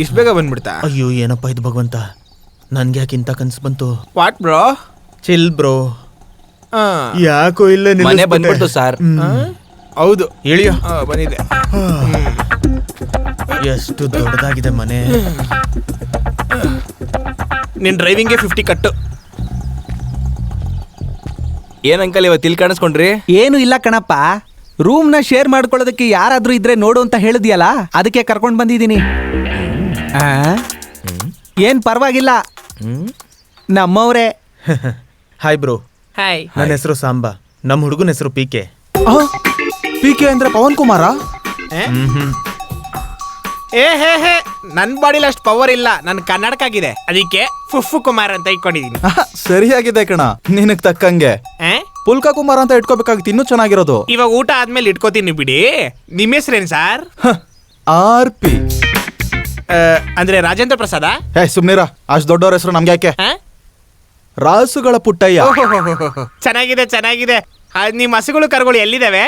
ಇಷ್ಟು ಬೇಗ ಬಂದ್ಬಿಡ್ತಾ? ಅಯ್ಯೋ ಏನಪ್ಪ ಇದು ಭಗವಂತ, ನನ್ಗೆ ಯಾಕೆ ಇಂಥ ಕನ್ಸು ಬಂತು? What bro? Chill bro. ಯಾಕೋ ಇಲ್ಲ ಮನೆ ಬಂದ್ಬಿಡ್ತು ಸರ್. ಹೌದು ಇಳಿಯೋ. ಬಂದಿದೆ. ಎಷ್ಟು ದೊಡ್ಡದಾಗಿದೆ ಮನೆ. ನಿನ್ ಡ್ರೈವಿಂಗ್ಗೆ 50 ಕಟ್ಟು. ಏನ್ ಅಂಕಲ್ ಇವತ್ತು ಇಲ್ಲಿ ಕಾಣಿಸ್ಕೊಂಡ್ರಿ? ಏನು ಇಲ್ಲ ಕಣಪ್ಪ, ರೂಮ್ನ ಶೇರ್ ಮಾಡ್ಕೊಳ್ಳೋದಕ್ಕೆ ಯಾರಾದ್ರೂ ಇದ್ರೆ ನೋಡು ಅಂತ ಹೇಳಿದ್ಯಲ್ಲ, ಅದಕ್ಕೆ ಕರ್ಕೊಂಡು ಬಂದಿದ್ದೀನಿ. ಏನ್ ಪರವಾಗಿಲ್ಲ, ನಮ್ಮವ್ರೆ. Hi bro. ಹಾಯ್. ನನ್ನ ಹೆಸರು ಸಾಂಬಾ, ನಮ್ಮ ಹುಡುಗನ ಹೆಸರು ಪಿಕೆ. ಪಿಕೆ ಅಂದ್ರೆ ಪವನ್ ಕುಮಾರ? ಹೇ ನನ್ ಬಾಡಿಲಿ ಅಷ್ಟು ಪವರ್ ಇಲ್ಲ, ನನ್ ಕನ್ನಡಕ್ಕಾಗಿದೆ, ಅದಕ್ಕೆ ಫುಫು ಕುಮಾರ್ ಅಂತ ಇಟ್ಕೊಂಡಿದೀನಿ. ಸರಿಯಾಗಿದೆ ಕಣ, ನಿನಗ್ ತಕ್ಕಂಗೆ. ಪುಲ್ಕ ಕುಮಾರ್ ಅಂತ ಇಟ್ಕೋಬೇಕಾಗಿತ್ತು, ಇನ್ನೂ ಚೆನ್ನಾಗಿರೋದು. ಇವಾಗ ಊಟ ಆದ್ಮೇಲೆ ಇಟ್ಕೋತೀನಿ ಬಿಡಿ. ನಿಮ್ಮ ಹೆಸರೇನ್ ಸರ್? RP. ಅಂದ್ರೆ ರಾಜೇಂದ್ರ ಪ್ರಸಾದ? ಸುಮ್ನಿರ, ಅಷ್ಟ್ ದೊಡ್ಡವ್ರ ಹೆಸರು ನಮ್ಗೆ ಯಾಕೆ? ರಾಸುಗಳ ಪುಟ್ಟಯ್ಯ. ಚೆನ್ನಾಗಿದೆ ಚೆನ್ನಾಗಿದೆ. ನಿಮ್ ಹಸುಗಳು ಕರುಗಳು ಎಲ್ಲಿದಾವೆ?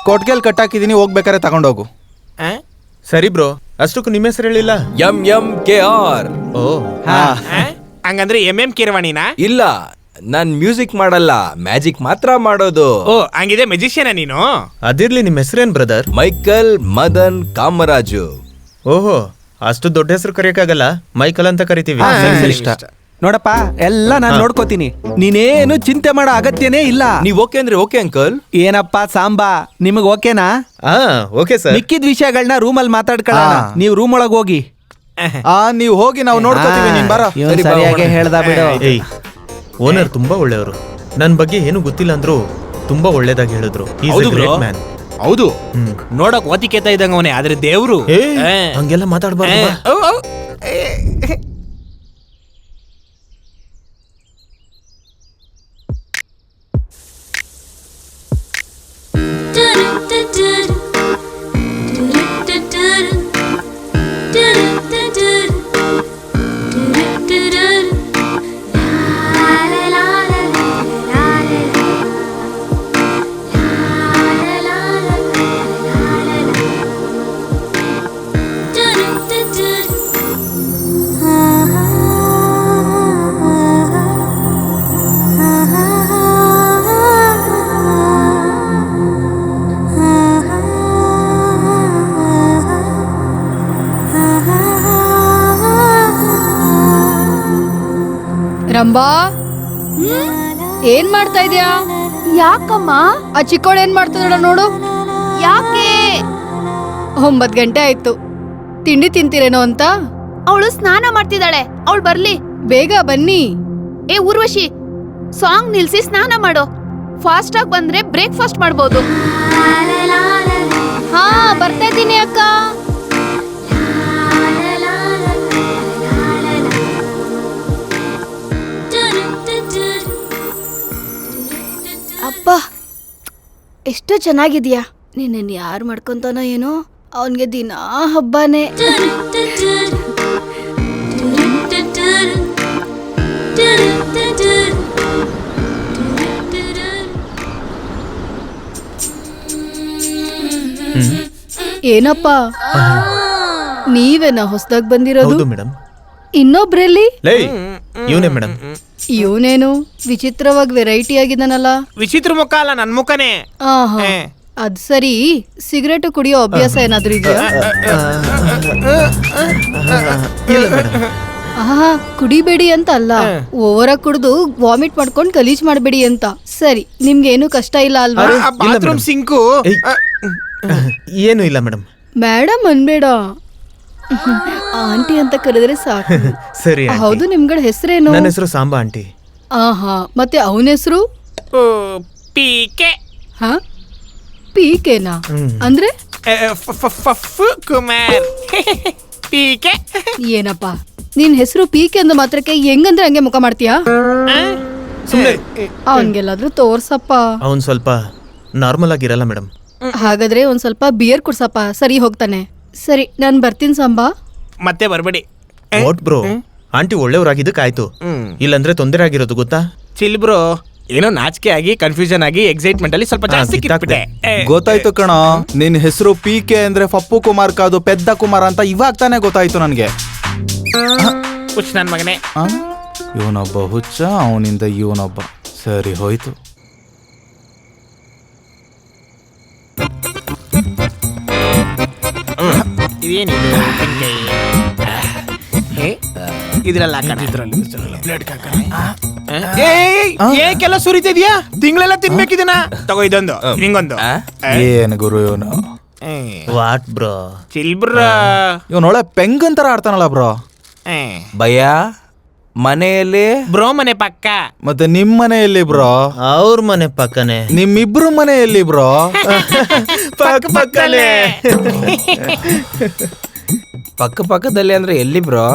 ಕೊಟ್ಗೆಲ್ ಕಟ್ಟಾಕಿದೀನಿ, ಹೋಗ್ಬೇಕಾರೆ ತಗೊಂಡೋಗು. ಸರಿ ಬ್ರೋ, ಅಷ್ಟಕ್ಕೂ ನಿಮ್ಮ ಹೆಸರು ಹೇಳಿಲ್ಲ. MMKR. ಓ ಹಂಗಂದ್ರೆ MM ಕಿರವಾಣಿನಾ? ಇಲ್ಲ, ನಾನ್ ಮ್ಯೂಸಿಕ್ ಮಾಡಲ್ಲ, ಮ್ಯಾಜಿಕ್ ಮಾತ್ರ ಮಾಡೋದು. ಓ ಹಂಗಿದೆ, ಮೆಜಿಷಿಯನ್ ನೀನು? ಅದಿರ್ಲಿ, ನಿಮ್ಮ ಹೆಸರೇನ್ ಬ್ರದರ್? ಮೈಕಲ್ ಮದನ್ ಕಾಮರಾಜು. ಓಹೋ, ಅಷ್ಟು ದೊಡ್ಡ ಹೆಸರು ಕರೆಯಕ್ಕಾಗಲ್ಲ, ಮೈಕಲ್ ಅಂತ ಕರಿತೀವಿ. ನೋಡಪ್ಪ, ಎಲ್ಲ ನಾನು ನೋಡ್ಕೋತೀನಿ, ನೀನೇನು ಚಿಂತೆ ಮಾಡೋ ಅಗತ್ಯನೇ ಇಲ್ಲ. ನೀವ್ ಓಕೆ ಅಂದ್ರೆ ಓಕೆ ಅಂಕಲ್. ಏನಪ್ಪ ಸಾಂಬಾ, ನಿಮಗ್ ಓಕೆನಾ? Okay sir. ಮಿಕ್ಕಿದ ವಿಷಯಗಳನ್ನ ರೂಮಲ್ಲಿ ಮಾತಾಡ್ಕೊಳ್ಳೋಣ, ನೀವು ರೂಮ್ ಒಳಗ್ ಹೋಗಿ. ನೀವ್ ಹೋಗಿ, ನಾವು ನೋಡ್ಕೋತೀವಿ, ನೀನ್ ಬರ. ಇವ್ನು ಸರಿಯಾಗಿ ಹೇಳ್ದ ಬಿಡು. ಏಯ್, ಓನರ್ ತುಂಬಾ ಒಳ್ಳೆಯವರು, ನನ್ ಬಗ್ಗೆ ಏನು ಗೊತ್ತಿಲ್ಲ ಅಂದ್ರು ತುಂಬಾ ಒಳ್ಳೇದಾಗಿ ಹೇಳಿದ್ರು. ಹೌದು bro. ಮ್ಯಾನ್. ಹೌದು, ನೋಡಕ್ ಓತಿಕೇತ ಇದ್ದಂಗ ಅವನೇ, ಆದ್ರೆ ದೇವ್ರು. ಹಂಗೆಲ್ಲ ಮಾತಾಡ್ಬಾರ್ದು. ರಂಬಾ, ಏನ್ ಮಾಡ್ತಾ ಇದ್ಯಾ? ಯಾಕಮ್ಮ? ಆ ಚಿಕ್ಕೋಳು ಏನ್ ಮಾಡ್ತಿದ್ದಾಳ ನೋಡು. ಯಾಕೆ? 9 ಗಂಟೆ ಆಯ್ತು, ತಿಂಡಿ ತಿಂತೀರೇನೋ ಅಂತ. ಅವಳು ಸ್ನಾನ ಮಾಡ್ತಿದ್ದಾಳೆ, ಅವಳು ಬರ್ಲಿ. ಬೇಗ ಬನ್ನಿ. ಏ ಊರ್ವಶಿ, ಸಾಂಗ್ ನಿಲ್ಸಿ ಸ್ನಾನ ಮಾಡು. ಫಾಸ್ಟ್ ಆಗಿ ಬಂದ್ರೆ ಬ್ರೇಕ್ಫಾಸ್ಟ್ ಮಾಡ್ಬೋದು. ಹಾ, ಬರ್ತಾ ಇದ್ದೀನಿ ಅಕ್ಕ. ಅಪ್ಪ, ಎಷ್ಟು ಚೆನ್ನಾಗಿದ್ಯಾ. ನಿನ್ನ ಯಾರು ಮಾಡ್ಕೊಂತಾನೋ ಏನೋ, ಅವನ್ಗೆ ದಿನಾ ಹಬ್ಬನೇ. ಏನಪ್ಪ, ನೀವೇನಾ ಹೊಸದಾಗಿ ಬಂದಿರೋದು? ಹೌದು ಮೇಡಮ್. ಇನ್ನೊಬ್ರಲ್ಲಿ ಲೇ, ಇವನೇ ಮೇಡಮ್. ಇವನೇನು ವಿಚಿತ್ರವಾಗಿ ವೆರೈಟಿ ಆಗಿದಾನಲ್ಲ. ವಿಚಿತ್ರ ಮುಖ ಅಲ್ಲ, ನನ್ ಮುಖನೇ. ಅದ್ ಸರಿ, ಸಿಗರೇಟ್ ಕುಡಿಯೋ ಅಭ್ಯಾಸ ಏನಾದ್ರೂ ಇದೆಯಾ? ಇಲ್ಲ ಮೇಡಮ್. ಕುಡಿಬೇಡಿ ಅಂತ ಅಲ್ಲ, ಓವರಾಗಿ ಕುಡಿದು ವಾಮಿಟ್ ಮಾಡ್ಕೊಂಡು ಗಲೀಜ್ ಮಾಡ್ಬೇಡಿ ಅಂತ. ಸರಿ, ನಿಮ್ಗೆ ಏನು ಕಷ್ಟ ಇಲ್ಲ ಅಲ್ವಾ? ಬಾತ್ರೂಮ್ ಸಿಂಕು ಏನು ಇಲ್ಲ ಮೇಡಮ್. ಮೇಡಮ್ ಅನ್ಬೇಡ, ಆಂಟಿ ಅಂತ ಕರೆದ್ರೆ ಸಾಕು. ಸರಿ. ಹೌದು, ನಿಮ್ಗಳ ಹೆಸರೇನು? ನನ್ನ ಹೆಸರು ಸಾಂಬಾ ಆಂಟಿ. ಮತ್ತೆ ಅವನ ಹೆಸರು? ಪಿಕೆ. ಪಿಕೆನಾ? ಅಂದ್ರೆ ಕುಮಾರ್. ಪಿಕೆ. ಏನಪ್ಪ, ನಿನ್ ಹೆಸರು ಪಿಕೆ ಅಂದ ಮಾತ್ರಕ್ಕೆ ಹೆಂಗಂದ್ರೆ ಹಂಗೆ ಮುಖ ಮಾಡ್ತೀಯಾ? ಸುಮ್ಮನೆ ಅವನ್ಗೆಲ್ಲಾದ್ರೂ ತೋರ್ಸಪ್ಪ. ಅವನ್ ಸ್ವಲ್ಪ ನಾರ್ಮಲ್ ಆಗಿರಲ್ಲ ಮೇಡಮ್. ಹಾಗಾದ್ರೆ ಒಂದ್ ಸ್ವಲ್ಪ ಬಿಯರ್ ಕುಡ್ಸಪ್ಪ, ಸರಿ ಹೋಗ್ತಾನೆ. ಸರಿ, ನಾನ್ ಬರ್ತೀನಿ ಸಾಂಬಾ. ಮತ್ತೆ ಬರ್ಬೇಡಿ. ವಾಟ್ ಬ್ರೋ, ಆಂಟಿ ಒಳ್ಳೆಯವ್ರಾಗಿದ್ದಕ್ಕೆ ಆಯ್ತು, ಇಲ್ಲಂದ್ರೆ ತೊಂದರೆ ಆಗಿರೋದು ಗೊತ್ತಾ? ಚಿಲ್ ಬ್ರೋ, ಏನೋ ನಾಚಿಕೆ ಆಗಿ ಕನ್ಫ್ಯೂಷನ್ ಆಗಿ ಎಕ್ಸೈಟ್ಮೆಂಟ್ ಅಲ್ಲಿ ಸ್ವಲ್ಪ ಜಾಸ್ತಿ ಕಿತ್ಬಿಟ್ಟೆ. ಗೊತ್ತಾಯ್ತು ಕಣ, ನಿನ್ ಹೆಸರು PK ಅಂದ್ರೆ ಪಪ್ಪು ಕುಮಾರ್ ಕಾದು ಪೆದ್ದ ಕುಮಾರ್ ಅಂತ ಇವಾಗ ತಾನೇ ಗೊತ್ತಾಯ್ತು ನನ್ಗೆ. ಹುಚ್ಚ ನನ್ ಮಗನೇ. ಇವನೊಬ್ಬ ಹುಚ್ಚ, ಅವನಿಂದ ಇವನೊಬ್ಬ. ಸರಿ ಹೋಯ್ತು. ಇದೇನಿದು ಇದ್ರಲ್ಲ ಏಕೆಲ್ಲ ಸುರಿತಿದ್ಯಾ? ತಿಂಗಳೆಲ್ಲ ತಿನ್ಬೇಕಿದನ. ತಗೋ ಇದೊಂದು, ಹಿಂಗೊಂದು. ಏನ್ ಗುರು ಇವನು? What bro? ಚಿಲ್ಬ್ರ. ಇವನೊಳೆ ಪೆಂಗನ್ ತರ ಆಡ್ತಾನಲ್ಲ ಬ್ರೋ. ಭಯ ಮನೆಯಲ್ಲಿ ಬ್ರೋ ಮನೆ ಪಕ್ಕ. ಮತ್ತೆ ನಿಮ್ ಮನೆಯಲ್ಲಿ ಬ್ರೋ? ಅವ್ರ ಮನೆ ಪಕ್ಕನೆ. ನಿಮ್ಮಿಬ್ರು ಮನೆಯಲ್ಲಿ ಬ್ರೋ? ಪಕ್ಕ ಪಕ್ಕನೆ. ಪಕ್ಕದಲ್ಲಿ ಅಂದ್ರೆ ಎಲ್ಲಿ ಬ್ರೋ?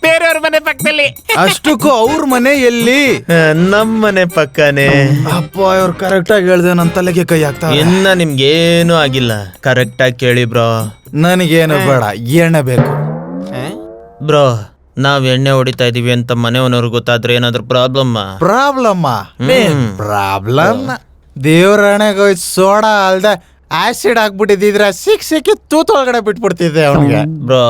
ಬೇರೆಯವ್ರ ಮನೆ ಪಕ್ಕದಲ್ಲಿ. ಅಷ್ಟಕ್ಕೂ ಅವ್ರ ಮನೆ ಎಲ್ಲಿ? ನಮ್ ಮನೆ ಪಕ್ಕನೆ. ಅಪ್ಪ ಇವ್ರು ಕರೆಕ್ಟ್ ಆಗಿ ಹೇಳ್ದೆ, ನನ್ ತಲೆಗೆ ಕೈ ಹಾಕ್ತಾ. ಇನ್ನ ನಿಮ್ಗೇನು ಆಗಿಲ್ಲ, ಕರೆಕ್ಟ್ ಆಗಿ ಕೇಳಿ ಬ್ರೋ. ನನಗೇನು ಬೇಡ, ಎಣ್ಣೆ ಬೇಕು. ಬ್ರೋ, ನಾವ್ ಎಣ್ಣೆ ಹೊಡಿತಾ ಇದೀವಿ ಅಂತ ಮನೆಯವನವ್ರು ಗೊತ್ತಾದ್ರೆ ಏನಾದ್ರು ಪ್ರಾಬ್ಲಮ್? ಪ್ರಾಬ್ಲಮ್ ದೇವ್ರಣೆಗೆ ಸೋಡಾ ಅಲ್ದೆ ಆಸಿಡ್ ಹಾಕ್ಬಿಟ್ಟಿದ್ರೆ ಸಿಕ್ಕಿ ತೂತೊಳಗಡೆ ಬಿಟ್ಬಿಡ್ತಿದ್ದೆ ಅವನಿಗೆ. ಬ್ರೋ,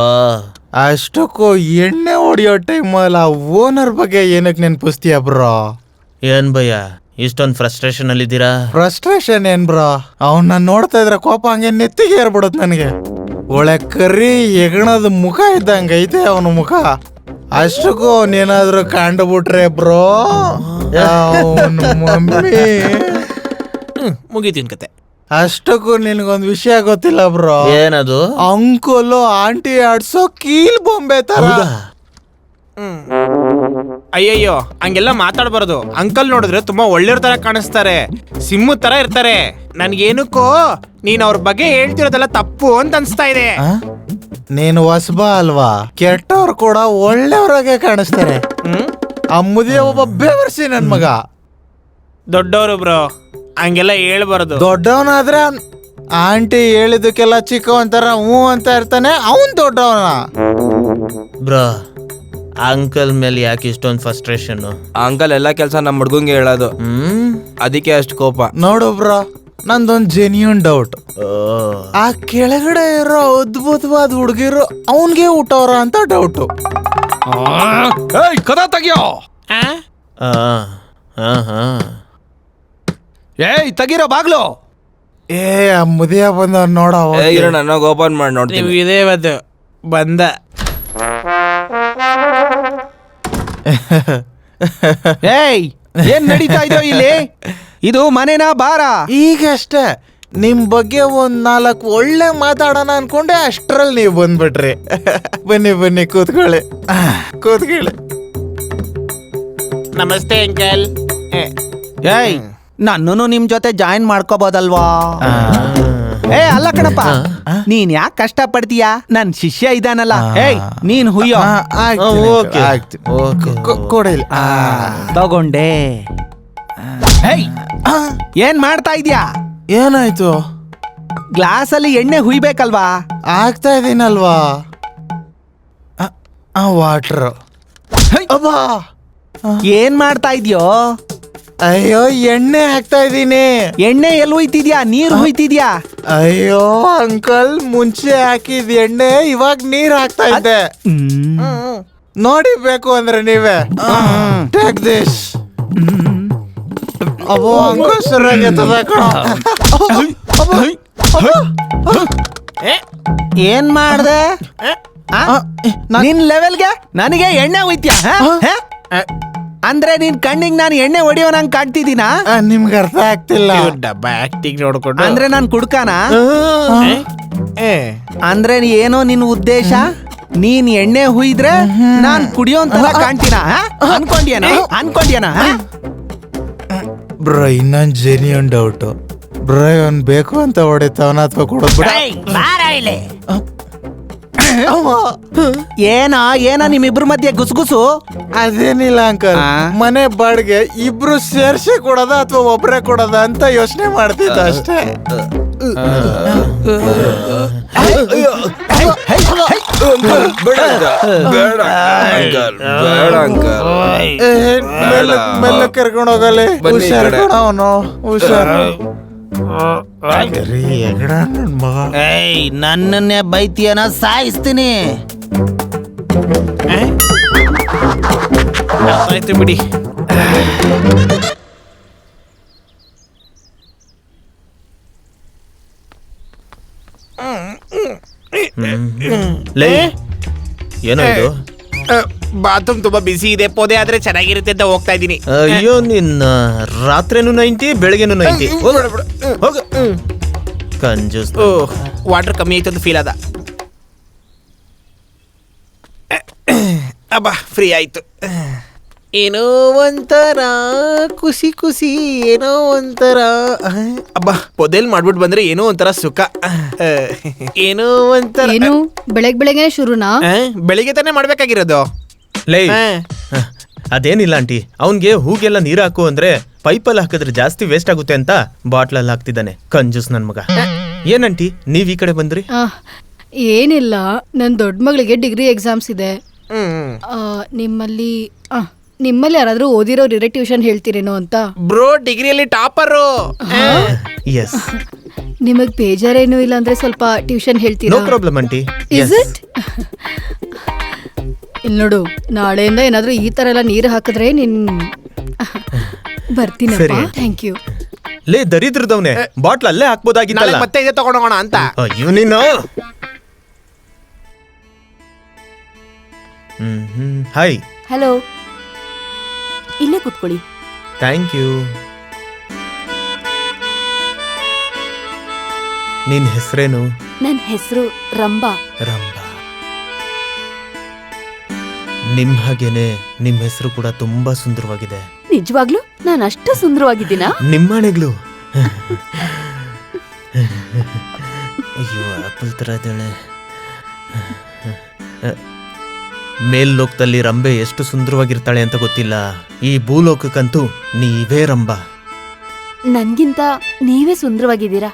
ಅಷ್ಟಕ್ಕೂ ಎಣ್ಣೆ ಹೊಡಿಯೋ ಟೈಮಲ್ಲ ಓನರ್ ಬಗ್ಗೆ ಏನಕ್ಕೆ ನೆನ್ಪಿಸ್ತೀಯ ಬ್ರೋ? ಏನ್ ಭಯ ಇಷ್ಟೊಂದ್ ಫ್ರಸ್ಟ್ರೇಷನ್ ಅಲ್ಲಿ ಇದ್ದೀರಾ? ಫ್ರಸ್ಟ್ರೇಷನ್ ಏನ್ ಬ್ರೋ, ಅವನ್ನ ನೋಡ್ತಾ ಇದ್ರೆ ಕೋಪ ಹಂಗೆ ನೆತ್ತಿಗೆ ಏರ್ಬಿಡುತ್ತೆ ನನಗೆ. ಒಳ್ಳೆ ಕರಿ ಎಗಣದ ಮುಖ ಇದ್ದಂಗ ಐತೆ ಅವನ ಮುಖ. ಅಷ್ಟಕ್ಕೂ ಅವನೇನಾದ್ರು ಕಂಡುಬಿಟ್ರೆ ಬ್ರೋ, ಅವನ ಮಮ್ಮಿ. ಮುಗೀತಿನ್ ಕತೆ. ಅಷ್ಟಕ್ಕೂ ನಿನ್ಗೊಂದ್ ವಿಷಯ ಗೊತ್ತಿಲ್ಲ ಬ್ರೋ? ಏನದು? ಅಂಕಲು ಆಂಟಿ ಆಡ್ಸೋ ಕೀಲ್ ಬೊಂಬೆ ತರ. ಅಯ್ಯಯ್ಯೋ, ಹಂಗೆಲ್ಲ ಮಾತಾಡ್ಬಾರ್ದು. ಅಂಕಲ್ ನೋಡಿದ್ರೆ ತುಂಬಾ ಒಳ್ಳೆಯವ್ರ ತರ ಕಾಣಿಸ್ತಾರೆ, ಸಿಮ್ಮು ತರ ಇರ್ತಾರೆ. ನನ್ಗೇನಕ್ಕೋ ನೀನ್ ಅವ್ರ ಬಗ್ಗೆ ಹೇಳ್ತಿರೋದೆಲ್ಲ ತಪ್ಪು ಅಂತ ಅನ್ಸ್ತಾ ಇದೆ. ನೀನು ಹೊಸಬ ಅಲ್ವಾ, ಕೆಟ್ಟವ್ರು ಕೂಡ ಒಳ್ಳೆಯವ್ರಾಗೆ ಕಾಣಿಸ್ತಾರೆ. ಆ ಮುದಿಯ ಒಬ್ಬ ಬೇವರ್ಸಿ ನನ್ ಮಗ. ದೊಡ್ಡವರು ಬ್ರೋ, ಹಂಗೆಲ್ಲ ಹೇಳ್ಬಾರ್ದು. ದೊಡ್ಡವನಾದ್ರೆ ಆಂಟಿ ಹೇಳಿದಕ್ಕೆಲ್ಲ ಚಿಕ್ಕವಂತರ ಹ್ಞೂ ಅಂತ ಇರ್ತಾನೆ, ಅವನ್ ದೊಡ್ಡವನ. ಬ್ರೋ, ಅಂಕಲ್ ಮೇಲೆ ಯಾಕೆ ಇಷ್ಟೊಂದು ಫ್ರಸ್ಟ್ರೇಷನ್? ಅಂಕಲ್ ಎಲ್ಲಾ ಕೆಲ್ಸ ನಮ್ಮ ಹುಡ್ಗಂಗೆ ಹೇಳೋದು, ಅದಕ್ಕೆ ಅಷ್ಟು ಕೋಪ. ನೋಡು ಬ್ರೋ, ನಂದೊಂದ್ ಜೆನ್ಯೂನ್ ಡೌಟ್. ಆ ಕೆಳಗಡೆ ಇರೋ ಅದ್ಭುತವಾದ ಹುಡುಗಿರು ಅವನ್ಗೆ ಊಟವ್ರ ಅಂತ ಡೌಟು. ಕದ ತೆಗಿಯೋ. ಏಯ್ ತೆಗಿರೋ ಬಾಗ್ಲು. ಏ ಆ ಮುದಿಯ ಬಂದ ನೋಡ. ನನಗ ಓಪನ್ ಮಾಡಿ ನೋಡ್ತೀವಿ. ನೀವು ಇದೇ ಬಂದ ಏಯ್ ಏನ್ ನಡೀತಾ ಇದೋ ಇಲ್ಲಿ? ಇದು ಮನೆನಾ ಬಾರ? ಈಗಷ್ಟೇ ನಿಮ್ ಬಗ್ಗೆ ಒಂದ್ 4 ಒಳ್ಳೆ ಮಾತಾಡೋಣ ಅನ್ಕೊಂಡೆ, ಅಷ್ಟ್ರಲ್ಲಿ ನೀವು ಬಂದ್ಬಿಟ್ರಿ. ಬನ್ನಿ ಕೂತ್ಕೊಳ್ಳಿ. ನಮಸ್ತೆ ಅಂಕಲ್. ಏಯ್ ನನ್ನನ್ನು ನಿಮ್ ಜೊತೆ ಜಾಯಿನ್ ಮಾಡ್ಕೋಬೋದಲ್ವಾ? ಏ ಅಲ್ಲ ಕಣಪ್ಪ, ನೀನ್ ಯಾಕೆ ಕಷ್ಟ ಪಡ್ತೀಯಾ? ನನ್ ಶಿಷ್ಯ ಇದಾನಲ್ಲ, ಏಯ್ ನೀನ್ ಹುಯ್ಯೋ. ಕೊಡಿಲ್ಲ ತಗೊಂಡೆ. ಏಯ್ ಏನ್ ಮಾಡ್ತಾ ಇದ್ಯಾ? ಏನಾಯ್ತು? ಗ್ಲಾಸ್ ಅಲ್ಲಿ ಎಣ್ಣೆ ಹುಯ್ಬೇಕಲ್ವಾ? ಆಗ್ತಾ ಇದೀನಲ್ವಾ. ವಾಟರ್. ಅಬ್ಬಾ, ಏನ್ ಮಾಡ್ತಾ ಇದ್ಯೋ? ಅಯ್ಯೋ ಎಣ್ಣೆ ಹಾಕ್ತಾ ಇದೀನಿ. ಎಣ್ಣೆ ಎಲ್ಲಿ ಹುಯ್ತಿದ್ಯಾ? ನೀರ್ ಹುಯ್ತಿದ್ಯಾ? ಅಯ್ಯೋ ಅಂಕಲ್, ಮುಂಚೆ ಹಾಕಿದ್ ಎಣ್ಣೆ ಇವಾಗ ನೀರ್ ಹಾಕ್ತಾ ಇದ್ದೆ. ನೋಡಿ ಬೇಕು ಅಂದ್ರೆ ನೀವೇ. Take this. ಅಬ್ಬೋ ಅಂಕಲ್ ಸರಿಯಾಗಿ ಏನ್ ಮಾಡ್ದೆ? ನಿನ್ ಲೆವೆಲ್ಗೆ ನನಗೆ ಎಣ್ಣೆ ಹುಯ್ತ್ಯಾ? ಅಂದ್ರೆ ನಿನ್ ಕಣ್ಣಿಗೆ ನಾನು ಎಣ್ಣೆ ಹೊಡಿಯೋ ನಂಗೆ ಕಾಣ್ತಿದ್ದೀನಾ? ನಿಮ್ಗೆ ಅರ್ಥ ಆಗ್ತಿಲ್ಲ. ಡಬ್ಬ ಆಕ್ಟಿಂಗ್ ನೋಡ್ಕೊಂಡು ಅಂದ್ರೆ ನಾನ್ ಕುಡ್ಕಾನ? ಅಂದ್ರೆ ಏನೋ ನಿನ್ ಉದ್ದೇಶ? ನೀನ್ ಎಣ್ಣೆ ಹುಯ್ದ್ರೆ ನಾನ್ ಕುಡಿಯೋಂತ ಕಾಣ್ತೀನ ಅನ್ಕೊಂಡ್ಯಾನ? ಬ್ರೋ, ಇನ್ನೊಂದ್ ಜೆನ್ಯೂನ್ ಡೌಟ್. ಬ್ರೋ, ಇವನ್ ಬೇಕು ಅಂತ ಹೊಡಿತವನ ಅಥವಾ ಕೊಡೋದ್ಬಿಡ? ಏನ ನಿಮ್ಮಿಬ್ರ ಮಧ್ಯೆ ಗುಸುಗುಸು? ಅದೇನಿಲ್ಲ ಅಂಕಲ್, ಮನೆ ಬಾಡಿಗೆ ಇಬ್ರು ಸೇರ್ಸಿ ಕೊಡೋದ ಅಥವಾ ಒಬ್ರೇ ಕೊಡೋದ ಅಂತ ಯೋಚನೆ ಮಾಡ್ತಿದ್ದ ಅಷ್ಟೇ. ಬೇಡ ಬೇಡ ಅಂಕಲ್. ಮೆಲ್ಲ ಕರ್ಕೊಂಡು ಹೋಗಲೆ. ಬನ್ನಿ ಈ ಹುಷಾರ್ ಕಡೆ. ಕಣ ಅವನು, ಹುಷಾರ್. ಕರಿ ಎಗಡ ನನ್ ಮಗ. ಏಯ್ ನನ್ನನ್ನೇ ಬೈತಿಯನ ಸಾಯಿಸ್ತೀನಿ. ಆಯ್ತು ಬಿಡಿ. ಲೇ ಏನೋ ಇದು? ಬಾತ್ರೂಮ್ ತುಂಬಾ ಬಿಸಿ ಇದೆ, ಪೊದೆ ಆದ್ರೆ ಚೆನ್ನಾಗಿರುತ್ತೆ ಅಂತ ಹೋಗ್ತಾ ಇದೀನಿ. ಅಯ್ಯೋ ನಿನ್ನ ರಾತ್ರಿನೂ 90 ಬೆಳಗ್ಗೆನೂ 90. ಹೋಗು ಕಂಜೂಸ್. ವಾಟರ್ ಕಮ್ಮಿ ಆಯ್ತು ಅಂತ ಫೀಲ್ ಆದ. ಅಬ್ಬಾ ಫ್ರೀ ಆಯ್ತು. ಏನೋ ಒಂಥರ ಖುಷಿ ಖುಷಿ, ಏನೋ ಒಂಥರ. ಅಬ್ಬಾ ಪೊದೆಲ್ ಮಾಡ್ಬಿಟ್ಟು ಬಂದ್ರೆ ಏನೋ ಒಂಥರ ಸುಖ. ಏನೋ ಒಂಥರ. ಏನು ಬೆಳಗ್ಗೆ ಶುರುನಾ? ಬೆಳಿಗ್ಗೆ ತಾನೇ ಮಾಡ್ಬೇಕಾಗಿರೋದು. ಲೇ ಹಾ. ಅದೇನಿಲ್ಲ ಆಂಟಿ, ಅವನ್ಗೆ ಹೂಗೆಲ್ಲ ನೀರ್ ಹಾಕು ಅಂದ್ರೆ ಪೈಪಲ್ಲಿ ಹಾಕಿದ್ರೆ ಜಾಸ್ತಿ ವೇಸ್ಟ್ ಆಗುತ್ತೆ ಅಂತ ಬಾಟ್ಲಲ್ಲಿ ಹಾಕ್ತಿದ್ದಾನೆ ಕಂಜೂಸ್ ನನ್ ಮಗ. ಏನಂಟಿ ನೀವ್ ಈ ಕಡೆ ಬಂದ್ರಿ? ಏನಿಲ್ಲ, ನನ್ ದೊಡ್ಡ ಮಗಳಿಗೆ ಡಿಗ್ರಿ ಎಕ್ಸಾಮ್ಸ್ ಇದೆ. ಹ್ಮ್. ನಿಮ್ಮಲ್ಲಿ ಯಾರಾದ್ರೂ ಓದಿರೋರು ಟ್ಯೂಷನ್ ಹೇಳ್ತೀರೇನೋ ಅಂತ. ಬ್ರೋ ಡಿಗ್ರಿಯಲ್ಲಿ ಟಾಪರು. ಎಸ್, ನಿಮಗ್ ಬೇಜಾರೇನು ಇಲ್ಲ ಅಂದ್ರೆ ಸ್ವಲ್ಪ ಟ್ಯೂಷನ್ ನೋ ಹೇಳ್ತೀರಾ? Problem aunty. Is it? ಇಲ್ಲಿ ನೋಡು, ನಾಳೆಯಿಂದ ಏನಾದ್ರೂ ಈ ತರ ಎಲ್ಲ ನೀರು ಹಾಕಿದ್ರೆ ಬರ್ತೀನಪ್ಪ. ಸರಿ. Thank you. ಲೇ ದರಿದ್ರದವ್ನೆ, ಬಾಟ್ಲ್ ಅಲ್ಲೇ ನಾಳೆ ಹಾಕ್ಬೋದಾಗಿತ್ತಲ್ಲ. ಮತ್ತೆ ಇದೆ ತಗೊಂಡೋಗೋಣ ಅಂತ. ಅಯ್ಯೋ ನೀನು. ಹಾಯ್. ಹಲೋ, ಇಲ್ಲೇ ಕೂತ್ಕೊಳ್ಳಿ. Thank you. ನಿನ್ ಹೆಸರೇನು? ನನ್ನ ಹೆಸರು ರಂಬಾ. ರಂಭಾ. ನಿಮ್ ಹಾಗೇನೆ ನಿಮ್ ಹೆಸರು ಕೂಡ ತುಂಬಾ ಸುಂದರವಾಗಿದೆ. ನಿಜವಾಗ್ಲೂ ನಾನು ಅಷ್ಟು ಸುಂದರವಾಗಿದ್ದೀನಾ? ನಿಮ್ಮನೆಗ್ಲು. ಅಯ್ಯೋ ಆಪಲ್ ತರ ಇದ್ದಾಳೆ. ಮೇಲ್ಲೋಕದಲ್ಲಿ ರಂಬೆ ಎಷ್ಟು ಸುಂದರವಾಗಿರ್ತಾಳೆ ಅಂತ ಗೊತ್ತಿಲ್ಲ, ಈ ಭೂಲೋಕಕ್ಕಂತೂ ನೀವೇ ರಂಬಾ. ನನ್ಗಿಂತ ನೀವೇ ಸುಂದರವಾಗಿದ್ದೀರಾ.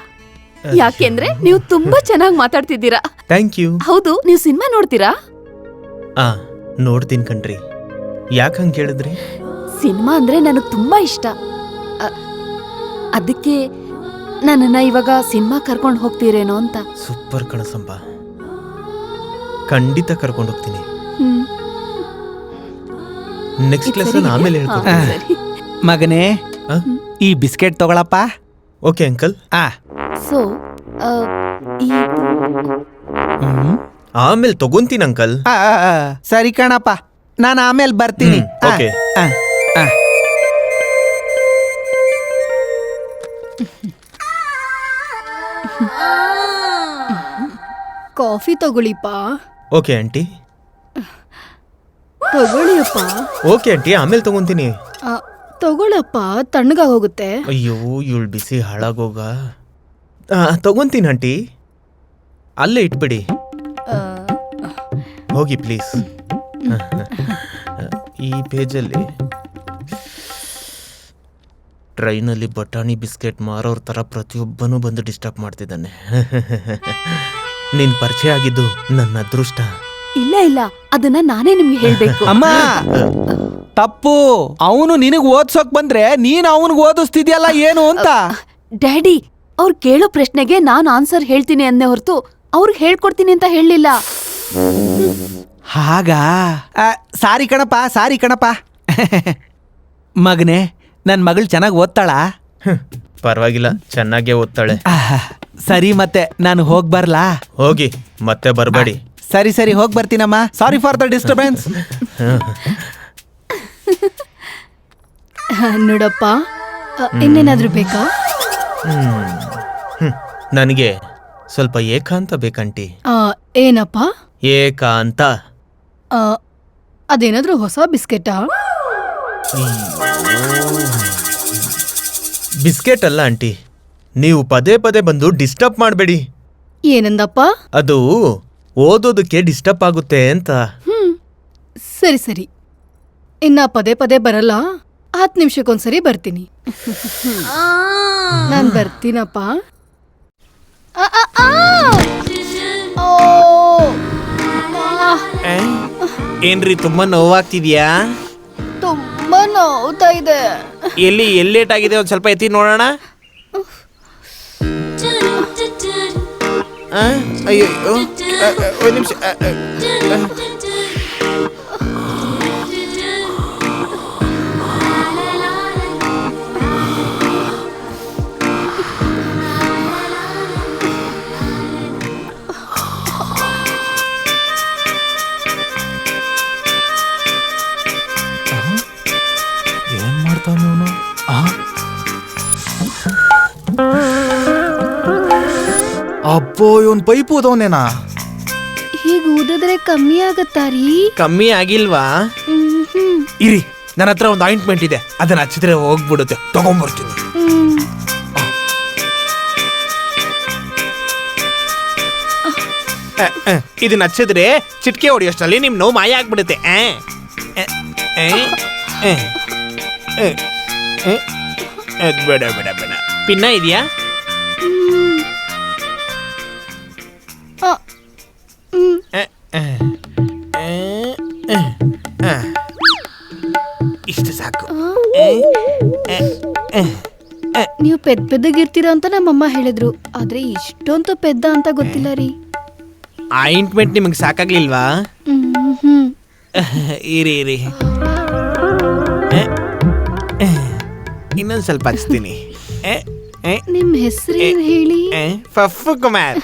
ಯಾಕೆಂದ್ರೆ ನೀವು ತುಂಬಾ ಚೆನ್ನಾಗಿ ಮಾತಾಡ್ತಿದ್ದೀರಾ. Thank you. ಹೌದು, ನೀವು ಸಿನಿಮಾ ನೋಡ್ತೀರಾ? ಆ ನೋಡ್ತೀನಿ ಕಣ್ರಿ. ಯಾಕೆ ಹಂಗೆ ಕೇಳಿದ್ರಿ? ಸಿನಿಮಾ ಅಂದ್ರೆ ನನಗೆ ತುಂಬಾ ಇಷ್ಟ. ಅದಕ್ಕೆ ನನ್ನನ್ನ ಇವಾಗ ಸಿನಿಮಾ ಕರ್ಕೊಂಡು ಹೋಗ್ತೀರೇನೋ ಅಂತ. ಸೂಪರ್ ಕಣಸಂಬ, ಖಂಡಿತ ಕರ್ಕೊಂಡು ಹೋಗ್ತೀನಿ. ನೆಕ್ಸ್ಟ್ ಲೆಸನ್ ಆಮೇಲೆ ಹೇಳ್ಕೊಡ್ತೀನಿ. ಸರಿ. ಮಗನೇ, ಆ? ಈ ಬಿಸ್ಕೆಟ್ ತಗೊಳಪ್ಪ. Okay uncle. ಸೊ ಆಮೇಲೆ ತಗೊಂತೀನಿ ಅಂಕಲ್. ಸರಿ ಕಣಪ್ಪ, ನಾನು ಆಮೇಲೆ ಬರ್ತೀನಿ. ಓಕೆ. ಕಾಫಿ ತಗೊಳ್ಳಿಪ್ಪ. Okay aunty. ತಗೊಳ್ಳಿಯಪ್ಪ. ಓಕೆ ಆಂಟಿ, ಆಮೇಲೆ ತಗೊಂತೀನಿ. ತಗೊಳಪ್ಪ, ತಣ್ಣಗ ಹೋಗುತ್ತೆ. ಅಯ್ಯೋ ಇವಳು ಬಿಸಿ ಹಾಳಾಗೋಗ. ತಗೊಂತೀನಿ ಆಂಟಿ, ಅಲ್ಲೇ ಇಟ್ಬಿಡಿ. ಹೋಗಿ ಪ್ಲೀಸ್. ಈ ಪೇಜಲ್ಲಿ ಟ್ರೈನಲ್ಲಿ ಬಟಾಣಿ ಬಿಸ್ಕೆಟ್ ಮಾರೋರ್ ಥರ ಪ್ರತಿಯೊಬ್ಬನೂ ಬಂದು ಡಿಸ್ಟರ್ಬ್ ಮಾಡ್ತಿದ್ದಾನೆ. ನೀನ್ ಪರಿಚಯ ಆಗಿದ್ದು ನನ್ನ ಅದೃಷ್ಟ. ಇಲ್ಲ ಇಲ್ಲ, ಅದನ್ನ ನಾನೇ ನಿಮ್ಗೆ ಹೇಳ್ಬೇಕು. ಅಮ್ಮ, ತಪ್ಪು. ಅವನು ನಿನಗ್ ಓದ್ಸೋಕ್ ಬಂದ್ರೆ ನೀನ್ ಅವನಿಗೆ ಓದಿಸ್ತಿದ್ಯಲ್ಲ ಏನು ಅಂತ. ಡ್ಯಾಡಿ, ಅವ್ರು ಕೇಳೋ ಪ್ರಶ್ನೆಗೆ ನಾನು ಆನ್ಸರ್ ಹೇಳ್ತೀನಿ ಅನ್ನೇ ಹೊರತು ಅವ್ರಿಗೆ ಹೇಳ್ಕೊಡ್ತೀನಿ ಅಂತ ಹೇಳಲಿಲ್ಲ. ಹಾಗಾ? ಸಾರಿ ಕಣಪ್ಪ, ಸಾರಿ ಕಣಪ್ಪ. ಮಗನೇ, ನನ್ ಮಗಳು ಚೆನ್ನಾಗಿ ಓದ್ತಾಳ? ಪರವಾಗಿಲ್ಲ, ಚೆನ್ನಾಗೇ ಓದ್ತಾಳೆ. ಸರಿ, ಮತ್ತೆ ನಾನು ಹೋಗ್ ಬರ್ಲಾ? ಹೋಗಿ ಮತ್ತೆ ಬರಬೇಡಿ. ಸರಿ ಸರಿ, ಹೋಗ್ ಬರ್ತೀನಮ್ಮ. Sorry for the disturbance. ನೋಡಪ್ಪ, ಇನ್ನೇನಾದ್ರೂ ಬೇಕಾ? ನನಗೆ ಸ್ವಲ್ಪ ಏಕಾಂತ ಬೇಕಂಟಿ. ಏನಪ್ಪ? ಏಕಾಂತ. ಅದೇನಾದ್ರೂ ಹೊಸ ಬಿಸ್ಕೆಟಾ? ಬಿಸ್ಕೆಟ್ ಅಲ್ಲ ಆಂಟಿ, ನೀವು ಪದೇ ಪದೇ ಬಂದು ಡಿಸ್ಟರ್ಬ್ ಮಾಡಬೇಡಿ. ಏನಂದಪ್ಪ? ಅದು ಓದೋದಕ್ಕೆ ಡಿಸ್ಟರ್ಬ್ ಆಗುತ್ತೆ ಅಂತ. ಸರಿ ಸರಿ, ಇನ್ನ ಪದೇ ಪದೇ ಬರಲ್ಲ. 10 ನಿಮಿಷಕ್ಕೊಂದ್ಸರಿ ಬರ್ತೀನಿ. ನಾನ್ ಬರ್ತೀನಪ್ಪ. ಏನ್ರಿ ತುಂಬಾ ನೋವಾಗ್ತಿದ್ಯಾ? ತುಂಬಾ ನೋವ್ತಾ ಇದೆ. ಎಲ್ಲಿ ಲೇಟ್ ಆಗಿದೆ, ಒಂದ್ ಸ್ವಲ್ಪ ಎತ್ತಿ ನೋಡೋಣ. ಅಯ್ಯೋ, ಒಂದ್ ನಿಮಿಷ. ಏನ್ ಮಾಡ್ತಾನೆ ಇವನು? ಅಪ್ಪೋ, ಇವನ್ ಪೈಪ್ ಊದವನೇನಾ? ಹೀಗ್ ಊದಿದ್ರೆ ಕಮ್ಮಿ ಆಗತ್ತಾರೀ? ಕಮ್ಮಿ ಆಗಿಲ್ವಾ? ಇರಿ, ನನ್ನ ಹತ್ರ ಒಂದು ಆಯಿಂಟ್ಮೆಂಟ್ ಇದೆ, ಅದನ್ನ ಹಚ್ಚಿದ್ರೆ ಹೋಗ್ಬಿಡುತ್ತೆ. ತಗೊಂಡ್ಬರ್ತೀನಿ. ಇದನ್ನ ಹಚ್ಚಿದ್ರೆ ಚಿಟ್ಕೆ ಹೊಡಿಯೋಷ್ಟರಲ್ಲಿ ನಿಮ್ ನೋವು ಮಾಯ ಆಗ್ಬಿಡುತ್ತೆ. ಬೇಡ ಬೇಡ ಬೇಡ. ಪಿನ್ನ ಇದೆಯಾ? ಇಷ್ಟು ಸಾಕು. ನೀವು ಪೆದ್ದಗಿರ್ತೀರ ಅಂತ ನಮ್ಮಮ್ಮ ಹೇಳಿದ್ರು, ಆದ್ರೆ ಇಷ್ಟೊಂದು ಪೆದ್ದ ಅಂತ ಗೊತ್ತಿಲ್ಲ ರೀ. ಆಯಿಂಟ್ಮೆಂಟ್ ನಿಮಗೆ ಸಾಕಾಗ್ಲಿಲ್ವಾ? ಇರಿ ಇರಿ, ಇನ್ನೊಂದು ಸ್ವಲ್ಪ ಹಚ್ತೀನಿ. ನಿಮ್ ಹೆಸರೇನು ಹೇಳಿ? ಪಪ್ಪು ಕುಮಾರ್.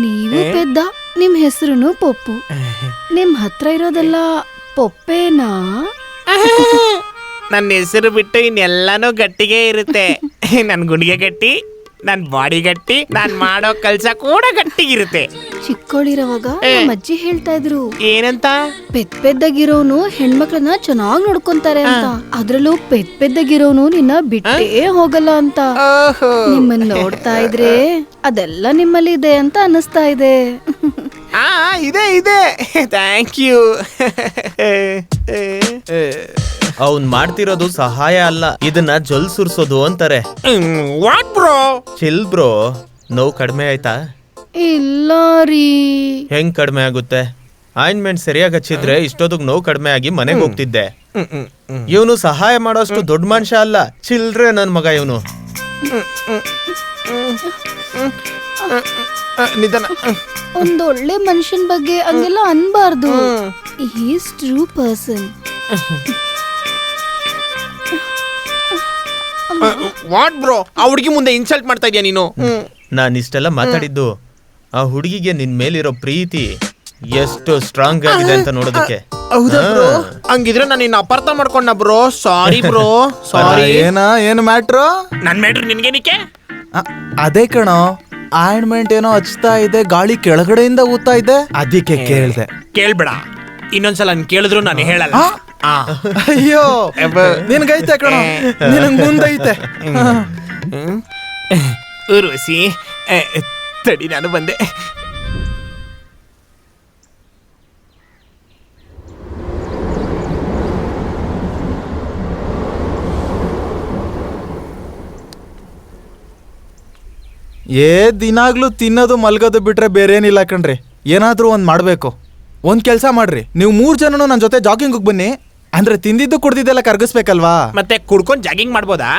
ನೀವು ಪೆದ್ದ, ನಿಮ್ ಹೆಸರುನು ಪೊಪ್ಪು. ನಿಮ್ ಹತ್ರ ಇರೋದೆಲ್ಲ ಪೊಪ್ಪೇನಾ? ನನ್ನ ಹೆಸರು ಬಿಟ್ಟು ಇನ್ನೆಲ್ಲಾನು ಗಟ್ಟಿಗೆ ಇರುತ್ತೆ. ನನ್ ಗುಂಡಿಗೆ ಗಟ್ಟಿ, ನನ್ ಬಾಡಿ ಗಟ್ಟಿ, ನಾನ್ ಮಾಡೋ ಕೆಲ್ಸ ಕೂಡ ಗಟ್ಟಿಗಿರುತ್ತೆ. ಚಿಕ್ಕೋಳಿರೋವಾಗ ನಮ್ಮ ಅಜ್ಜಿ ಹೇಳ್ತಾ ಇದ್ರು, ಏನಂತ? ಪೆದ್ದಗಿರೋನು ಹೆಣ್ಮಕ್ಳನ್ನ ಚೆನ್ನಾಗ್ ನೋಡ್ಕೊಂತಾರೆ ಅಂತ. ಅದ್ರಲ್ಲೂ ಪೆದ್ದಗಿರೋನು ನಿನ್ನ ಬಿಟ್ಟೇ ಹೋಗಲ್ಲ ಅಂತ. ನಿಮ್ಮನ್ನ ನೋಡ್ತಾ ಇದ್ರೆ ಅದೆಲ್ಲ ನಿಮ್ಮಲ್ಲಿ ಇದೆ ಅಂತ ಅನಿಸ್ತಾ ಇದೆ. ಇದೆ ಇದೆ, ಥ್ಯಾಂಕ್ ಯು. ಅವ್ನ್ ಮಾಡ್ತಿರೋದು ಸಹಾಯ ಅಲ್ಲ, ಇದನ್ನ ಜೊಲ್ ಸುರ್ಸೋದು ಅಂತಾರೆ. What bro? Chill bro. ನೋವು ಕಡಿಮೆ ಆಯ್ತಾ? ಇಲ್ಲ ರೀ. ಹೆಂಗ್ ಕಡಿಮೆ ಆಗುತ್ತೆ? ಆಯಿಂಟ್ಮೆಂಟ್ ಸರಿಯಾಗಿ ಹಚ್ಚಿದ್ರೆ ಇಷ್ಟೊತ್ತಿಗೆ ನೋವು ಕಡಿಮೆ ಆಗಿ ಮನೆಗೆ ಹೋಗ್ತಿದ್ದೆ. ಇವನು ಸಹಾಯ ಮಾಡೋಷ್ಟು ದೊಡ್ಡ ಮನುಷ್ಯ ಅಲ್ಲ, ಚಿಲ್ರೆ ನನ್ ಮಗ ಇವನು. ನಿಧಾನ. ಒಂದೊಳ್ಳೆ ಮನುಷ್ಯನ್ ಬಗ್ಗೆ ಹಂಗೆಲ್ಲ ಅನ್ಬಾರ್ದು. Is true person. What bro? ಆ ಹುಡುಗಿ ಮುಂದೆ ಇನ್ಸಲ್ಟ್ ಮಾಡ್ತಾ ಇದೀಯ ನೀನು? ನಾನ್ ಇಷ್ಟೆಲ್ಲ ಮಾತಾಡಿದ್ದು ಆ ಹುಡುಗಿಗೆ ನಿನ್ ಮೇಲಿರೋ ಪ್ರೀತಿ ಎಷ್ಟು ಸ್ಟ್ರಾಂಗ್ ಆಗಿದೆ ಅಂತ ನೋಡೋದಕ್ಕೆ. ಹೌದಾ ಬ್ರೋ? ಹಂಗಿದ್ರೆ ನಾನು ಇನ್ನು ಅಪಾರ್ಥ ಮಾಡ್ಕೊಂಡ ಬ್ರೋ. ಸಾರಿ ಬ್ರೋ, ಸಾರಿ. ಏನು ಮ್ಯಾಟ್ರು? ನನ್ ಮ್ಯಾಟ್ರ್ ನಿನ್ಗೇನಿಕೆ? ಅದೇ ಕಣೋ, ಆಯಿಂಟ್ಮೆಂಟ್ ಏನೋ ಹಚ್ತಾ ಇದೆ, ಗಾಳಿ ಕೆಳಗಡೆಯಿಂದ ಊದ್ತಾ ಇದೆ, ಅದಕ್ಕೆ ಕೇಳ್ದೆ. ಕೇಳ್ಬೇಡ, ಇನ್ನೊಂದ್ಸಲ ನನ್ ಕೇಳಿದ್ರು ನಾನು ಹೇಳಲ್ಲ. ಅಯ್ಯೋ, ನಿನ್ಗೈತೆ ಕಣೋ, ನಿನಗ್ ಮುಂದೈತೆ. ಊರ್ವಶಿ, ತಡಿ ನಾನು ಬಂದೆ. ದಿನಾಗ್ಲೂ ತಿನ್ನೋದು ಮಲ್ಗೋದು ಬಿಟ್ರೆ ಬೇರೆ ಏನಿಲ್ಲ ಕಣ್ರಿ. ಏನಾದ್ರೂ ಒಂದ್ ಮಾಡ್ಬೇಕು. ಒಂದ್ ಕೆಲ್ಸ ಮಾಡ್ರಿ, ನೀವು 3 ಜನನು ನನ್ನ ಜೊತೆ ಜಾಗಿಂಗ್ ಬನ್ನಿ. ಅಂದ್ರೆ ತಿಂದಿದ್ದು ಕುಡ್ದಿದ್ದೆಲ್ಲ ಕರ್ಗಿಸ್ಬೇಕಲ್ವಾ? ಮತ್ತೆ ಕುಡ್ಕೊಂಡ್ ಜಾಗಿಂಗ್ ಮಾಡ್ಬೋದಾ?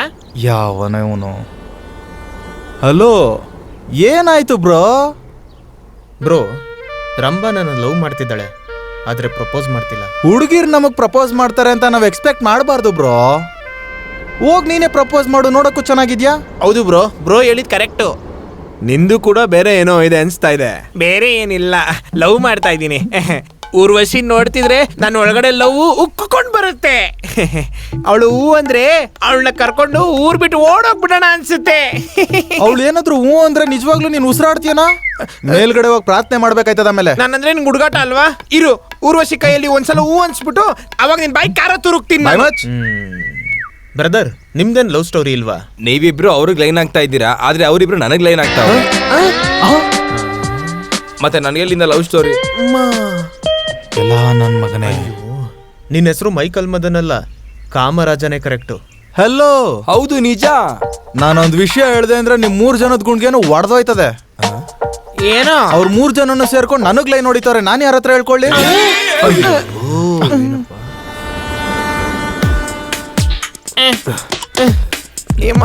ಯಾವನ ಇವನು? ಹಲೋ, ಏನಾಯ್ತು ಬ್ರೋ? ಬ್ರೋ, ರಂಭಾ ನನ್ನ ಲವ್ ಮಾಡ್ತಿದ್ದಾಳೆ, ಆದ್ರೆ ಪ್ರಪೋಸ್ ಮಾಡ್ತಿಲ್ಲ. ಹುಡುಗಿರ್ ನಮಗ್ ಪ್ರಪೋಸ್ ಮಾಡ್ತಾರೆ ಅಂತ ನಾವ್ ಎಕ್ಸ್ಪೆಕ್ಟ್ ಮಾಡಬಾರ್ದು ಬ್ರೋ. ಹೋಗ್ ನೀನೇ ಪ್ರಪೋಸ್ ಮಾಡು, ನೋಡಕ್ಕೂ ಚೆನ್ನಾಗಿದ್ಯಾ. ಹೌದು ಬ್ರೋ, ಬ್ರೋ ಹೇಳಿದ್ ಕರೆಕ್ಟು. ನಿಂದು ಕೂಡ ಬೇರೆ ಏನೋ ಇದೆ ಅನ್ಸ್ತಾ ಇದೆ. ಬೇರೆ ಏನಿಲ್ಲ, ಲವ್ ಮಾಡ್ತಾ ಇದ್ದೀನಿ. ಊರ್ವಶಿ ನೋಡ್ತಿದ್ರೆ ನನ್ನ ಒಳಗಡೆ ಲವ್ ಉಕ್ಕೊಂಡ್ ಬರುತ್ತೆ. ಅವಳು ಹೂ ಅಂದ್ರೆ ಅವಳನ್ನ ಕರ್ಕೊಂಡು ಊರ್ ಬಿಟ್ಟು ಓಡೋಗ್ಬಿಡೋಣ ಅನ್ಸುತ್ತೆ. ಅವಳು ಏನಾದ್ರು ಹೂ ಅಂದ್ರೆ ನಿಜವಾಗ್ಲೂ ನೀನ್ ಉಸಿರಾಡ್ತೀಯನಾ? ಮೇಲ್ಗಡೆ ಹೋಗಿ ಪ್ರಾರ್ಥನೆ ಮಾಡ್ಬೇಕಾಯ್ತದ. ಆಮೇಲೆ ನಾನಂದ್ರೆ ನಿನ್ ಹುಡುಗಾಟ ಅಲ್ವಾ? ಇರು, ಊರ್ವಶಿ ಕೈಯಲ್ಲಿ ಒಂದ್ಸಲ ಹೂ ಅನ್ಸ್ಬಿಟ್ಟು ಅವಾಗ ನಿನ್ ಬಾಯಿ ಕಾರ ತುರುಕ್ತೀನಿ. ಬ್ರದರ್, ನಿಮ್ದೇನ್ ಲವ್ ಸ್ಟೋರಿ ಇಲ್ವಾ? ನೀವಿಬ್ರು ಅವ್ರಿಗೆ ಲೈನ್ ಆಗ್ತಾ ಇದ್ದೀರಾ, ಆದ್ರೆ ಅವರಿಬ್ರು ನನಗ್ ಲೈನ್ ಆಗ್ತಾವ. ಮತ್ತೆ ನನಗೆಲ್ಲಿಂದ ಲವ್ ಸ್ಟೋರಿ? ಎಲ್ಲ ನನ್ ಮಗನೇ. ನಿನ್ನ ಹೆಸರು ಮೈಕಲ್ ಮದನ್ ಅಲ್ಲ, ಕಾಮರಾಜನೇ ಕರೆಕ್ಟು. ಹಲೋ, ಹೌದು ನಿಜ. ನಾನೊಂದ್ ವಿಷಯ ಹೇಳ್ದೆ ಅಂದ್ರೆ ನಿಮ್ 3 ಜನದ ಗುಂಡ್ಗೇನು ಒಡೆದೋಯ್ತದೆ. ಏನೋ ಅವ್ರ 3 ಜನನು ಸೇರ್ಕೊಂಡು ನನಗ್ ಲೈನ್ ಹೊಡಿತಾರೆ, ನಾನು ಯಾರ ಹತ್ರ ಹೇಳ್ಕೊಳ್ಳಿ? ಏಮ್ಮ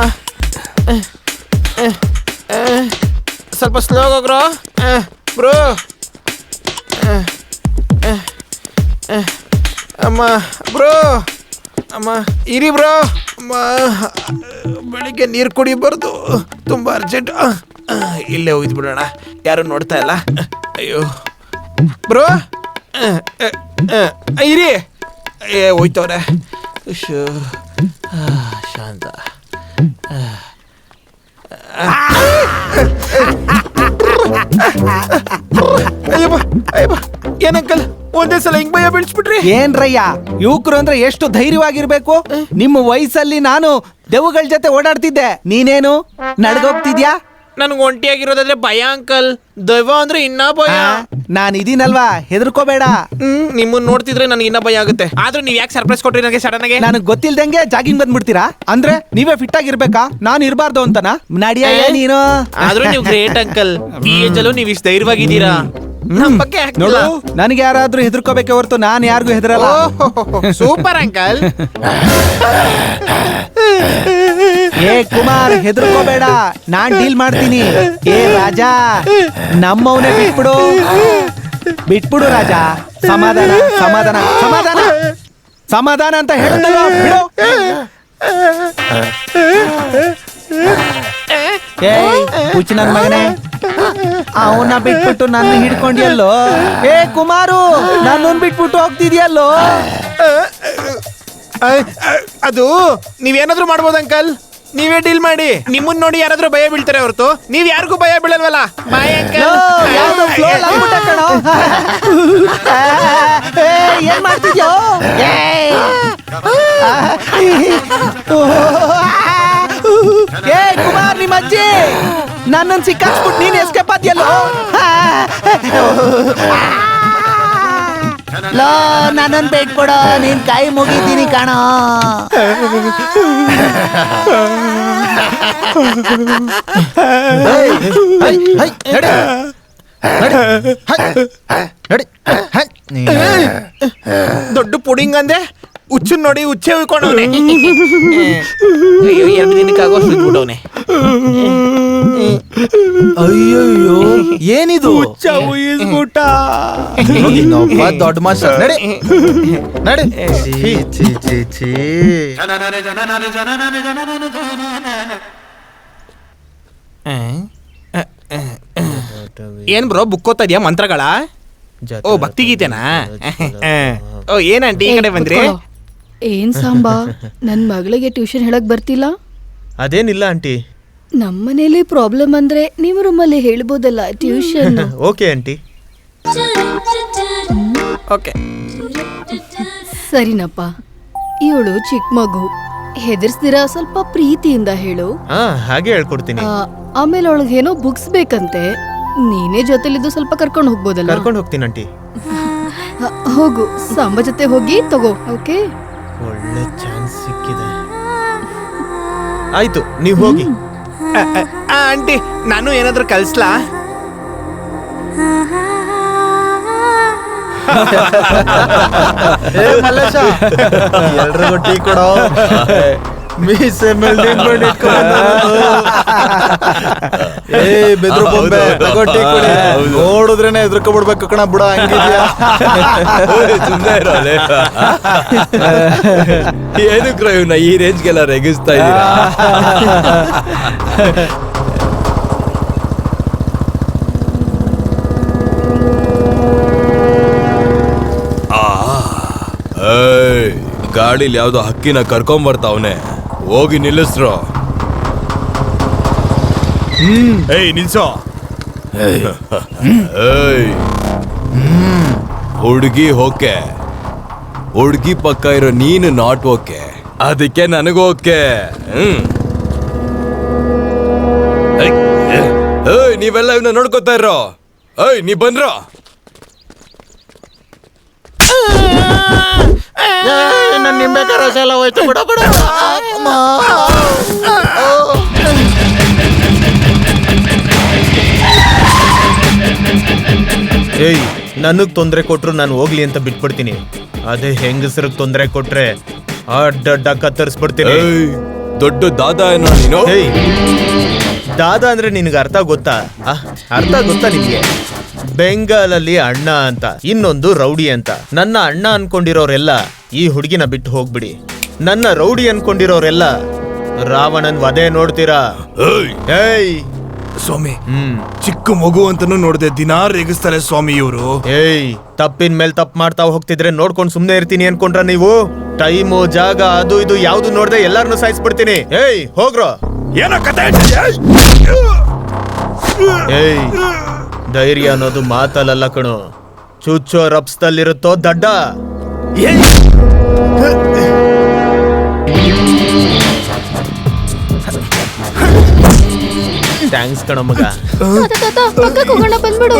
ಸ್ವಲ್ಪ ಸ್ಲೋ ಹೋಗ್ರೋ ಬ್ರೋ. ಅಮ್ಮ ಬ್ರೋ, ಅಮ್ಮ ಇರಿ ಬ್ರೋ. ಅಮ್ಮ ಬೆಳಿಗ್ಗೆ ನೀರು ಕುಡಿಬಾರ್ದು, ತುಂಬಾ ಅರ್ಜೆಂಟ್. ಇಲ್ಲೇ ಹೋಗಿದ್ ಬಿಡೋಣ, ಯಾರು ನೋಡ್ತಾ ಇಲ್ಲ. ಅಯ್ಯೋ ಬ್ರೋ, ಇರಿ. ಹೋಯ್ತವ್ರೆ. ಶಾಂತ. ಅಯ್ಯಪ್ಪ ಅಯ್ಯಪ್ಪ, ಏನಂಕಲ್ ಒಂದೇ ಸಲ ಹಿಂಗ್ ಭಯ ಬೀಳ್ಸ್ಬಿಟ್ರಿ? ಏನ್ರಯ್ಯ, ಯುವಕರು ಅಂದ್ರೆ ಎಷ್ಟು ಧೈರ್ಯವಾಗಿರ್ಬೇಕು. ನಿಮ್ಮ ವಯಸ್ಸಲ್ಲಿ ನಾನು ದೆವ್ವಗಳ ಜೊತೆ ಓಡಾಡ್ತಿದ್ದೆ, ನೀನೇನು ನಡ್ಗೋಗ್ತಿದ್ಯಾ? ನನ್ಗೆ ಒಂಟಿಯಾಗಿರೋದಾದ್ರೆ ಭಯ ಅಂಕಲ್, ದೈವ ಅಂದ್ರೆ ಇನ್ನ ಭಯ. ನಾನ್ ಇದೀನಲ್ವಾ, ಹೆದರ್ಕೋಬೇಡ. ನಿಮ್ಮನ್ನ ನೋಡ್ತಿದ್ರೆ ನನಗೆ ಇನ್ನ ಭಯ ಆಗುತ್ತೆ. ಆದ್ರೂ ನೀವ್ ಯಾಕೆ ಸರ್ಪ್ರೈಸ್ ಕೊಟ್ರಿ ನನಗೆ ಸಡನ್ ಆಗಿ? ನನಗ್ ಗೊತ್ತಿಲ್ದಂಗೆ ಜಾಗಿಂಗ್ ಬಂದ್ಬಿಡ್ತೀರಾ? ಅಂದ್ರೆ ನೀವೇ ಫಿಟ್ ಆಗಿರ್ಬೇಕಾ, ನಾನ್ ಇರ್ಬಾರ್ದು ಅಂತನಾ? ನಡಿಯ ನೀನು. ಆದ್ರೂ ನೀವು ಗ್ರೇಟ್ ಅಂಕಲ್, ಈ ಏಜ್ ಅಲ್ಲೂ ನೀವು ಇಷ್ಟು ಧೈರ್ಯವಾಗಿದ್ದೀರಾ. ನಮ್ ಬಗ್ಗೆ ನೋಡು, ನನಗೆ ಯಾರಾದ್ರೂ ಹೆದರ್ಕೋಬೇಕೆ ಹೊರತು ನಾನ್ ಯಾರಿಗೂ ಹೆದರಲ್ಲ. Super uncle. ಏ ಕುಮಾರ್, ಹೆದರ್ಕೋಬೇಡ, ನಾನ್ ಡೀಲ್ ಮಾಡ್ತೀನಿ. ಏ ರಾಜ, ನಮ್ಮವನೇ ಬಿಟ್ಬಿಡು, ಬಿಟ್ಬಿಡು ರಾಜ. ಸಮಾಧಾನ ಸಮಾಧಾನ ಸಮಾಧಾನ ಸಮಾಧಾನ ಅಂತ ಹೇಳಿದ್ನಲ್ವಾ, ಬಿಡು. ಏ ಹುಚ್ಚ ನನ್ ಮಗನೇ, ಅವನ್ನ ಬಿಟ್ಬಿಟ್ಟು ನನ್ನ ಹಿಡ್ಕೊಂಡಿಯಲ್ಲೋ. ಏ ಕುಮಾರು, ನನ್ನನ್ ಬಿಟ್ಬಿಟ್ಟು ಹೋಗ್ತಿದ್ಯಲ್ಲೋ. ಅದು ನೀವೇನಾದ್ರೂ ಮಾಡ್ಬೋದು ಅಂಕಲ್, ನೀವೇ ಡೀಲ್ ಮಾಡಿ. ನಿಮ್ಮನ್ನ ನೋಡಿ ಯಾರಾದ್ರೂ ಭಯ ಬೀಳ್ತಾರೆ ಹೊರತು ನೀವ್ ಯಾರಿಗೂ ಭಯ ಬೀಳಲ್ವಲ್ಲ. Bye uncle. ಏನ್ ಮಾಡ್ತಿದ್ಯೋ? ಏ ಕುಮಾರ್, ನಿಮ್ಮ ಅಜ್ಜಿ ನನ್ನನ್ನು ಸಿಕ್ಕಾಕ್ಸ್ಬಿಟ್ಟು ನೀನ್ ಎಸ್ಕೇಪ್ ಆದ್ಯಲ್ಲೋ. ಲೋ, ನನ್ನನ್ನು ಬಿಟ್ಬಿಡು, ನೀನ್ ಕೈ ಮುಗಿತೀನಿ ಕಾಣೋ. ದೊಡ್ಡ ಪುಡಿಂಗ್ ಅಂದೆ, ಹುಚ್ಚನ್ ನೋಡಿ ಹುಚ್ಚೆ ಉಯ್ಕೊಂಡವನೆ. 2 ದಿನಕ್ಕಾಗೋ ಬಿಡವನೆ. ಅಯ್ಯಯ್ಯೋ, ಏನಿದು? ಉಯಿಸ್ಬಿಟ್ಟ. ದೊಡ್ಡ ಮಾಸ್ಟರ್, ನಡಿ ನಡಿ. ಏನ್ ಬ್ರೋ ಬುಕ್ ಓದ್ತಾ ಇದೆಯಾ ಮಂತ್ರಗಳ? ಓ ಭಕ್ತಿಗೀತೆನಾ? ಓ ಏನಂಟಿ ಈ ಕಡೆ ಬಂದ್ರಿ? ಏನ್ ಸಾಂಬಾ, ನನ್ ಮಗಳಿಗೆ ಟ್ಯೂಷನ್ ಹೇಳಕ್ ಬರ್ತಿಲ್ಲ? ಅದೇನಿಲ್ಲ ಆಂಟಿ. ನಮ್ಮನೇಲಿ ಪ್ರಾಬ್ಲಮ್ ಅಂದ್ರೆ ನೀವು ರೂಮಲ್ಲಿ ಹೇಳ್ಬೋದಲ್ಲ ಟ್ಯೂಷನ್. Okay aunty. ಓಕೆ ಸರಿನಪ್ಪ. ಇವಳು ಚಿಕ್ಕ ಮಗು, ಹೆದರ್ಸ್ದಿರಾ ಸ್ವಲ್ಪ ಪ್ರೀತಿಯಿಂದ ಹೇಳು. ಹಾ, ಹಾಗೆ ಹೇಳ್ಕೊಡ್ತೀನಿ. ಆಮೇಲೆ ಅವಳಿಗೇನೋ ಬುಕ್ಸ್ ಬೇಕಂತೆ, ನೀನೇ ಜೊತೆಲಿದ್ದು ಸ್ವಲ್ಪ ಕರ್ಕೊಂಡು ಹೋಗ್ಬೋದಲ್ಲ? ಕರ್ಕೊಂಡು ಹೋಗ್ತೀನಿ ಆಂಟಿ. ಹೋಗು, ಸಾಂಬ ಜೊತೆ ಹೋಗಿ ತಗೋ. ಓಕೆ, ಒಳ್ಳೆ ಚಾನ್ಸ್ ಸಿಕ್ಕಿದೆ. ಆಯ್ತು, ನೀವು ಹೋಗಿ. ಆಂಟಿ, ನಾನು ಏನಾದ್ರೂ ಕಲ್ಸ್ಲಾ? ಎಲ್ರಿಗೂ ಟೀ ಕೊಡೋ. ಮೀಸೆ ಮೇಲೆ ಏ ಬೆದ್ರು ಬೊಂಬೆ, ತಗೋ ಟೀ ಕೊಡಿ. ನೋಡಿದ್ರೇನೆ ಎದ್ರಕ ಬಿಡ್ಬೇಕು ಕಣ, ಬಿಡ ಹಂಗಿದ್ಯಾ? ಏನಕ್ಕೆ ಇವನ್ನ ಈ ರೇಂಜ್ಗೆಲ್ಲ ರೆಗಿಸ್ತಾ ಇದ್ದೀರಾ? ಗಾಡಿಲಿ ಯಾವ್ದೋ ಹಕ್ಕಿನ ಕರ್ಕೊಂಡ್ ಬರ್ತಾವನೆ, ಹೋಗಿ ನಿಲ್ಲಿಸ್ರು. ಏಯ್ ನಿಲ್ಸೋ. ಹುಡುಗಿ ಓಕೆ, ಹುಡುಗಿ ಪಕ್ಕ ಇರೋ ನೀನು ನಾಟ್ ಓಕೆ, ಅದಕ್ಕೆ ನನಗೂ ಓಕೆ. ನೀವೆಲ್ಲ ಇವನ್ನ ನೋಡ್ಕೋತಾ ಇರೋ. ನೀ ಬಂದ್ರೋ. ನನ್ನ ನಿಂಬೆ ರಸ ಎಲ್ಲ ಹೋಯ್ತು, ಬಿಡ ಬಿಡ. ಏಯ್ ನನಗ್ ತೊಂದ್ರೆ ಕೊಟ್ರು ನಾನು ಹೋಗ್ಲಿ ಅಂತ ಬಿಟ್ಬಿಡ್ತೀನಿ. ಅದೇ ಹೆಂಗಸರಿಗೆ ತೊಂದ್ರೆ ಕೊಟ್ರೆ ಅಡ್ಡ ಕತ್ತರಿಸ್ಬಿಡ್ತೀನಿ. ಏಯ್, ದೊಡ್ಡ ದಾದ ಏನೋ ನೀನು. ಏಯ್ ದಾದ ಅಂದ್ರೆ ನಿನಗೆ ಅರ್ಥ ಗೊತ್ತಾ? ಅರ್ಥ ಗೊತ್ತಾ ನಿನ್ಗೆ? ಬೆಂಗಾಲಲ್ಲಿ ಅಣ್ಣ ಅಂತ, ಇನ್ನೊಂದು ರೌಡಿ ಅಂತ. ನನ್ನ ಅಣ್ಣ ಅನ್ಕೊಂಡಿರೋರೆಲ್ಲ ಈ ಹುಡುಗಿನ ಬಿಟ್ಟು ಹೋಗ್ಬಿಡಿ. ನನ್ನ ರೌಡಿ ಅನ್ಕೊಂಡಿರೋರೆಲ್ಲ ರಾವಣನ್ ವಧೆ ನೋಡ್ತೀರಾ. ಏಯ್ ಸ್ವಾಮಿ, ಚಿಕ್ಕ ಮಗು ಅಂತಾನು ನೋಡ್ದೆ, ದಿನಾ ರೇಗಿಸ್ತಾರೆ ಸ್ವಾಮಿ ಇವರು. ಏಯ್ ತಪ್ಪಿನ ಮೇಲೆ ತಪ್ಪು ಮಾಡ್ತಾ ಹೋಗ್ತಿದ್ರೆ ನೋಡ್ಕೊಂಡು ಸುಮ್ನೆ ಇರ್ತೀನಿ ಅನ್ಕೊಂಡ್ರ ನೀವು? ಟೈಮು ಜಾಗ ಅದು ಇದು ಯಾವ್ದು ನೋಡ್ದೆ ಎಲ್ಲಾರನ್ನು ಸಾಯಿಸ್ಬಿಡ್ತೀನಿ. ಏಯ್ ಹೋಗ್ರೋ. ಏನೋ ಕತೆ. ಏಯ್ ಧೈರ್ಯ ಅನ್ನೋದು ಮಾತಲ್ಲ ಕಣು, ಚುಚ್ಚೋ ರಪ್ಸ್ದಲ್ಲಿರುತ್ತೋ ದಡ್ಡ. ಥ್ಯಾಂಕ್ಸ್ ಕಣ ಮಗ. ಪಕ್ಕಕ್ಕೆ ಹೋಗೋಣ, ಬಂದ್ಬಿಡು.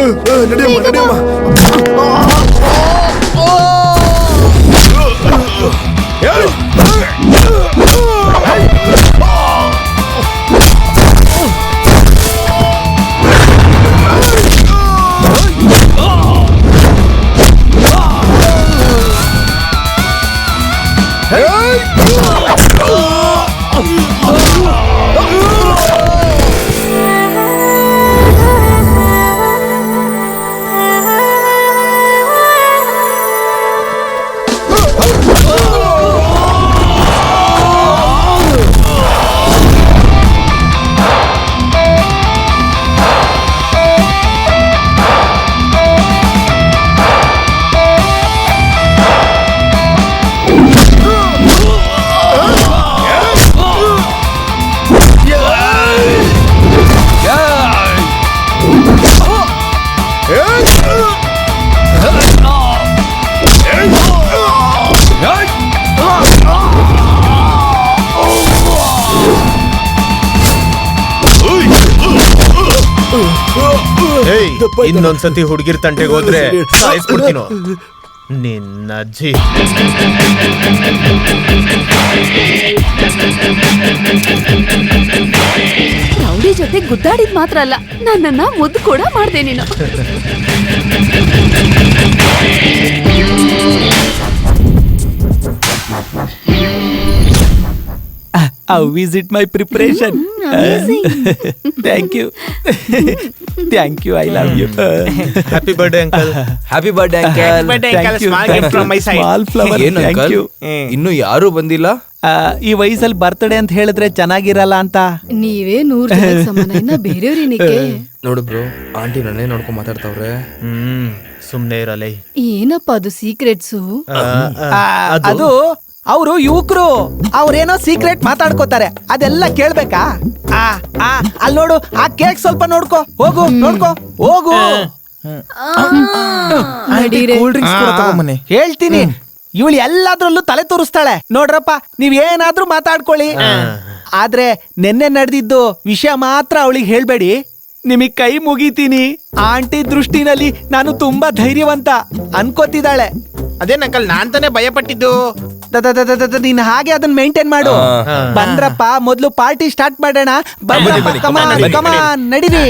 ಇನ್ನೊಂದ್ಸತಿ ಹುಡುಗಿರ್ ತಂಟೆಗೆ ಹೋದ್ರೆ ಸಾಯಿಸ್ಬಿಡ್ತೀನೋ ನಿನ್ನ ಅಜ್ಜಿ. ರೌಡಿ ಜೊತೆ ಗುದ್ದಾಡಿದ್ ಮಾತ್ರ ಅಲ್ಲ, ನನ್ನನ್ನ ಮುದ್ದು ಕೂಡ ಮಾಡ್ದೆ ನೀನು. How is it my preparation? Thank you. Thank you. I love you. Happy birthday uncle. Happy birthday uncle. Thank you. Small flower. ಏನು Thank ಅಂಕಲ್, you. ಇನ್ನು ಯಾರು ಬಂದಿಲ್ಲ? ಈ ವಯಸ್ಸಲ್ಲಿ ಬರ್ತಡೇ ಅಂತ ಹೇಳಿದ್ರೆ ಚೆನ್ನಾಗಿರಲ್ಲ ಅಂತ. ನೀವೇ 100 ಜನಕ್ಕೆ ಸಮಾನ, ಇನ್ನ ಬೇರೆಯವ್ರೇನಕ್ಕೆ? ನೋಡು ಬ್ರೋ, ಆಂಟಿ ನನ್ನೇ ನೋಡ್ಕೊಂಡ್ ಮಾತಾಡ್ತಾವ್ರೆ. ಸುಮ್ನೆ ಇರಲ್ಲ. ಏನಪ್ಪ ಅದು ಸೀಕ್ರೆಟ್ಸು? ಅದು ಅವರು ಯುವಕರು, ಅವ್ರೇನೋ ಸೀಕ್ರೆಟ್ ಮಾತಾಡ್ಕೋತಾರೆ, ಅದೆಲ್ಲ ಕೇಳ್ಬೇಕಾ? ಅಲ್ಲಿ ನೋಡು, ಆ ಕೇಕ್ ಸ್ವಲ್ಪ ನೋಡ್ಕೋ, ಹೋಗು ನೋಡ್ಕೋ, ಹೋಗು. ಹೇಳ್ತೀನಿ, ಇವಳು ಎಲ್ಲಾದ್ರಲ್ಲೂ ತಲೆ ತೋರಿಸ್ತಾಳೆ. ನೋಡ್ರಪ್ಪ, ನೀವ್ ಏನಾದ್ರೂ ಮಾತಾಡ್ಕೊಳ್ಳಿ, ಆದ್ರೆ ನೆನ್ನೆ ನಡೆದಿದ್ದು ವಿಷಯ ಮಾತ್ರ ಅವಳಿಗೆ ಹೇಳ್ಬೇಡಿ. ನಿಮಗ್ ಕೈ ಮುಗಿತೀನಿ. ಆಂಟಿ ದೃಷ್ಟಿನಲ್ಲಿ ನಾನು ತುಂಬಾ ಧೈರ್ಯವಂತ ಅನ್ಕೋತಿದ್ದಾಳೆ. ಅದೇನ್ ಅಂಕಲ್, ನಾನ್ ತಾನೇ ಭಯ ಪಟ್ಟಿದ್ದು. ನೀನ್ ಹಾಗೆ ಅದನ್ನ ಮೇಂಟೈನ್ ಮಾಡು. ಬಂದ್ರಪ್ಪ, ಮೊದ್ಲು ಪಾರ್ಟಿ ಸ್ಟಾರ್ಟ್ ಮಾಡೋಣ. ಕಮಾನ್ ನಡೀರಿ.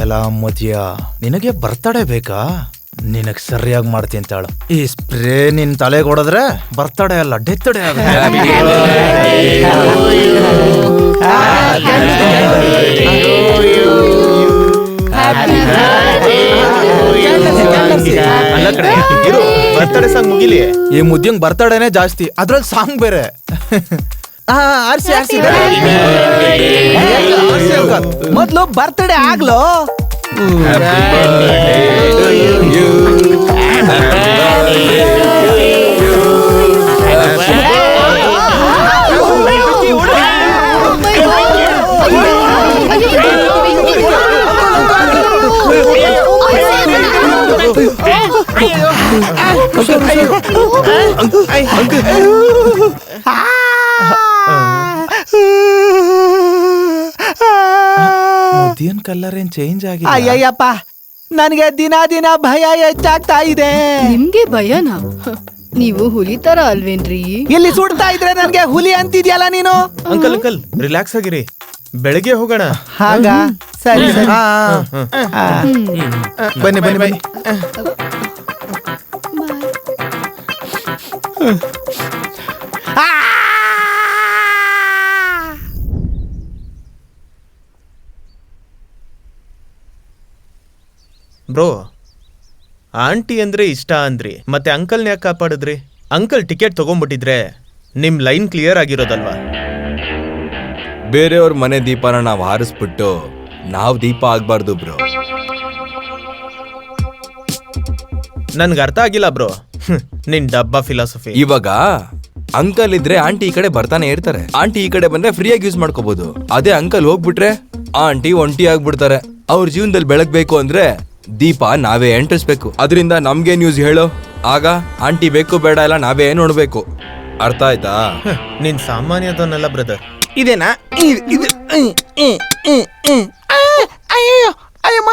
ಎಲ್ಲ ಮದ್ಯ ನಿನಗೆ ಬರ್ತಡೇ ಬೇಕಾ? ನಿನಗ್ ಸರಿಯಾಗಿ ಮಾಡ್ತೀನಿ ತಾಳು. ಈ ಸ್ಪ್ರೇ ನಿನ್ ತಲೆಗೆ ಹೊಡೆದ್ರೆ ಬರ್ತಡೇ ಅಲ್ಲ, ಡೆತ್ತಡೇ ಅಲ್ಲ ಕಡೆ ಬರ್ತಡೇ ಸಾಂಗ್ ಮುಗಿಲಿ. ಈ ಮುದ್ಯಂಗ್ ಬರ್ತಡೇನೆ ಜಾಸ್ತಿ, ಅದ್ರಲ್ಲಿ ಸಾಂಗ್ ಬೇರೆ. ಮೊದ್ಲು ಬರ್ತಡೇ ಆಗ್ಲೋ. ಮುದ್ಯನ್ ಕಲರ್ ಏನ್ ಚೇಂಜ್ ಆಗಿದೆ? ಅಯ್ಯಯ್ಯಪ್ಪ, ನನಗೆ ದಿನ ದಿನ ಭಯ ಹೆಚ್ಚಾಗ್ತಾ ಇದೆ. ನಿಮ್ಗೆ ಭಯನಾ? ನೀವು ಹುಲಿ ತರ ಅಲ್ವೇನ್ರಿ? ಇಲ್ಲಿ ಸುಡ್ತಾ ಇದ್ರೆ ನನ್ಗೆ ಹುಲಿ ಅಂತಿದ್ಯಲ್ಲ ನೀನು. ಅಂಕಲ್ ರಿಲ್ಯಾಕ್ಸ್ ಆಗಿರಿ. ಬೆಳಗ್ಗೆ ಹೋಗೋಣ. ಹಾಗ ಸರಿ ಸರಿ. ಬನ್ನಿ ಬನ್ನಿ ಬನ್ನಿ. ಬ್ರೋ, ಆಂಟಿ ಅಂದ್ರೆ ಇಷ್ಟ ಅಂದ್ರಿ, ಮತ್ತೆ ಅಂಕಲ್ನ ಯಾಕೆ ಕಾಪಾಡಿದ್ರಿ? ಅಂಕಲ್ ಟಿಕೆಟ್ ತಗೊಂಡ್ಬಿಟ್ಟಿದ್ರೆ ನಿಮ್ ಲೈನ್ ಕ್ಲಿಯರ್ ಆಗಿರೋದಲ್ವಾ? ಬೇರೆಯವ್ರ ಮನೆ ದೀಪನ ನಾವು ಹಾರಿಸ್ಬಿಟ್ಟು ನಾವು ದೀಪ ಆಗ್ಬಾರ್ದು ಬ್ರೋ. ನನ್ಗೆ ಅರ್ಥ ಆಗಿಲ್ಲ ಬ್ರೋ ನಿನ್ ಡಬ್ಬಾ ಫಿಲಾಸಫಿ. ಇವಾಗ ಅಂಕಲ್ ಇದ್ರೆ ಆಂಟಿ ಈ ಕಡೆ ಬರ್ತಾನೆ ಇರ್ತಾರೆ. ಆಂಟಿ ಈ ಕಡೆ ಬಂದ್ರೆ ಫ್ರೀಯಾಗಿ ಯೂಸ್ ಮಾಡ್ಕೋಬಹುದು. ಅದೇ ಅಂಕಲ್ ಹೋಗ್ಬಿಟ್ರೆ ಆಂಟಿ ಒಂಟಿ ಆಗ್ಬಿಡ್ತಾರೆ. ಅವ್ರ ಜೀವನದಲ್ಲಿ ಬೆಳಗ್ಬೇಕು ಅಂದ್ರೆ ದೀಪ ನಾವೇ ಅಂಟಿಸ್ಬೇಕು. ಅದರಿಂದ ನಮ್ಗೆ ನ್ಯೂಸ್ ಹೇಳೋ. ಆಗ ಆಂಟಿ ಬೇಕು ಬೇಡ ಎಲ್ಲ ನಾವೇ ನೋಡ್ಬೇಕು. ಅರ್ಥ ಆಯ್ತಾ? ನೀನ್ ಸಾಮಾನ್ಯದವನಲ್ಲ ಬ್ರದರ್. ಇದೇನಾ? ಇದು ಅಯ್ಯೋ ಅಯ್ಯಮ್ಮ.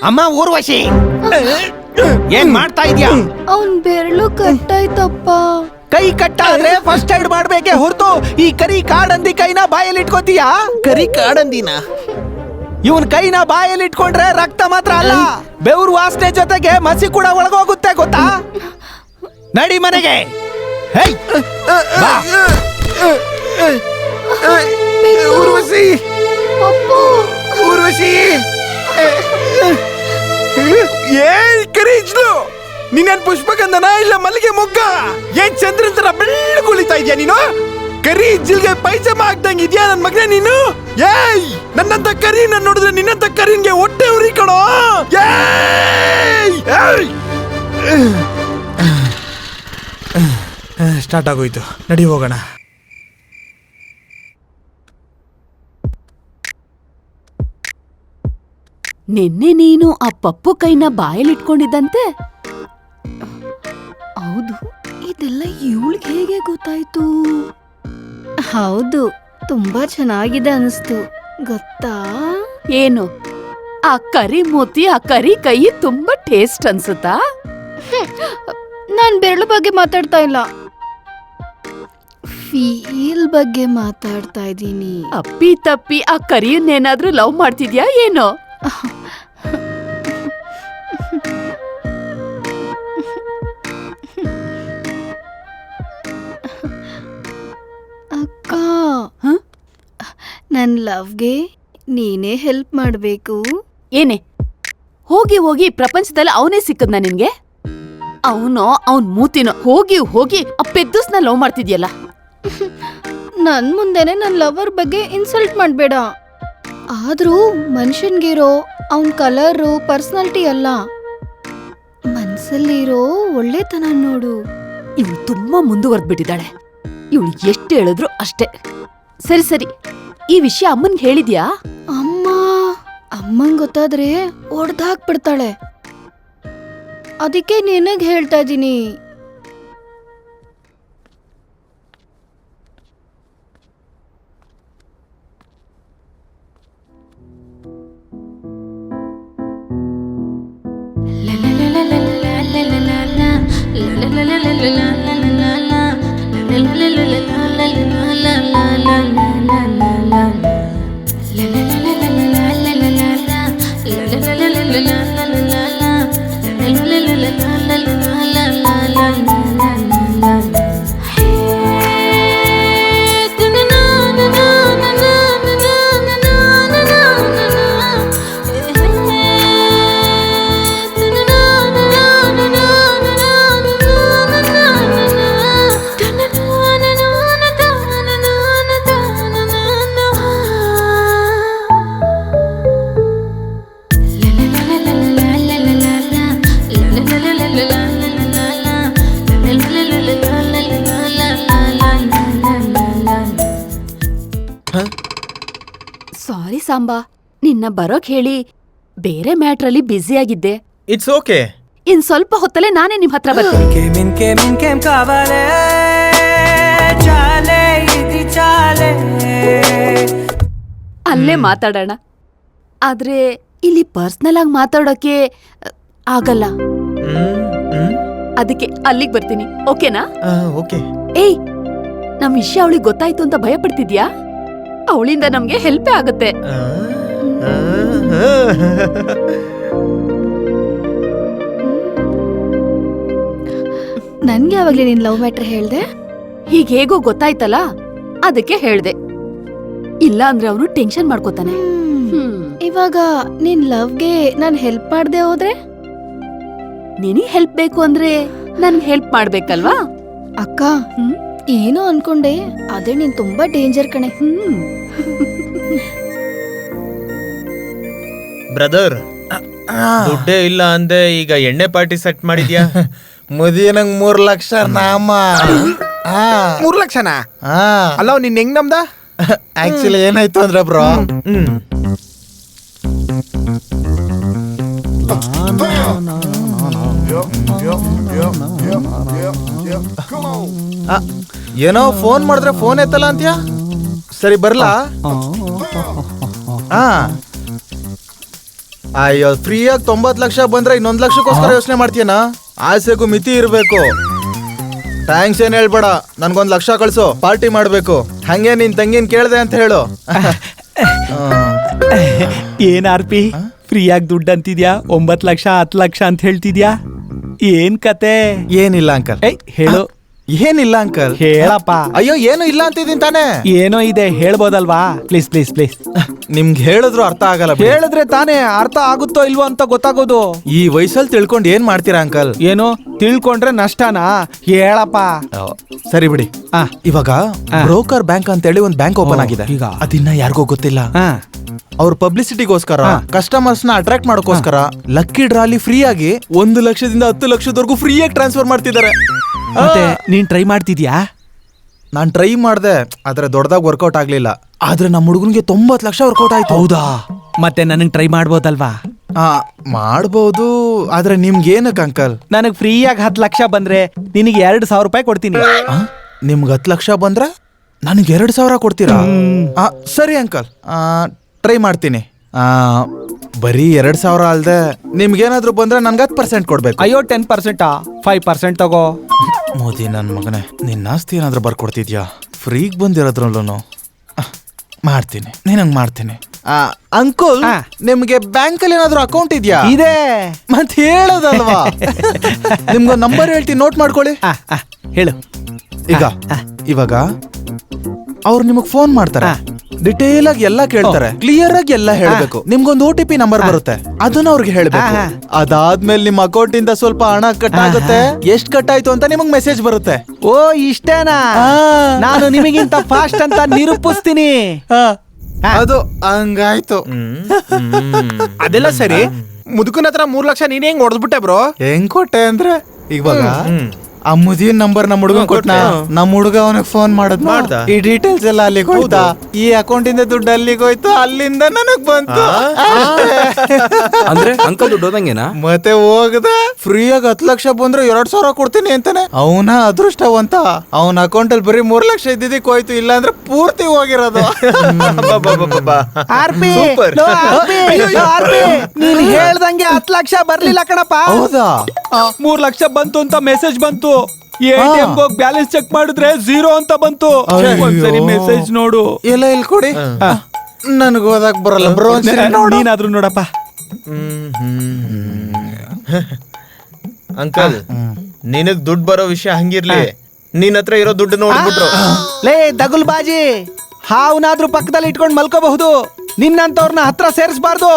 ಅಮ್ಮ ಊರ್ವಶಿ, ಏನ್ ಮಾಡ್ತಾ ಇದ್ಯಾ? ಅವನ್ ಬೆರಳು ಕಟ್ಟಾಯ್ತಪ್ಪ. ಕೈ ಕಟ್ಟಾದ್ರೆ ಫಸ್ಟ್ ಏಡ್ ಮಾಡ್ಬೇಕೆ ಹೊರತು ಈ ಕರಿ ಕಾಡಂದಿ ಕೈನ ಬಾಯಲ್ಲಿ ಇಟ್ಕೋತೀಯಾ? ಕರಿ ಕಾಡಂದಿನ ಇವನ್ ಕೈನ ಬಾಯಲ್ಲಿ ಇಟ್ಕೊಂಡ್ರೆ ರಕ್ತ ಮಾತ್ರ ಅಲ್ಲ, ಬೆವರು ವಾಸನೆ ಜೊತೆಗೆ ಮಸಿ ಕೂಡ ಒಳಗೋಗುತ್ತೆ ಗೊತ್ತಾ? ನಡಿ ಮನೆಗೆ. ಹೇಯ್, ಬಾ. ಊರ್ವಶಿ, ಊರ್ವಶಿ, ಏನ್ ಕರೀಜ್ಲು? ನೀನೇನ್ ಪುಷ್ಪಗಂಧನ ಇಲ್ಲ ಮಲ್ಲಿಗೆ ಮೊಗ್ಗ? ಏನ್ ಚಂದ್ರನ್ ತರ ಬೆಳ್ಳಗುಳಿತಾ ಇದ್ಯಾ ನೀನು? ಕರಿ ಇಜ್ಜಿಲ್ಗೆ ಪೈಜಾಮ ಹಾಕ್ದಂಗ್ ಇದ್ಯಾ ನನ್ ಮಗನೇ ನೀನು? ಏಯ್, ನನ್ನಂತ ಕರಿನ ನೋಡಿದ್ರೆ ನಿನ್ನಂತ ಕರಿನ್ಗೆ ಹೊಟ್ಟೆ ಉರಿ ಕಣೋ. ಸ್ಟಾರ್ಟ್ ಆಗೋಯ್ತು, ನಡಿ ಹೋಗೋಣ. ನಿನ್ನೆ ನೀನು ಆ ಪಪ್ಪು ಕೈನ ಬಾಯಲ್ಲಿಟ್ಕೊಂಡಿದ್ದಂತೆ? ಹೌದು, ಇದೆಲ್ಲ ಇವಳಿಗೆ ಹೇಗೆ ಗೊತ್ತಾಯ್ತು? ಹೌದು, ತುಂಬಾ ಚೆನ್ನಾಗಿದೆ ಅನಿಸ್ತು ಗೊತ್ತಾ? ಏನು ಆ ಕರಿ ಮೂತಿ, ಆ ಕರಿ ಕೈ ತುಂಬಾ ಟೇಸ್ಟ್ ಅನ್ಸುತ್ತಾ? ನಾನ್ ಬೆರಳು ಬಗ್ಗೆ ಮಾತಾಡ್ತಾ ಇಲ್ಲ, ಫೀಲ್ ಬಗ್ಗೆ ಮಾತಾಡ್ತಾ ಇದ್ದೀನಿ. ಅಪ್ಪಿ ತಪ್ಪಿ ಆ ಕರಿಯನ್ನೇನಾದ್ರೂ ಲವ್ ಮಾಡ್ತಿದ್ಯಾ ಏನೋ? ಅಕ್ಕ, ನನ್ ಲವ್ಗೆ ನೀನೇ ಹೆಲ್ಪ್ ಮಾಡ್ಬೇಕು. ಏನೇ ಹೋಗಿ ಹೋಗಿ ಪ್ರಪಂಚದಲ್ಲಿ ಅವನೇ ಸಿಕ್ಕದ್ನ ನಿನ್ಗೆ? ಅವನ್ ಮೂತಿನೋ ಹೋಗಿ ಹೋಗಿ ಆ ಪೆದ್ದಸ್ನ ಲವ್ ಮಾಡ್ತಿದ್ಯಲ್ಲ. ನನ್ ಮುಂದೆನೆ ನನ್ ಲವರ್ ಬಗ್ಗೆ ಇನ್ಸಲ್ಟ್ ಮಾಡ್ಬೇಡ. ಆದ್ರೂ ಮನುಷ್ಯನ್ಗಿರೋ ಅವನ್ ಕಲರು ಪರ್ಸನಾಲಿಟಿ ಅಲ್ಲ, ಮನ್ಸಲ್ಲಿರೋ ಒಳ್ಳೆತನ ನೋಡು. ಇವಳು ತುಂಬಾ ಮುಂದುವರೆದ್ಬಿಟ್ಟಿದ್ದಾಳೆ. ಇವಳು ಎಷ್ಟು ಹೇಳಿದ್ರು ಅಷ್ಟೇ. ಸರಿ ಸರಿ, ಈ ವಿಷಯ ಅಮ್ಮನ್ಗೆ ಹೇಳಿದ್ಯಾ? ಅಮ್ಮಂಗ್ ಗೊತ್ತಾದ್ರೆ ಹೊಡ್ದಾಕ್ಬಿಡ್ತಾಳೆ. ಅದಕ್ಕೆ ನಿನಗ್ ಹೇಳ್ತಾ ಇದೀನಿ. ಸಾರಿ ಸಾಂಬಾ, ನಿನ್ನ ಬರೋಕ್ ಹೇಳಿ ಬೇರೆ ಮ್ಯಾಟ್ರಲ್ಲಿ ಬ್ಯುಸಿ ಆಗಿದ್ದೆ. It's okay. ಇನ್ ಸ್ವಲ್ಪ ಹೊತ್ತಲ್ಲೇ ನಾನೇ ನಿಮ್ ಹತ್ರ ಬರ್ತೀನಿ. ಅಲ್ಲೇ ಮಾತಾಡೋಣ. ಆದ್ರೆ ಇಲ್ಲಿ ಪರ್ಸನಲ್ ಆಗಿ ಮಾತಾಡೋಕೆ ಆಗಲ್ಲ. ಅದಕ್ಕೆ ಅಲ್ಲಿಗೆ ಬರ್ತೀನಿ, ಓಕೆನಾ? ಓಕೆ. ಏಯ್, ನಮ್ ವಿಷಯ ಅವಳಿಗೆ ಗೊತ್ತಾಯ್ತು ಅಂತ ಭಯ ಪಡ್ತಿದ್ಯಾ? ಅವಳಿಂದ ನಮ್ಗೆ ಹೆಲ್ಪೇ ಆಗುತ್ತೆ. ನನ್ಗೆ ಯಾವಾಗ್ಲೇ ನೀನ್ ಲವ್ ಮ್ಯಾಟ್ರ್ ಹೇಳ್ದೆ? ಹೀಗ್ ಹೇಗೋ ಗೊತ್ತಾಯ್ತಲ್ಲ, ಅದಕ್ಕೆ ಹೇಳ್ದೆ. ಇಲ್ಲ ಅಂದ್ರೆ ಅವನು ಟೆನ್ಷನ್ ಮಾಡ್ಕೋತಾನೆ. ಇವಾಗ ನಿನ್ ಲವ್ಗೆ ನಾನ್ ಹೆಲ್ಪ್ ಮಾಡ್ದೆ ಹೋದ್ರೆ? ನಿನಗ್ ಹೆಲ್ಪ್ ಬೇಕು ಅಂದ್ರೆ ನನ್ಗೆ ಹೆಲ್ಪ್ ಮಾಡ್ಬೇಕಲ್ವಾ? ಅಕ್ಕ, ಏನೋ ಅನ್ಕೊಂಡೆ, ಅದೇ ನೀನ್ ತುಂಬಾ ಡೇಂಜರ್ ಕಣೆ. ಬ್ರದರ್, ದುಡ್ಡೇ ಇಲ್ಲ ಅಂದೆ, ಈಗ ಎಣ್ಣೆ ಪಾರ್ಟಿ ಸೆಟ್ ಮಾಡಿದ್ಯಾ? ಮುದಿನಂಗ್ 3 ಲಕ್ಷ ನಾಮ. 3 ಲಕ್ಷನಾ? ಅಲ್ಲ ನಿನ್ ಹೆಂಗ್ ನಮ್ದ? ಆಕ್ಚುಲಿ ಏನಾಯ್ತು ಅಂದ್ರೆ ಬ್ರೋ, ಏನೋ ಫೋನ್ ಮಾಡಿದ್ರೆ ಫೋನ್ ಎತ್ತಲ್ಲ ಅಂತ್ಯಾ? ಸರಿ ಬರ್ಲಾ? ಅಯ್ಯೋ, ಫ್ರೀಯಾಗಿ 90 ಲಕ್ಷ ಬಂದ್ರೆ ಇನ್ನೊಂದ್ ಲಕ್ಷಕ್ಕೋಸ್ಕರ ಯೋಚನೆ ಮಾಡ್ತೀಯನ? ಆಸೆಗೂ ಮಿತಿ ಇರ್ಬೇಕು. ಥ್ಯಾಂಕ್ಸ್ ಏನ್ ಹೇಳ್ಬೇಡ, ನನ್ಗೊಂದ್ ಲಕ್ಷ ಕಳ್ಸು, ಪಾರ್ಟಿ ಮಾಡ್ಬೇಕು. ಹಂಗೆ ನಿನ್ ತಂಗಿನ್ ಕೇಳ್ದೆ ಅಂತ ಹೇಳು. ಏನ್ ಆರ್ಪಿ, ಫ್ರೀಯಾಗಿ ದುಡ್ಡು ಅಂತಿದ್ಯಾ? 9 ಲಕ್ಷ 10 ಲಕ್ಷ ಅಂತ ಹೇಳ್ತಿದ್ಯಾ? ಏನ್ ಕತೆ? ಏನಿಲ್ಲ ಅಂಕಲ್. ಹೇಳು. ಏನಿಲ್ಲ ಅಂಕಲ್. ಹೇಳಪ್ಪ. ಅಯ್ಯೋ, ಏನು ಇಲ್ಲ ಅಂತಿದ್ದೀನಿ ತಾನೇ. ಏನೋ ಇದೆ, ಹೇಳ್ಬೋದಲ್ವಾ? Please please please. ನಿಮ್ಗೆ ಹೇಳಿದ್ರು ಅರ್ಥ ಆಗಲ್ಲ. ಹೇಳಿದ್ರೆ ತಾನೇ ಅರ್ಥ ಆಗುತ್ತೋ ಇಲ್ವೋ ಅಂತ ಗೊತ್ತಾಗೋದು. ಈ ವಯಸ್ಸಲ್ಲಿ ತಿಳ್ಕೊಂಡು ಏನ್ ಮಾಡ್ತೀರಾ ಅಂಕಲ್? ಏನು ತಿಳ್ಕೊಂಡ್ರೆ ನಷ್ಟನಾ? ಹೇಳಪ್ಪ. ಸರಿ ಬಿಡಿ. ಇವಾಗ ಬ್ರೋಕರ್ ಬ್ಯಾಂಕ್ ಅಂತ ಹೇಳಿ ಒಂದ್ ಬ್ಯಾಂಕ್ ಓಪನ್ ಆಗಿದೆ. ಈಗ ಅದಿನ್ನ ಯಾರಿಗೂ ಗೊತ್ತಿಲ್ಲ. ಅವ್ರ ಪಬ್ಲಿಸಿಟಿಗೋಸ್ಕರ, ಕಸ್ಟಮರ್ಸ್ ನ ಅಟ್ರಾಕ್ಟ್ ಮಾಡೋಕೋಸ್ಕರ ಲಕ್ಕಿ ಡ್ರಾಲಿ ಫ್ರೀ ಆಗಿ 1 ಲಕ್ಷದಿಂದ 10 ಲಕ್ಷದವರೆಗೂ ಫ್ರೀಯಾಗಿ ಟ್ರಾನ್ಸ್ಫರ್ ಮಾಡ್ತಿದ್ದಾರೆ. ಮತ್ತೆ ನೀನ್ ಟ್ರೈ ಮಾಡ್ತಿದ್ಯಾ? ನಾನ್ ಟ್ರೈ ಮಾಡ್ದೆ, ಆದ್ರೆ ದೊಡ್ಡದಾಗಿ ವರ್ಕೌಟ್ ಆಗ್ಲಿಲ್ಲ. ಆದ್ರೆ ನಮ್ಮ ಹುಡುಗನ್ಗೆ 90 ಲಕ್ಷ ವರ್ಕೌಟ್ ಆಯ್ತು. ಹೌದಾ? ಮತ್ತೆ ನನಗ್ ಟ್ರೈ ಮಾಡ್ಬೋದಲ್ವಾ? ಮಾಡ್ಬೋದು, ಆದ್ರೆ ನಿಮ್ಗೆ ಏನಕ್ಕೆ ಅಂಕಲ್? ನನಗ್ ಫ್ರೀಯಾಗಿ 10 ಲಕ್ಷ ಬಂದ್ರೆ ನಿನಗೆ 2,000 ರೂಪಾಯಿ ಕೊಡ್ತೀನಿ. ನಿಮ್ಗೆ 10 ಲಕ್ಷ ಬಂದ್ರೆ ನನಗೆ 2,000 ಕೊಡ್ತೀರಾ? ಸರಿ ಅಂಕಲ್, ಟ್ರೈ ಮಾಡ್ತೀನಿ. ಬರೀ 2,000 ಅಲ್ದೆ ನಿಮ್ಗೇನಾದ್ರು ಬಂದ್ರೆ ನನ್ಗೆ 10% ಕೊಡ್ಬೇಕು. ಅಯ್ಯೋ, 10%? 5% ತಗೋ. ಮೋದಿ ನನ್ ಮಗನೇ, ನಿನ್ನ ಆಸ್ತಿ ಏನಾದ್ರು ಬರ್ಕೊಡ್ತಿದ್ಯಾ? ಫ್ರೀಗ್ ಬಂದಿರೋದ್ರಲ್ಲೂ ಮಾಡ್ತೀನಿ, ನೀನಂಗ್ ಮಾಡ್ತೀನಿ. ಅಂಕಲ್, ನಿಮ್ಗೆ ಬ್ಯಾಂಕಲ್ಲಿ ಏನಾದ್ರು ಅಕೌಂಟ್ ಇದೆಯಾ? ಇದೆ. ಮತ್ ಹೇಳೋದಲ್ವಾ? ನಿಮ್ಗೊಂದು ನಂಬರ್ ಹೇಳ್ತೀನಿ, ನೋಟ್ ಮಾಡ್ಕೊಳ್ಳಿ. ಹೇಳು. ಇವಾಗ ಅವ್ರು ನಿಮಗ್ ಫೋನ್ ಮಾಡ್ತಾರೆ, ಡಿಟೇಲ್ ಆಗಿ ಎಲ್ಲ ಕೇಳ್ತಾರೆ, ಕ್ಲಿಯರ್ ಆಗಿ ಎಲ್ಲ ಹೇಳ್ಬೇಕು. ನಿಮ್ಗೊಂದು OTP ನಂಬರ್ ಬರುತ್ತೆ, ಅದನ್ನ ಅವ್ರಿಗೆ ಹೇಳ್ಬೇಕು. ಅದಾದ್ಮೇಲೆ ನಿಮ್ ಅಕೌಂಟ್ ಇಂದ ಸ್ವಲ್ಪ ಹಣ ಕಟ್ ಆಗುತ್ತೆ. ಎಷ್ಟ್ ಕಟ್ ಆಯ್ತು ಅಂತ ನಿಮಗ್ ಮೆಸೇಜ್ ಬರುತ್ತೆ. ಓ, ಇಷ್ಟೇನಾ? ನಾನು ನಿಮಗಿಂತ ಫಾಸ್ಟ್ ಅಂತ ನಿರೂಪಿಸ್ತೀನಿ. ಅದು ಹಂಗಾಯ್ತು. ಅದೆಲ್ಲ ಸರಿ, ಮುದುಕನ ಹತ್ರ 3 ಲಕ್ಷ ನೀನ್ ಹೆಂಗ್ ಹೊಡೆದ್ಬಿಟ್ಟೆ ಬ್ರೋ? ಹೆಂಗ್ ಕೊಟ್ಟೆ ಅಂದ್ರೆ, ಇವಾಗ ಆ ಮುದಿಯನ್ ನಂಬರ್ ನಮ್ಮ ಹುಡುಗನ್ ಕೊಟ್ನ, ನಮ್ಮ ಹುಡುಗ ಅವನಿಗೆ ಫೋನ್ ಮಾಡ್ದ. ಈ ಡೀಟೇಲ್ಸ್ ಎಲ್ಲ ಅಲ್ಲಿಗೆ ಹೋಯ್ತಾ, ಈ ಅಕೌಂಟ್ ಇಂದ ದುಡ್ಡು ಅಲ್ಲಿಗೆ ಹೋಯ್ತು, ಅಲ್ಲಿಂದ ನನಗ್ ಬಂತು. ಅಂದ್ರೆ ಅಂಕಲ್ ದುಡ್ಡು ಹೋದಂಗೆನಾ? ಮತ್ತೆ ಹೋಗದ ಫ್ರೀಯಾಗಿ 10 ಲಕ್ಷ ಬಂದ್ರೆ 2,000 ಕೊಡ್ತೀನಿ ಅಂತಾನೆ. ಅವನ ಅದೃಷ್ಟವಂತ, ಅವನ ಅಕೌಂಟ್ ಅಲ್ಲಿ ಬರೀ 3 ಲಕ್ಷ ಇದ್ದಿದ್ದಕ್ಕೆ ಹೋಯ್ತು, ಇಲ್ಲ ಅಂದ್ರೆ ಪೂರ್ತಿ ಹೋಗಿರೋದು. ನೀನ್ ಹೇಳ್ದಂಗೆ 10 ಲಕ್ಷ ಬರ್ಲಿಲ್ಲ ಕಣಪ್ಪ. ಹೌದಾ? 3 ಲಕ್ಷ ಬಂತು ಅಂತ ಮೆಸೇಜ್ ಬಂತು. ATM ಹೋಗಿ ಬ್ಯಾಲೆನ್ಸ್ ಚೆಕ್ ಮಾಡಿದ್ರೆ 0 ಅಂತ ಬಂತು. ಒಂದ್ಸರಿ ಮೆಸೇಜ್ ನೋಡು. ಎಲ್ಲ ಇಲ್ಲಿ ಕೊಡಿ, ನನಗೆ ಓದಕ್ ಬರಲ್ಲ ಬ್ರೋ. ನೀನಾದ್ರೂ ನೋಡಪ್ಪ. ಅಂಕಲ್, ನಿನಗ್ ದುಡ್ಡು ಬರೋ ವಿಷಯ ಹಂಗಿರ್ಲಿ, ನಿನ್ ಹತ್ರ ಇರೋ ದುಡ್ಡು ನೋಡ್ಬಿಟ್ರು. ಲೇ ದಗುಲ್ ಬಾಜಿ, ಹಾವನಾದ್ರೂ ಪಕ್ಕದಲ್ಲಿ ಇಟ್ಕೊಂಡು ಮಲ್ಕೋಬಹುದು, ನಿನ್ನಂತವ್ರನ್ನ ಹತ್ರ ಸೇರಿಸಬಾರ್ದು.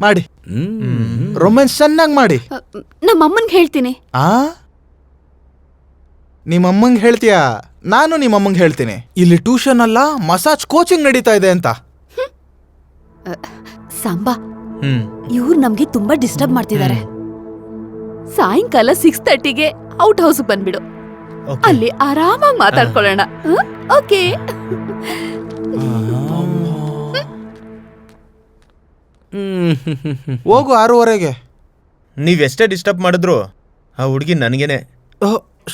ಮಾಡಿ ಹ್ಮ್ ರೊಮ್ಯಾನ್ಸ್ ಚೆನ್ನಾಗಿ ಮಾಡಿ. ನಮ್ಮ ಅಮ್ಮನ್ಗೆ ಹೇಳ್ತೀನಿ. ಆ ನಿಮ್ಮಮ್ಮಂಗೆ ಹೇಳ್ತೀಯಾ? ನಾನು ನಿಮ್ಮಮ್ಮಂಗೆ ಹೇಳ್ತೀನಿ, ಇಲ್ಲಿ ಟ್ಯೂಷನ್ ಅಲ್ಲ ಮಸಾಜ್ ಕೋಚಿಂಗ್ ನಡೀತಾ ಇದೆ ಅಂತ. ಸಾಂಬಾ, ಹ್ಮ್ ಇವ್ರು ನಮ್ಗೆ ತುಂಬಾ ಡಿಸ್ಟರ್ಬ್ ಮಾಡ್ತಿದ್ದಾರೆ. ಸಾಯಂಕಾಲ 6:30ಗೆ ಔಟ್ ಹೌಸ್ ಬಂದ್ಬಿಡು. Okay. ಅಲ್ಲಿ ಆರಾಮಾಗಿ ಮಾತಾಡ್ಕೊಳ್ಳೋಣ. ಓಕೆ. ಹೋಗು 6:30ಗೆ. ನೀವೆಷ್ಟೇ ಡಿಸ್ಟರ್ಬ್ ಮಾಡಿದ್ರು ಆ ಹುಡುಗಿ ನನಗೇನೆ.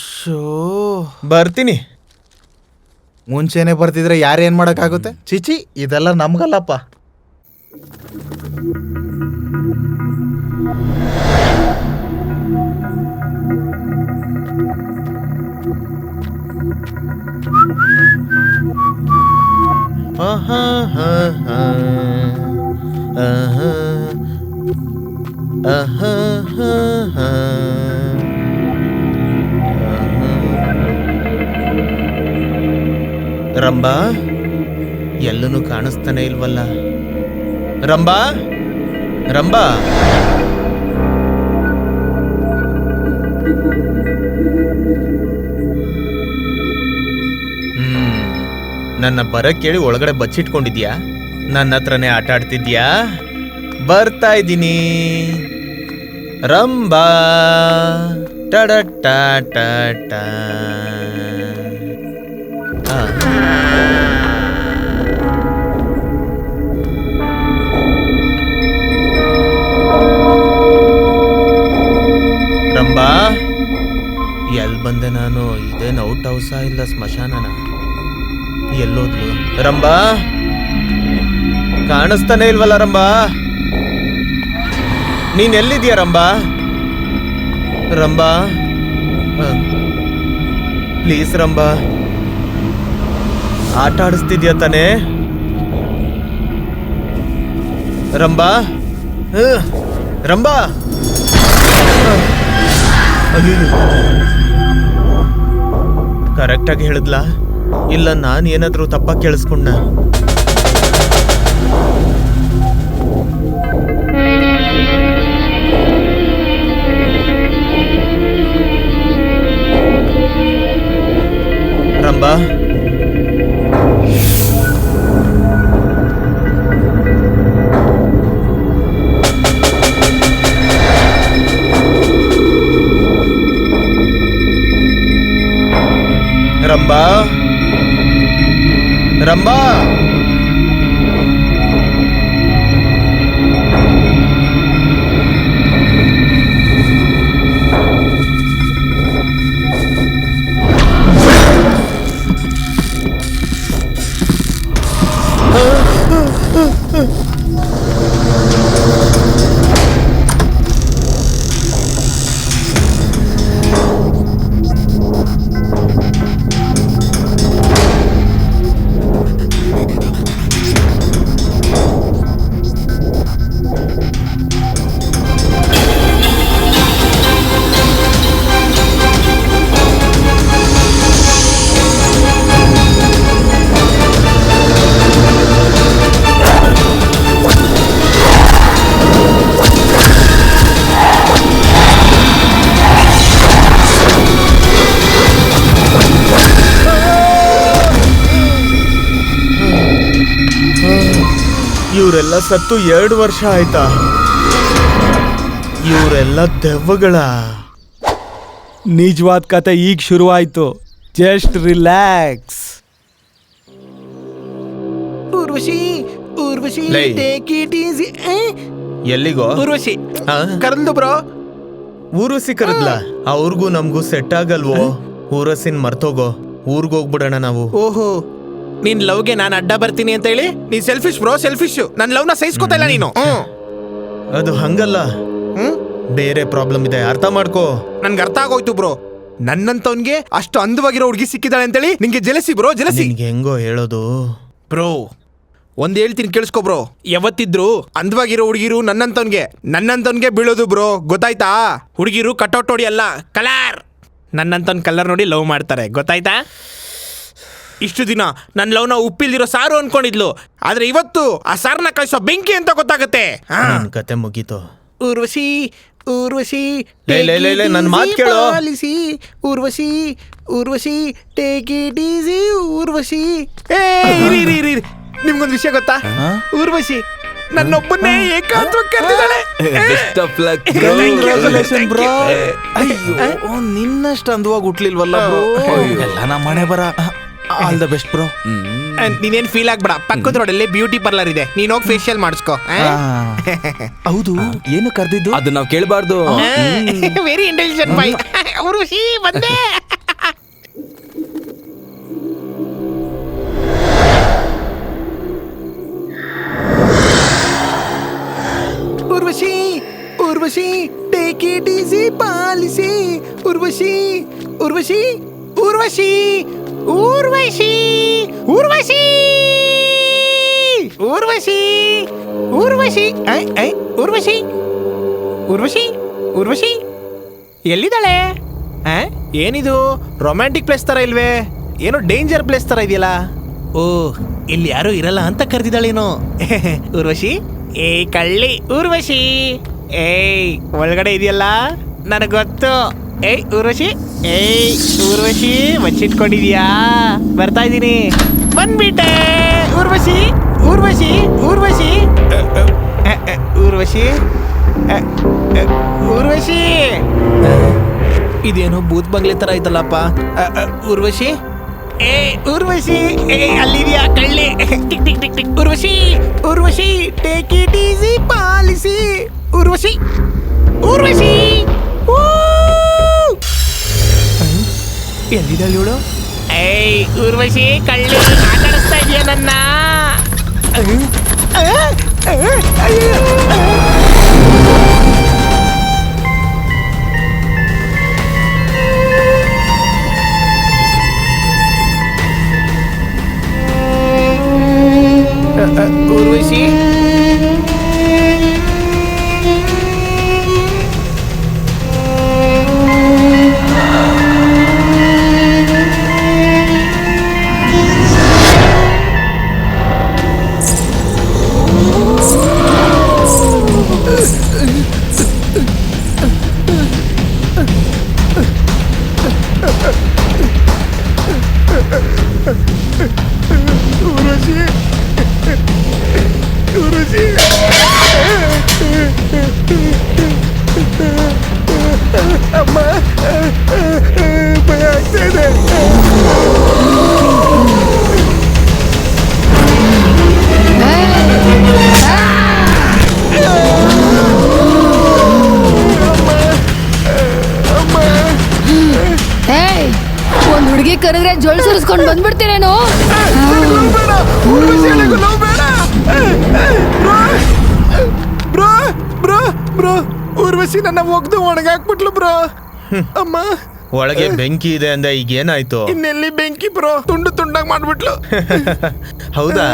ಶೋ, ಬರ್ತೀನಿ. ಮುಂಚೆನೆ ಬರ್ತಿದ್ರೆ ಯಾರೇನ್ ಮಾಡಕ್ಕಾಗುತ್ತೆ? ಚಿಚಿ, ಇದೆಲ್ಲ ನಮ್ಗಲ್ಲಪ್ಪ. ಆಹಾ, ಹಾ, ಹಾ. ಆಹಾ. ಆಹಾ, ಹಾ, ಹಾ. ಆಹಾ. ರಂಬಾ, ಎಲ್ಲೂ ಕಾಣಿಸ್ತಾನೆ ಇಲ್ವಲ್ಲ. ರಂಬಾ, ರಂಬಾ. ನನ್ನ ಬರ ಕೇಳಿ ಒಳಗಡೆ ಬಚ್ಚಿಟ್ಕೊಂಡಿದ್ಯಾ? ನನ್ನ ಹತ್ರನೇ ಆಟ ಆಡ್ತಿದ್ಯಾ? ಬರ್ತಾ ಇದ್ದೀನಿ ರಂಬಾ. ಟಡ ಟಾ ಟಾ ಟಾ. ಆ. ರಂಬಾ, ಎಲ್ ಬಂದೆ ನಾನು? ಇದೇನು ಔಟ್ ಹೌಸಾ ಇಲ್ಲ ಸ್ಮಶಾನನ? ಎಲ್ಲೋದ್ಲು ರಂಬಾ? ಕಾಣಿಸ್ತಾನೆ ಇಲ್ವಲ್ಲ ರಂಬಾ? ನೀನ್ ಎಲ್ಲಿದ್ಯಾ ರಂಬಾ? ರಂಬಾ, ಪ್ಲೀಸ್ ರಂಬಾ, ಆಟ ಆಡಿಸ್ತಿದ್ಯಾ ತಾನೇ ರಂಬಾ? ರಂಬಾ, ಕರೆಕ್ಟಾಗಿ ಹೇಳಿದ್ಲಾ ಇಲ್ಲ ನಾನು ಏನಾದ್ರೂ ತಪ್ಪಾಗಿ ಕೇಳಿಸ್ಕೊಂಡ? ರಂಬಾ, ರಂಬಾ, ರಂಬಾ. ಇವರೆಲ್ಲ ಸತ್ತು 2 ವರ್ಷ ಆಯ್ತಾ? ಇವರೆಲ್ಲ ದೆವ್ವಗಳ? ನಿಜವಾದ ಕತೆ ಈಗ ಶುರುವಾಯ್ತು. Just relax. ಊರ್ವಶಿ, ಊರ್ವಶಿ, ಲೈ. Take it easy. ಎಲ್ಲಿಗೋ? ಊರ್ವಶಿ ಆ? ಕರೆದು ಬ್ರೋ. ಊರ್ವಶಿ ಕರೆದ್ಲ? ಅವ್ರಿಗೂ ನಮಗೂ ಸೆಟ್ ಆಗಲ್ವೋ? ಊರಸಿನ್ ಮರ್ತೋಗೋ, ಊರ್ಗೋಗ್ಬಿಡೋಣ ನಾವು. ಓಹೋ, ನಿನ್ ಲವ್ಗೆ ನಾನು ಅಡ್ಡ ಬರ್ತೀನಿ ಅಂತ ಹೇಳಿ ನೀನ್ ಸೆಲ್ಫಿಶ್ ಬ್ರೋ, ಸೆಲ್ಫಿಶ್. ನನ್ ಲವ್ನ ಸಹಿಸ್ಕೋತಾ ಇಲ್ಲ ನೀನು. ಅದು ಹಂಗಲ್ಲ, ಬೇರೆ ಪ್ರಾಬ್ಲಮ್ ಇದೆ, ಅರ್ಥ ಮಾಡ್ಕೋ. ನನ್ಗೆ ಅರ್ಥ ಆಗೋಯ್ತು ಬ್ರೋ. ನನ್ನಂತವನ್ಗೆ ಅಷ್ಟು ಅಂದವಾಗಿರೋ ಹುಡುಗಿ ಸಿಕ್ಕಿದಾಳೆ ಅಂತೇಳಿ ನಿಂಗೆ ಜಲಸಿ ಬ್ರೋ, ಜಲಸಿ. ನಿನ್ಗೆ ಹೆಂಗೋ ಹೇಳೋದು ಬ್ರೋ, ಒಂದ್ ಹೇಳ್ತೀನಿ ಕೇಳಿಸ್ಕೊ ಬ್ರೋ. ಯಾವತ್ತಿದ್ರು ಅಂದವಾಗಿರೋ ಹುಡುಗಿರು ನನ್ನಂತವನ್ಗೆ ಬೀಳೋದು ಬ್ರೋ, ಗೊತ್ತಾಯ್ತಾ? ಹುಡುಗಿರು ಕಟೌಟ್ ನೋಡಿ ಅಲ್ಲ, ಕಲರ್. ನನ್ನಂತವನ್ ಕಲರ್ ನೋಡಿ ಲವ್ ಮಾಡ್ತಾರೆ, ಗೊತ್ತಾಯ್ತಾ? ಇಷ್ಟು ದಿನ ನನ್ನ ಲವ್ನ ಉಪ್ಪಿಲ್ದಿರೋ ಸಾರು ಅನ್ಕೊಂಡಿದ್ಲು, ಆದ್ರೆ ಇವತ್ತು ಆ ಸಾರನ್ನ ಕಳಿಸೋ ಬೆಂಕಿ ಅಂತ ಗೊತ್ತಾಗತ್ತೆ. ನನ್ ಕತೆ ಮುಗೀತು. ಊರ್ವಶಿ ಊರ್ವಶಿ ಲೇ, ಲೇ, ಲೇ, ಲೇ, ನನ್ ಮಾತ್ ಕೇಳು. Policy Urvashi Urvashi take it easy Urvashi. ನಿಮ್ಗೊಂದು ವಿಷಯ ಗೊತ್ತಾ? ಊರ್ವಶಿ ನನ್ನೊಬ್ಬನ್ನೇ ಏಕಾಂತವಾಗಿ ಕರೆದಿದ್ದಾಳೆ. Best of luck bro. ಅಯ್ಯೋ ನಿನ್ನಷ್ಟು ಅಂದವಾಗಿ ಹುಟ್ಲಿಲ್ವಲ್ಲ ಬ್ರೋ. ಎಲ್ಲ ನಮ್ಮ ಮನೆ ಬರ. All the best bro. ನೀನೇನ್ ಫೀಲ್ ಆಗ್ಬೇಡ, ಪಕ್ಕದ ರೋಡಲ್ಲಿ ಬ್ಯೂಟಿ ಪಾರ್ಲರ್ ಇದೆ, ನೀನ್ ಹೋಗಿ ಫೇಶಿಯಲ್ ಮಾಡಿಸ್ಕೋ. ಹೌದು, ಏನು ಕರೆದಿದ್ದು? ಅದು ನಾವ್ ಕೇಳಬಾರ್ದು. Very intelligent bye. ಊರ್ವಶಿ ಬಂದೆ. Urvashi Urvashi take it easy policy Urvashi Urvashi Urvashi Urvashi Urvashi Urvashi Urvashi Urvashi Urvashi Urvashi ಎಲ್ಲಿದ್ದಾಳೆ? ಏನಿದು ರೊಮ್ಯಾಂಟಿಕ್ ಪ್ಲೇಸ್ ತರ ಇಲ್ವೇ? ಏನೋ ಡೇಂಜರ್ ಪ್ಲೇಸ್ ತರ ಇದೆಯಲ್ಲ. ಓ, ಇಲ್ಲಿ ಯಾರು ಇರಲ್ಲ ಅಂತ ಕರೆದಿದ್ದಾಳೇನೋ. ಊರ್ವಶಿ ಏ ಕಳ್ಳಿ ಊರ್ವಶಿ, ಏಯ್ ಒಳಗಡೆ ಇದೆಯಲ್ಲ, ನನಗೆ ಗೊತ್ತು. ಏಯ್ ಊರ್ವಶಿ, ಏಯ್ ಊರ್ವಶಿ ಬಚ್ಚಿಟ್ಕೊಂಡಿದ್ಯಾ? ಬರ್ತಾ ಇದ್ದೀನಿ, ಬಂದ್ಬಿಟ್ಟೆ. ಊರ್ವಶಿ ಊರ್ವಶಿ ಊರ್ವಶಿ ಊರ್ವಶಿ ಊರ್ವಶಿ. ಇದೇನೋ ಭೂತ್ ಬಂಗ್ಲೆ ತರ ಐತಲ್ಲಪ್ಪ. ಊರ್ವಶಿ ಏ ಊರ್ವಶಿ, ಏ ಅಲ್ಲಿದ್ಯಾ ಕಳ್ಳಿ? Tick tick tick tick. Urvashi Urvashi take it easy policy Urvashi Urvashi. ಎಲ್ಲಿದ್ದಾಳೆ ಇವಳು? ಏಯ್ ಊರ್ವಶಿ ಕಳ್ಳಿ, ಮಾತಾಡಿಸ್ತಾ ಇದೆಯಾ ನನ್ನ? ಊರ್ವಶಿ ಅಮ್ಮ ಭಯ ಆಗ್ತಾ ಇದೆ. ಒಂದ್ ಹುಡುಗಿ ಕರೆದ್ರೆ ಜೋಳ್ ಸುರಿಸ್ಕೊಂಡ್ ಬಂದ್ಬಿಡ್ತೀರೇನೋ? ಬ್ರೋ ಬ್ರೋ ಬ್ರೋ ಊರ್ವಶಿ ನನ್ನ ಒಗ್ದು ಒಣಗಾಕ್ಬಿಟ್ಲು ಬ್ರೋ. ಅಮ್ಮ ಒಳಗೆ ಬೆಂಕಿ ಇದೆ ಅಂದ, ಈಗ ಏನಾಯ್ತು? ಇನ್ನೆಲ್ಲಿ ಬೆಂಕಿ ಬ್ರೋ, ತುಂಡು ತುಂಡಾಗಿ ಮಾಡ್ಬಿಟ್ಲು. ಹೌದಾ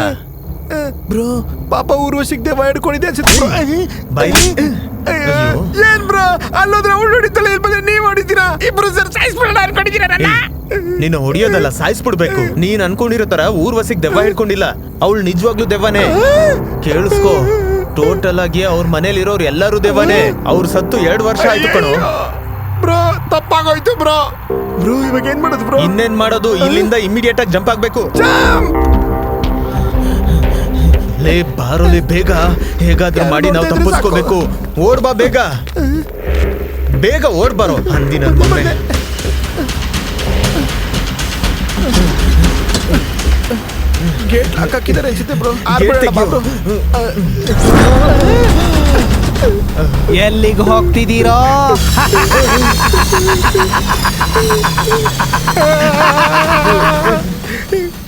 ಬ್ರೋ ಪಾಪ ಊರ್ವಶಿಗೆ ದೆವ್ವ ಹಿಡ್ಕೊಂಡಿದೆ ಅನ್ಸುತ್ತೆ. ಅಯ್ಯೋ. ಏನ್ ಬ್ರೋ ಅಲ್ಲೋದ್ರೆ ಅವಳು ಹೊಡಿತಾಳೆ, ಇಲ್ಲಿ ಬಂದ್ರೆ ನೀವ್ ಹೊಡಿತೀರಾ? ಇಬ್ರು ಸರ್ ಸಾಯಿಸ್ಬಿಡೋಣ ಅನ್ಕೊಂಡಿದ್ದೀರಾ ನನ್ನ? ನೀನು ಹೊಡಿಯೋದಲ್ಲ, ಸಾಯಿಸ್ಬಿಡ್ಬೇಕು. ನೀನ್ ಅನ್ಕೊಂಡಿರೋ ತರ ಊರ್ವಶಿಗ್ ದೆವ್ವ ಹಿಡ್ಕೊಂಡಿಲ್ಲ, ಅವಳು ನಿಜವಾಗ್ಲೂ ದೆವ್ವನೇ. ಕೇಳಿಸ್ಕೋ, ಟೋಟಲ್ ಆಗಿ ಅವ್ರ ಮನೇಲಿರೋರು ಎಲ್ಲರೂ ದೆವ್ವನೇ. ಅವ್ರು ಸತ್ತು 2 ವರ್ಷ ಆಯ್ತು ಕಣೋ. Bro ತಪ್ಪಾಗೋಯ್ತು bro. ಬ್ರೋ ಇವಾಗ ಏನ್ ಮಾಡೋದು ಬ್ರೋ? ಇನ್ನೇನ್ ಮಾಡೋದು, ಇಲ್ಲಿಂದ ಇಮಿಡಿಯೇಟ್ ಆಗಿ ಜಂಪ್ ಆಗ್ಬೇಕು. ಲೇ ಬಾರೋಲೆ ಬೇಗ, ಹೇಗಾದ್ರೂ ಮಾಡಿ ನಾವು ತಪ್ಪಿಸ್ಕೋಬೇಕು. ಓಡ್ಬಾ ಬೇಗ, ಬೇಗ ಓಡ್ಬಾರೋ ಅಂದಿನ ಮಮ್ಮೆ. ಗೇಟ್ ಹಾಕಿದ್ದಾರೆ ಅನ್ಸುತ್ತೆ ಬ್ರೋ. ಎಲ್ಲಿಗೆ ಹೋಗ್ತಿದ್ದೀರೋ?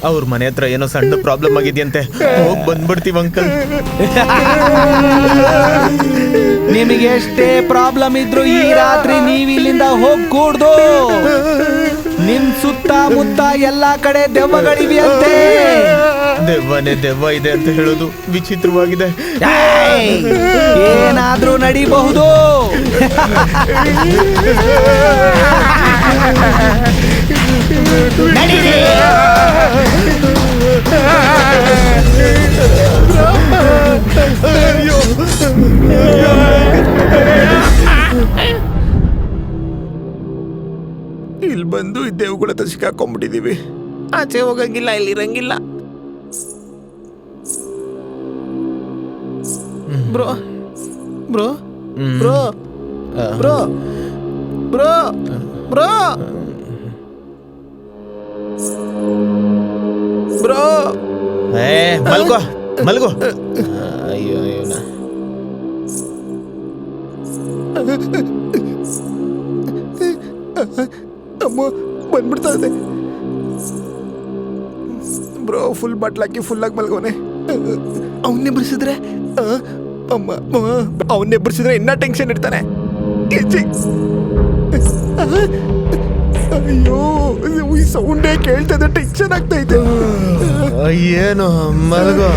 ಅವ್ರ ಮನೆ ಹತ್ರ ಏನೋ ಸಣ್ಣ ಪ್ರಾಬ್ಲಮ್ ಆಗಿದೆಯಂತೆ, ಹೋಗ್ ಬಂದ್ಬಿಡ್ತೀವಿ ಅಂಕಲ್. ನಿಮಗೆ ಎಷ್ಟೇ ಪ್ರಾಬ್ಲಮ್ ಇದ್ರು ಈ ರಾತ್ರಿ ನೀವ್ ಇಲ್ಲಿಂದ ಹೋಗ್ಕೂಡ್ದು. ನಿಮ್ ಸುತ್ತಮುತ್ತ ಎಲ್ಲಾ ಕಡೆ ದೆವ್ವಗಳಿವೆಯಂತೆ. ದೆವ್ವನೇ ದೆವ್ವ ಇದೆ ಅಂತ ಹೇಳೋದು ವಿಚಿತ್ರವಾಗಿದೆ. ಏನಾದ್ರೂ ನಡಿಬಹುದು. ನಡೀರಿ. ಇಲ್ಲಿ ಬಂದು ಈ ದೇವುಗಳ ಹತ್ರ ಸಿಕ್ಕಾಕೊಂಡ್ಬಿಟ್ಟಿದೀವಿ. ಆಚೆ ಹೋಗಂಗಿಲ್ಲ, ಇಲ್ಲಿ ಇರಂಗಿಲ್ಲ. Bro bro bro bro bro bro bro ಮಲ್ಗೋ ಮಲ್ಗೋ. ಅಯ್ಯೋ ಅಯ್ಯೋನ. ಅಮ್ಮ ಬಂದ್ಬಿಡ್ತಾ ಇದೆ. ಬ್ರೋ ಫುಲ್ ಬಟ್ಲಾಕಿ ಫುಲ್ಲಾಗಿ ಮಲ್ಗೋನೆ. ಅವನ್ನೇ ಬಿಡಿಸಿದ್ರೆ ಅಮ್ಮ ಅವನ್ನೇ ಬಿಡಿಸಿದ್ರೆ ಇನ್ನ ಟೆನ್ಷನ್ ಇಡ್ತಾನೆ. ಅಯ್ಯೋ ಈ ಸೌಂಡೇ ಕೇಳ್ತದೆ, ಟೆನ್ಷನ್ ಆಗ್ತಾ ಇದೆ. ಏನು ಮಲ್ಗೋ.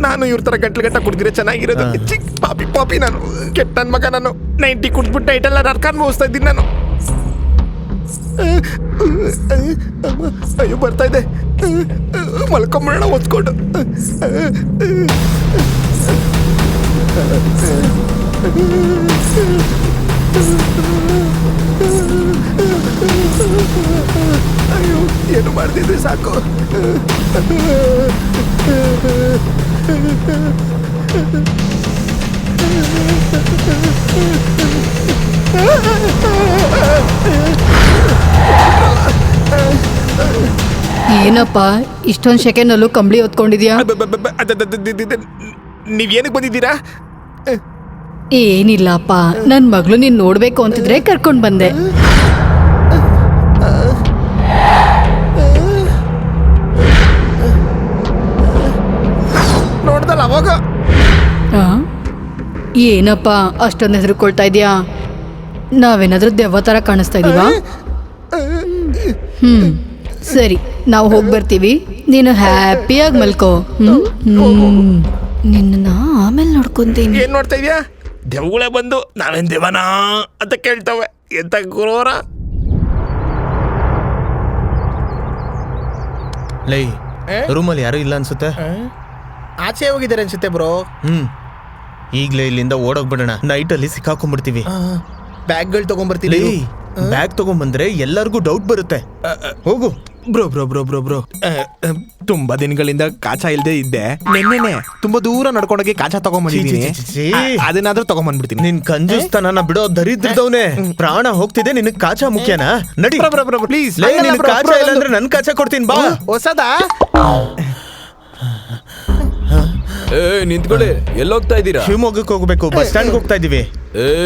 ನಾನು ಇವ್ರ ತರ ಗಂಟೆ ಕುಡ್ದಿರೆ ಚೆನ್ನಾಗಿರೋದು. ಚಿಕ್ಕ ಪಾಪಿ ಪಾಪಿ ನಾನು, ಕೆಟ್ಟ ನನ್ನ ಮಗ ನಾನು. 90 ಕುಡ್ಬಿಟ್ಟು ನೈಟೆಲ್ಲ ನರ್ಕಾನ್ ಹೋಗ್ತಾ ಇದ್ದೀನಿ ನಾನು. ಅಯ್ಯೋ ಬರ್ತಾ ಇದೆ, ಮಲ್ಕೊಂಬಿಡೋಣ ಒತ್ಕೊಂಡು. ಅಯ್ಯೋ ಏನು ಮಾಡ್ತಿದ್ವಿ ಸಾಕು. ಏನಪ್ಪ ಇಷ್ಟೊಂದು ಸೆಕೆಂಡಲ್ಲೂ ಕಂಬಳಿ ಹೊತ್ಕೊಂಡಿದ್ಯಾ? ನೀವ್ ಏನಕ್ಕೆ ಬಂದಿದ್ದೀರಾ? ಏನಿಲ್ಲಪ್ಪ, ನನ್ ಮಗಳು ನೀನ್ ನೋಡ್ಬೇಕು ಅಂತಿದ್ರೆ ಕರ್ಕೊಂಡ್ ಬಂದೆ. ನೋಡ್ದಲ್ಲ ಅವಾಗ. ಆ? ಏನಪ್ಪ ಅಷ್ಟೊಂದು ಹೆದರ್ಕೊಳ್ತಾ ಇದ್ಯಾ? ನಾವೇನಾದ್ರೂ ದೆವ್ವ ತರ ಕಾಣಿಸ್ತಾ ಇದೀವಾ? ಸರಿ, ನಾವು ಹೋಗಿ ಬರ್ತೀವಿ. ನೀನು ಹ್ಯಾಪಿಯಾಗಿ ಮಲ್ಕೋ. ನಿನ್ನ ಆಮೇಲೆ ನೋಡ್ಕೊಂತೀನಿ. ಏನ್ ನೋಡ್ತಾ ಇದೀಯಾ? ದೆವ್ಗಳೇ ಬಂದು ನಾವೇನ್ ದೇವನಾ ಅಂತ ಕೇಳ್ತವೆ. ಎಂತ ಗುರೋರ. ಲೈ ರೂಮಲ್ಲಿ ಯಾರು ಇಲ್ಲ ಅನ್ಸುತ್ತೆ. ಆಚೆ ಹೋಗಿದ್ದಾರೆ ಅನ್ಸುತ್ತೆ ಬ್ರೋ. ಈಗ್ಲೇ ಇಲ್ಲಿಂದ ಓಡೋಗ್ಬಿಡೋಣ. ನೈಟ್ ಅಲ್ಲಿ ಸಿಕ್ಕಾಕೊಂಡ್ಬಿಡ್ತೀವಿ. ಬ್ಯಾಗ್ಗಳು ತಗೊಂಡ್ಬರ್ತೀನಿ. ಬ್ಯಾಗ್ ತಗೊಂಡ್ಬಂದ್ರೆ ಎಲ್ಲರಿಗೂ ಡೌಟ್ ಬರುತ್ತೆ. ಹೋಗು. Bro bro bro bro bro ತುಂಬಾ ದಿನಗಳಿಂದ ಕಾಚಾ ಇಲ್ದೇ ಇದ್ದೆ. ನೆನ್ನೆನೆ ತುಂಬಾ ದೂರ ನಡ್ಕೊಂಡೋಗಿ ಕಾಚಾ ತಗೊಂಡ್ಬಂದಿದ್ದೀನಿ. ಅದನ್ನಾದ್ರೂ ತಗೊಂಡ್ಬಂದ್ಬಿಡ್ತೀನಿ. ನಿನ್ ಕಂಜೂಸ್ತನ ಬಿಡೋ ದರಿದ್ರದವನೇ. ಪ್ರಾಣ ಹೋಗ್ತಿದೆ, ನಿನಗ್ ಕಾಚಾ ಮುಖ್ಯನಾ? ನಡಿ ಪ್ಲೀಸ್. ಕಾಚಾ ಇಲ್ಲ ಅಂದ್ರೆ ನನ್ ಕಾಚಾ ಕೊಡ್ತೀನಿ ಬಾ. ಹೊಸದಾ? ನಿಂತ್ಕೊಳ್ಳಿ, ಎಲ್ಲೋಗ್ತಾ ಇದ್ದೀರಾ? ಶಿವಮೊಗ್ಗಕ್ಕೆ ಹೋಗ್ಬೇಕು, ಬಸ್ ಸ್ಟ್ಯಾಂಡ್ ಹೋಗ್ತಾ ಇದೀವಿ.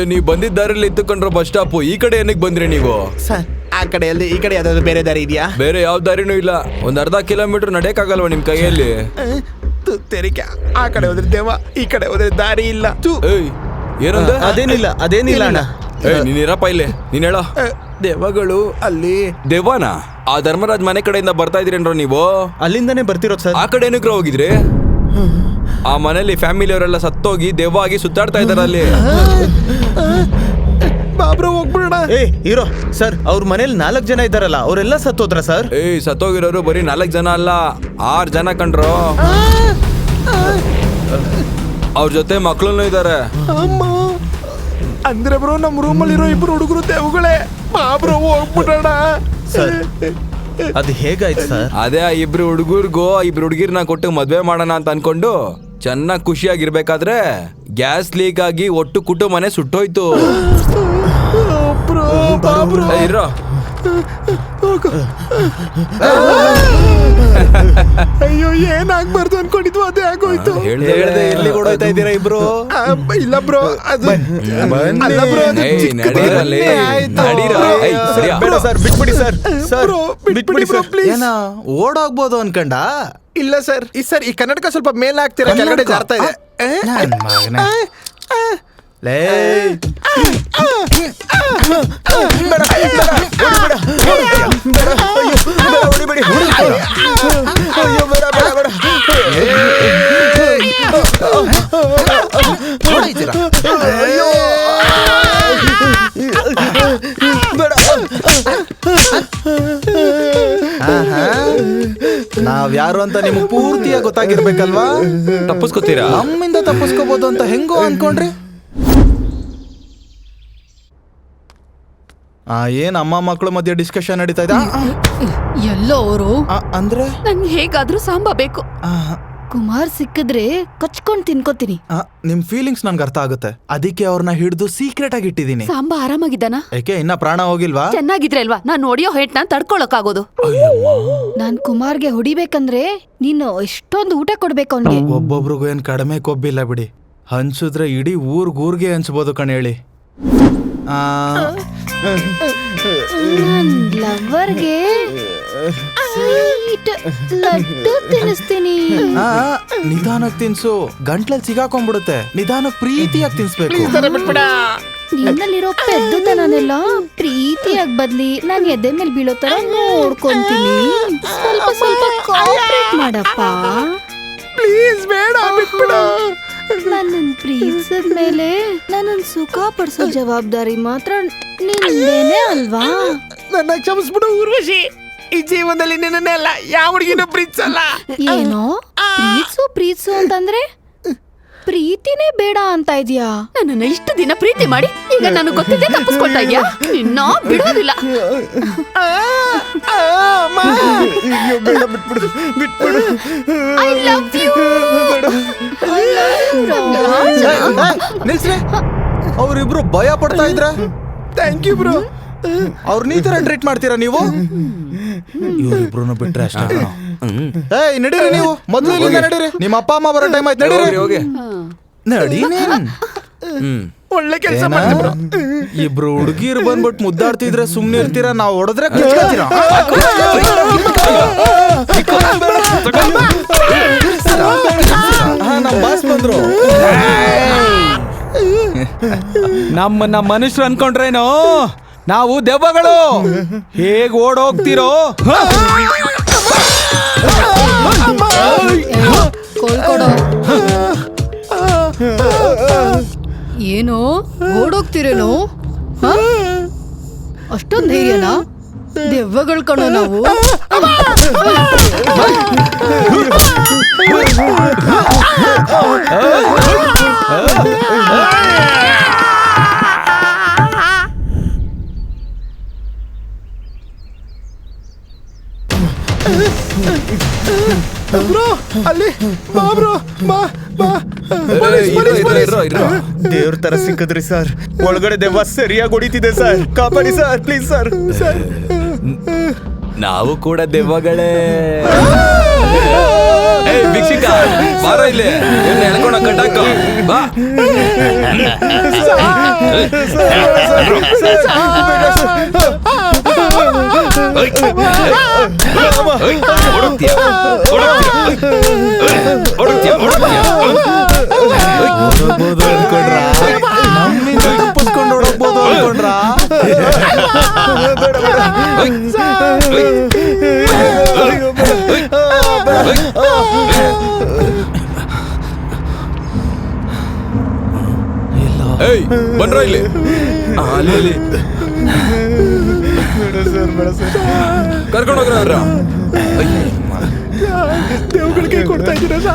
ನೀವ್ ಬಂದಿದ್ದ ದಾರಿಯಲ್ಲಿ ಎತ್ತುಕೊಂಡ್ರ ಬಸ್ ಸ್ಟಾಪ್. ಈ ಕಡೆ ಏನಕ್ಕೆ ಬಂದ್ರಿ ನೀವು? ಸರ್ ಆ ಕಡೆ ಅಲ್ಲದೆ ಈ ಕಡೆ ಯಾವ್ದಾದ್ರು ಬೇರೆ ದಾರಿ ಇದೆಯಾ? ಬೇರೆ ಯಾವ ದಾರಿನೂ ಇಲ್ಲ. ಒಂದ್ ಅರ್ಧ ಕಿಲೋಮೀಟರ್ ನಡೆಯಕ್ಕಾಗಲ್ವಾ ನಿಮ್ ಕೈಯಲ್ಲಿ? ತೆರಿಗೆ. ಆ ಕಡೆ ಹೋದ್ರೆ ದೇವ, ಈ ಕಡೆ ಹೋದ್ರೆ ದಾರಿ ಇಲ್ಲ. ಏನಂದ? ಅದೇನಿಲ್ಲ ಅಣ್ಣ. ನೀನಿರಪ್ಪ ಇಲ್ಲಿ, ನೀನ್ ಹೇಳ. ದೇವಗಳು ಅಲ್ಲಿ. ದೇವಾನ? ಆ ಧರ್ಮರಾಜ್ ಮನೆ ಕಡೆಯಿಂದ ಬರ್ತಾ ಇದೀರೇನ್ರೋ ನೀವು? ಅಲ್ಲಿಂದಾನೇ ಬರ್ತಿರೋದು ಸರ್. ಆ ಕಡೆ ಏನಕ್ರ ಹೋಗಿದ್ರಿ? ಆ ಮನೇಲಿ ಫ್ಯಾಮಿಲಿ ಅವರೆಲ್ಲ ಸತ್ತೋಗಿ ದೆವ್ವ ಆಗಿ ಸುತ್ತಾಡ್ತಾ ಇದಾರೆ ಅಲ್ಲಿ. ಬಾಬ್ರ ಹೋಗ್ಬಿಡೋಣ. ಹೀರೋ ಸರ್, ಅವ್ರ ಮನೇಲಿ 4 ಜನ ಇದ್ದಾರಲ್ಲ, ಅವರೆಲ್ಲ ಸತ್ತೋದ್ರ ಸರ್? ಸತ್ತೋಗಿರೋರು ಬರೀ 4 ಜನ ಅಲ್ಲ, 6 ಜನ ಕಂಡ್ರು. ಅವ್ರ ಜೊತೆ ಮಕ್ಳು ಇದಾರೆ. ಅಮ್ಮ ಅಂದ್ರೆ ಬ್ರೋ ನಮ್ ರೂಮಲ್ಲಿರೋ 2 ಹುಡುಗರು ದೇವುಗಳೇ. ಬಾಬ್ರ ಹೋಗ್ಬಿಡೋಣ. ಸರ್ ಅದು ಹೇಗಾಯ್ತು ಸರ್? ಅದೇ ಆ 2 ಹುಡುಗರ್ಗೂ 2 ಹುಡುಗಿರ್ನ ಕೊಟ್ಟು ಮದ್ವೆ ಮಾಡೋಣ ಅಂತ ಅನ್ಕೊಂಡು ಚೆನ್ನಾಗಿ ಖುಷಿಯಾಗಿರ್ಬೇಕಾದ್ರೆ ಗ್ಯಾಸ್ ಲೀಕ್ ಆಗಿ ಒಟ್ಟು ಕುಟುಂಬನೇ ಸುಟ್ಟೋಯ್ತು. ಇರೋ ಅಯ್ಯೋ ಏನಾಗ್ಬಾರ್ದು ಅನ್ಕೊಂಡಿದ್ವು, ಅದೇ ಆಗೋಯ್ತು. ಹೇಳ್ದೆ ಎಲ್ಲಿ ಓಡೋಯ್ತಾ ಇದ್ದೀರಾ ಇಬ್ರು? ಇಲ್ಲ ಬ್ರೋ, ಅದು ಅಲ್ಲ ಬ್ರೋ, ಅದು ಚಿಕ್ಕದಾಗಿ ಆಯ್ತು. ಬೇಡ ಸರ್, ಬಿಟ್ಬಿಡಿ ಸರ್. ಸರ್ ಬಿಟ್ಬಿಡಿ ಬ್ರೋ ಪ್ಲೀಸ್. ಏನ ಓಡೋಗ್ಬೋದು ಅನ್ಕಂಡ? ಇಲ್ಲ ಸರ್, ಈ ಕನ್ನಡಕ ಸ್ವಲ್ಪ ಮೇಲೆ ಹಾಕ್ತೀರಾ? ಕೆಳಗಡೆ ಜಾರ್ತಾ ಇದೆ. ಲೇ ನಾವ್ ಯಾರು ಅಂತ ನಿಮ್ಗೆ ಪೂರ್ತಿಯಾಗಿ ಗೊತ್ತಾಗಿರ್ಬೇಕಲ್ವಾ? ತಪ್ಪಿಸ್ಕೊತೀರಾ? ನಮ್ಮಿಂದ ತಪ್ಪಿಸ್ಕೋಬಹುದು ಅಂತ ಹೆಂಗೋ ಅನ್ಕೊಂಡ್ರಿ? ಏನ್ ಅಮ್ಮ ಮಕ್ಕಳು ಮಧ್ಯೆ ಡಿಸ್ಕಷನ್ ನಡೀತಾ ಇದೆ? ಎಲ್ಲೋ ಅವರು ಅಂದ್ರೆ ನಂಗೆ ಹೇಗಾದ್ರೂ ಸಾಂಬಾ ಬೇಕು. ಕುಮಾರ್ ಸಿಕ್ಕಿದ್ರೆ ಕಚ್ಕೊಂಡ್ ತಿನ್ಕೋತೀನಿ. ನಿಮ್ ಫೀಲಿಂಗ್ಸ್ ನನ್ಗೆ ಅರ್ಥ ಆಗುತ್ತೆ. ಅದಕ್ಕೆ ಅವ್ರನ್ನ ಹಿಡಿದು ಸೀಕ್ರೆಟ್ ಆಗಿ ಇಟ್ಟಿದೀನಿ. ಸಾಂಬಾ ಆರಾಮಾಗಿದ್ದಾನ? ಯಾಕೆ ಇನ್ನ ಪ್ರಾಣ ಹೋಗಿಲ್ವಾ? ಚೆನ್ನಾಗಿದ್ರೆ ಅಲ್ವಾ ನಾನ್ ನೋಡಿಯೋ ಹೇಟ್ ನಾನ್ ತಡ್ಕೊಳಕ್ಕಾಗೋದು. ನಾನ್ ಕುಮಾರ್ಗೆ ಹೊಡಿಬೇಕಂದ್ರೆ ನೀನು ಎಷ್ಟೊಂದು ಊಟ ಕೊಡ್ಬೇಕು ಅವ್ನಿಗೆ. ಒಬ್ಬೊಬ್ರಿಗೂ ಏನ್ ಕಡಿಮೆ ಕೊಬ್ಬಿಲ್ಲ ಬಿಡಿ. ಹಂಚಿದ್ರೆ ಇಡೀ ಊರ್ಗೆ ಹಂಚ್ಬೋದು ಕಣ್ ಹೇಳಿ. ನನ್ ಲವ್ವರ್ಗೆ ಸ್ವೀಟ್ ಲಡ್ಡು ತಿನ್ನಿಸ್ತೀನಿ. ನಿಧಾನಕ್ ತಿನ್ಸು, ಗಂಟ್ಲಲ್ಲಿ ಸಿಗಾಕೊಂಡ್ಬಿಡುತ್ತೆ. ನಿಧಾನಕ್ ಪ್ರೀತಿಯಾಗಿ ತಿನ್ಸ್ಬೇಕು. ನಿನ್ನಲ್ಲಿರೋ ಪೆದ್ದುತನನೆಲ್ಲ ಪ್ರೀತಿಯಾಗಿ ಬದ್ಲಿ ನಾನು ಎದೆ ಮೇಲೆ ಬೀಳೋ ತರ ನೋಡ್ಕೊಂತೀನಿ. ಸ್ವಲ್ಪ ಸ್ವಲ್ಪ ಕೋಆಪರೇಟ್ ಮಾಡಪ್ಪ ಪ್ಲೀಸ್. ಬೇಡ, ಬಿಟ್ಬಿಡು. ನನ್ನನ್ ಪ್ರೀತಿಸಿದ ಮೇಲೆ ನನ್ನನ್ ಸುಖ ಪಡಿಸೋ ಜವಾಬ್ದಾರಿ ಮಾತ್ರ ನಿಂದೇನೆ ಅಲ್ವಾ? ನನ್ನ ಕ್ಷಮಿಸ್ಬಿಡು ಊರ್ವಶಿ. ಈ ಜೀವನದಲ್ಲಿ ನಿನ್ನೆಲ್ಲ ಯಾವ ಹುಡುಗಿನೂ ಪ್ರೀತಿಸಲ್ಲ. ಏನೋ ಪ್ರೀತ್ಸು ಅಂತಂದ್ರೆ ಪ್ರೀತಿನೇ ಬೇಡ ಅಂತ ಇದ್ಯಾ? ನನ್ನನ್ನ ಇಷ್ಟು ದಿನ ಪ್ರೀತಿ ಮಾಡಿ ಈಗ ನನಗೆ ಗೊತ್ತಿದೆ ತಪ್ಪಿಸ್ಕೊಳ್ತಾ ಇದ್ಯಾ? ನಿನ್ನ ಬಿಡೋದಿಲ್ಲ. I love you. ನಿಲ್ಸ್ರೆ, ಅವ್ರಿಬ್ರು ಭಯ ಪಡ್ತಾ ಇದ್ರ. Thank you bro. ಅವ್ರನ್ನ ಈ ತರ ಟ್ರೀಟ್ ಮಾಡ್ತೀರಾ ನೀವು? ಇವ್ರಿಬ್ರು ಬಿಟ್ರೆ ಅಷ್ಟೇ. ಏಯ್ ನಡೀರಿ ನೀವು, ಮೊದ್ಲು ಇಲ್ಲಿಂದ ನಡೀರಿ. ನಿಮ್ಮ ಅಪ್ಪ ಅಮ್ಮ ಬರೋ ಟೈಮ್ ಆಯ್ತು, ನಡೀರಿ. ಹೋಗಿ ನಡಿ. ಒಳ್ಳೆ ಕೆಲಸ ಮಾಡಿ ಬ್ರೋ. ಇಬ್ರು ಹುಡುಗಿರು ಬಂದ್ಬಿಟ್ಟು ಮುದ್ದಾಡ್ತಿದ್ರೆ ಸುಮ್ನೆ ಇರ್ತೀರಾ? ನಾವು ಹೊಡೆದ್ರೆ ಕಿಚ್ಕೊತೀರಾ? ನಮ್ ಬಾಸ್ ಬಂದ್ರು. ನಮ್ಮನ್ನ ಮನುಷ್ಯರು ಅನ್ಕೊಂಡ್ರೇನೋ, ನಾವು ದೆವ್ವಗಳು. ಹೇಗ್ ಓಡೋಗ್ತಿರೋ? ಕೊಳ್ಕೊಡೋ. ಏನೋ ಓಡೋಗ್ತಿರೇನೋ? ಅಷ್ಟೊಂದ್ ಧೈರ್ಯನಾ? ದೆವ್ವಗಳು ಕಣೋ ನಾವು. ಬ್ರೋ ಅಲ್ಲಿ ಬಾ ಬ್ರೋ, ಬಾ ಬಾ. ದೇವ್ರ ತರ ಸಿಕ್ಕಿದ್ರಿ ಸರ್. ಒಳಗಡೆ ದೆವ್ವ ಸರಿಯಾಗಿ ಹೊಡಿತಿದೆ ಸರ್. ಕಾಪಾಡಿ ಸರ್, ಪ್ಲೀಸ್ ಸರ್. ನಾವು ಕೂಡ ದೆವ್ವಗಳೇ. ಭಿಕ್ಷಿಕ ಬಾರೋ ಇಲ್ಲಿ, ಎಳ್ಕೊಂಡ ಕಟ್ಟಾಕ ಬಾ. ನಮ್ಮಿಂದ ತಪ್ಪಿಸ್ಕೊಂಡು ಓಡೋಗ್ಬೋದು ಅನ್ಕೊಂಡ್ರಾ? ಬನ್ರ ಇಲ್ಲಿ. ಅಲ್ಲಿ ಕರ್ಕೊಂಡು ಹೋಗ್ರ. ದೇವ್ಗಳಿಗೆ ಕೊಡ್ತಾ ಇದ್ದೀರಾ?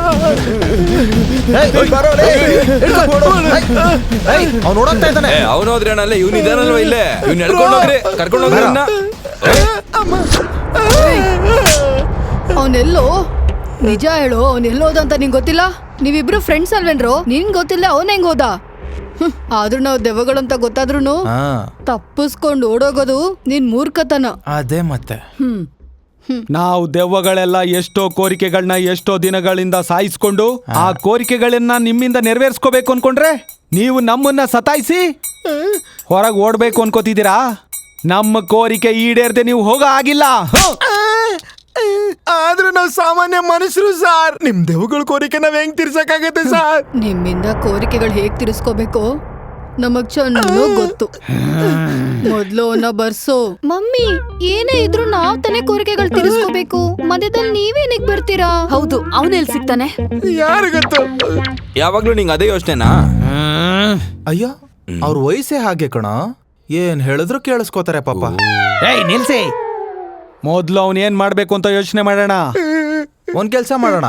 ಅವ್ನು ಓಡಾಗ್ತಾ ಇದ್ದಾನೆ. ಅವನು ಹೋದ್ರೆ ಅಣ್ಣ, ಇವ್ನು ಇದಾನಲ್ವ ಇಲ್ಲೇ, ಇವ್ನ ಎಳ್ಕೊಂಡು ಹೋಗ್ರಿ, ಕರ್ಕೊಂಡು ಹೋಗ್ರಿ. ಅವನೆಲ್ಲೋ ನಿಜ ಹೇಳು, ಅವನೆಲ್ಲೋದ ಅಂತ ನಿಂಗೆ ಗೊತ್ತಿಲ್ಲ? ನೀವಿಬ್ರು ಫ್ರೆಂಡ್ಸ್ ಅಲ್ವೇನ್ರೋ? ನಿನ್ ಗೊತ್ತಿಲ್ಲ ಅವನ್ ಹೆಂಗ್ ಹೋದ? ಆದ್ರೂ ನಾವು ದೆವ್ವಗಳಂತ ಗೊತ್ತಾದ್ರೂ ತಪ್ಪಿಸ್ಕೊಂಡು ಓಡೋಗೋದು ನಿನ್ ಮೂರ್ಖತನ. ಅದೇ ಮತ್ತೆ. ನಾವು ದೆವ್ವಗಳೆಲ್ಲ ಎಷ್ಟೋ ಕೋರಿಕೆಗಳನ್ನ ಎಷ್ಟೋ ದಿನಗಳಿಂದ ಸಾಯಿಸ್ಕೊಂಡು ಆ ಕೋರಿಕೆಗಳನ್ನ ನಿಮ್ಮಿಂದ ನೆರವೇರಿಸ್ಕೋಬೇಕು ಅನ್ಕೊಂಡ್ರೆ ನೀವು ನಮ್ಮನ್ನ ಸತಾಯಿಸಿ ಹೊರಗೆ ಓಡ್ಬೇಕು ಅನ್ಕೋತಿದ್ದೀರಾ? ನಮ್ಮ ಕೋರಿಕೆ ಈಡೇರ್ದೆ ನೀವು ಹೋಗ ಆಗಿಲ್ಲ. ಆದ್ರೂ ನಾವು ಸಾಮಾನ್ಯ ಮನುಷ್ಯರು ಸಾರ್. ನಿಮ್ ದೆವ್ವಗಳ ಕೋರಿಕೆ ನಾವ್ ಹೆಂಗ್ ತೀರ್ಸಕ್ಕಾಗತ್ತೆ ಸಾರ್? ನಿಮ್ಮಿಂದ ಕೋರಿಕೆಗಳು ಹೇಗ್ ತಿರ್ಸ್ಕೋಬೇಕು ನಮಗ್ ಚೆನ್ನಾಗ್ ಗೊತ್ತು. ಮೊದ್ಲು ಅವನ್ನ ಬರ್ಸೋ. ಮಮ್ಮಿ ಏನೇ ಇದ್ರು ನಾವ್ ತಾನೇ ಕೋರಿಕೆಗಳು ತಿರ್ಸ್ಕೋಬೇಕು. ಮಧ್ಯದಲ್ಲಿ ನೀವೇನಿಗ್ ಬರ್ತೀರಾ? ಹೌದು, ಅವನೆಲ್ ಸಿಗ್ತಾನೆ? ಯಾರು ಗೊತ್ತು? ಯಾವಾಗ್ಲೂ ನಿಂಗೆ ಅದೇ ಯೋಚನೆನಾ? ಅಯ್ಯೋ, ಅವ್ರ ವಯಸ್ಸೇ ಹಾಗೆ ಕಣ. ಏನ್ ಹೇಳಿದ್ರು ಕೇಳಿಸ್ಕೋತಾರೆ ಪಾಪ. ಏಯ್ ನಿಲ್ಸಿ. ಮೊದ್ಲು ಅವನ್ ಏನ್ ಮಾಡ್ಬೇಕು ಅಂತ ಯೋಚನೆ ಮಾಡೋಣ. ಒಂದ್ ಕೆಲ್ಸ ಮಾಡೋಣ,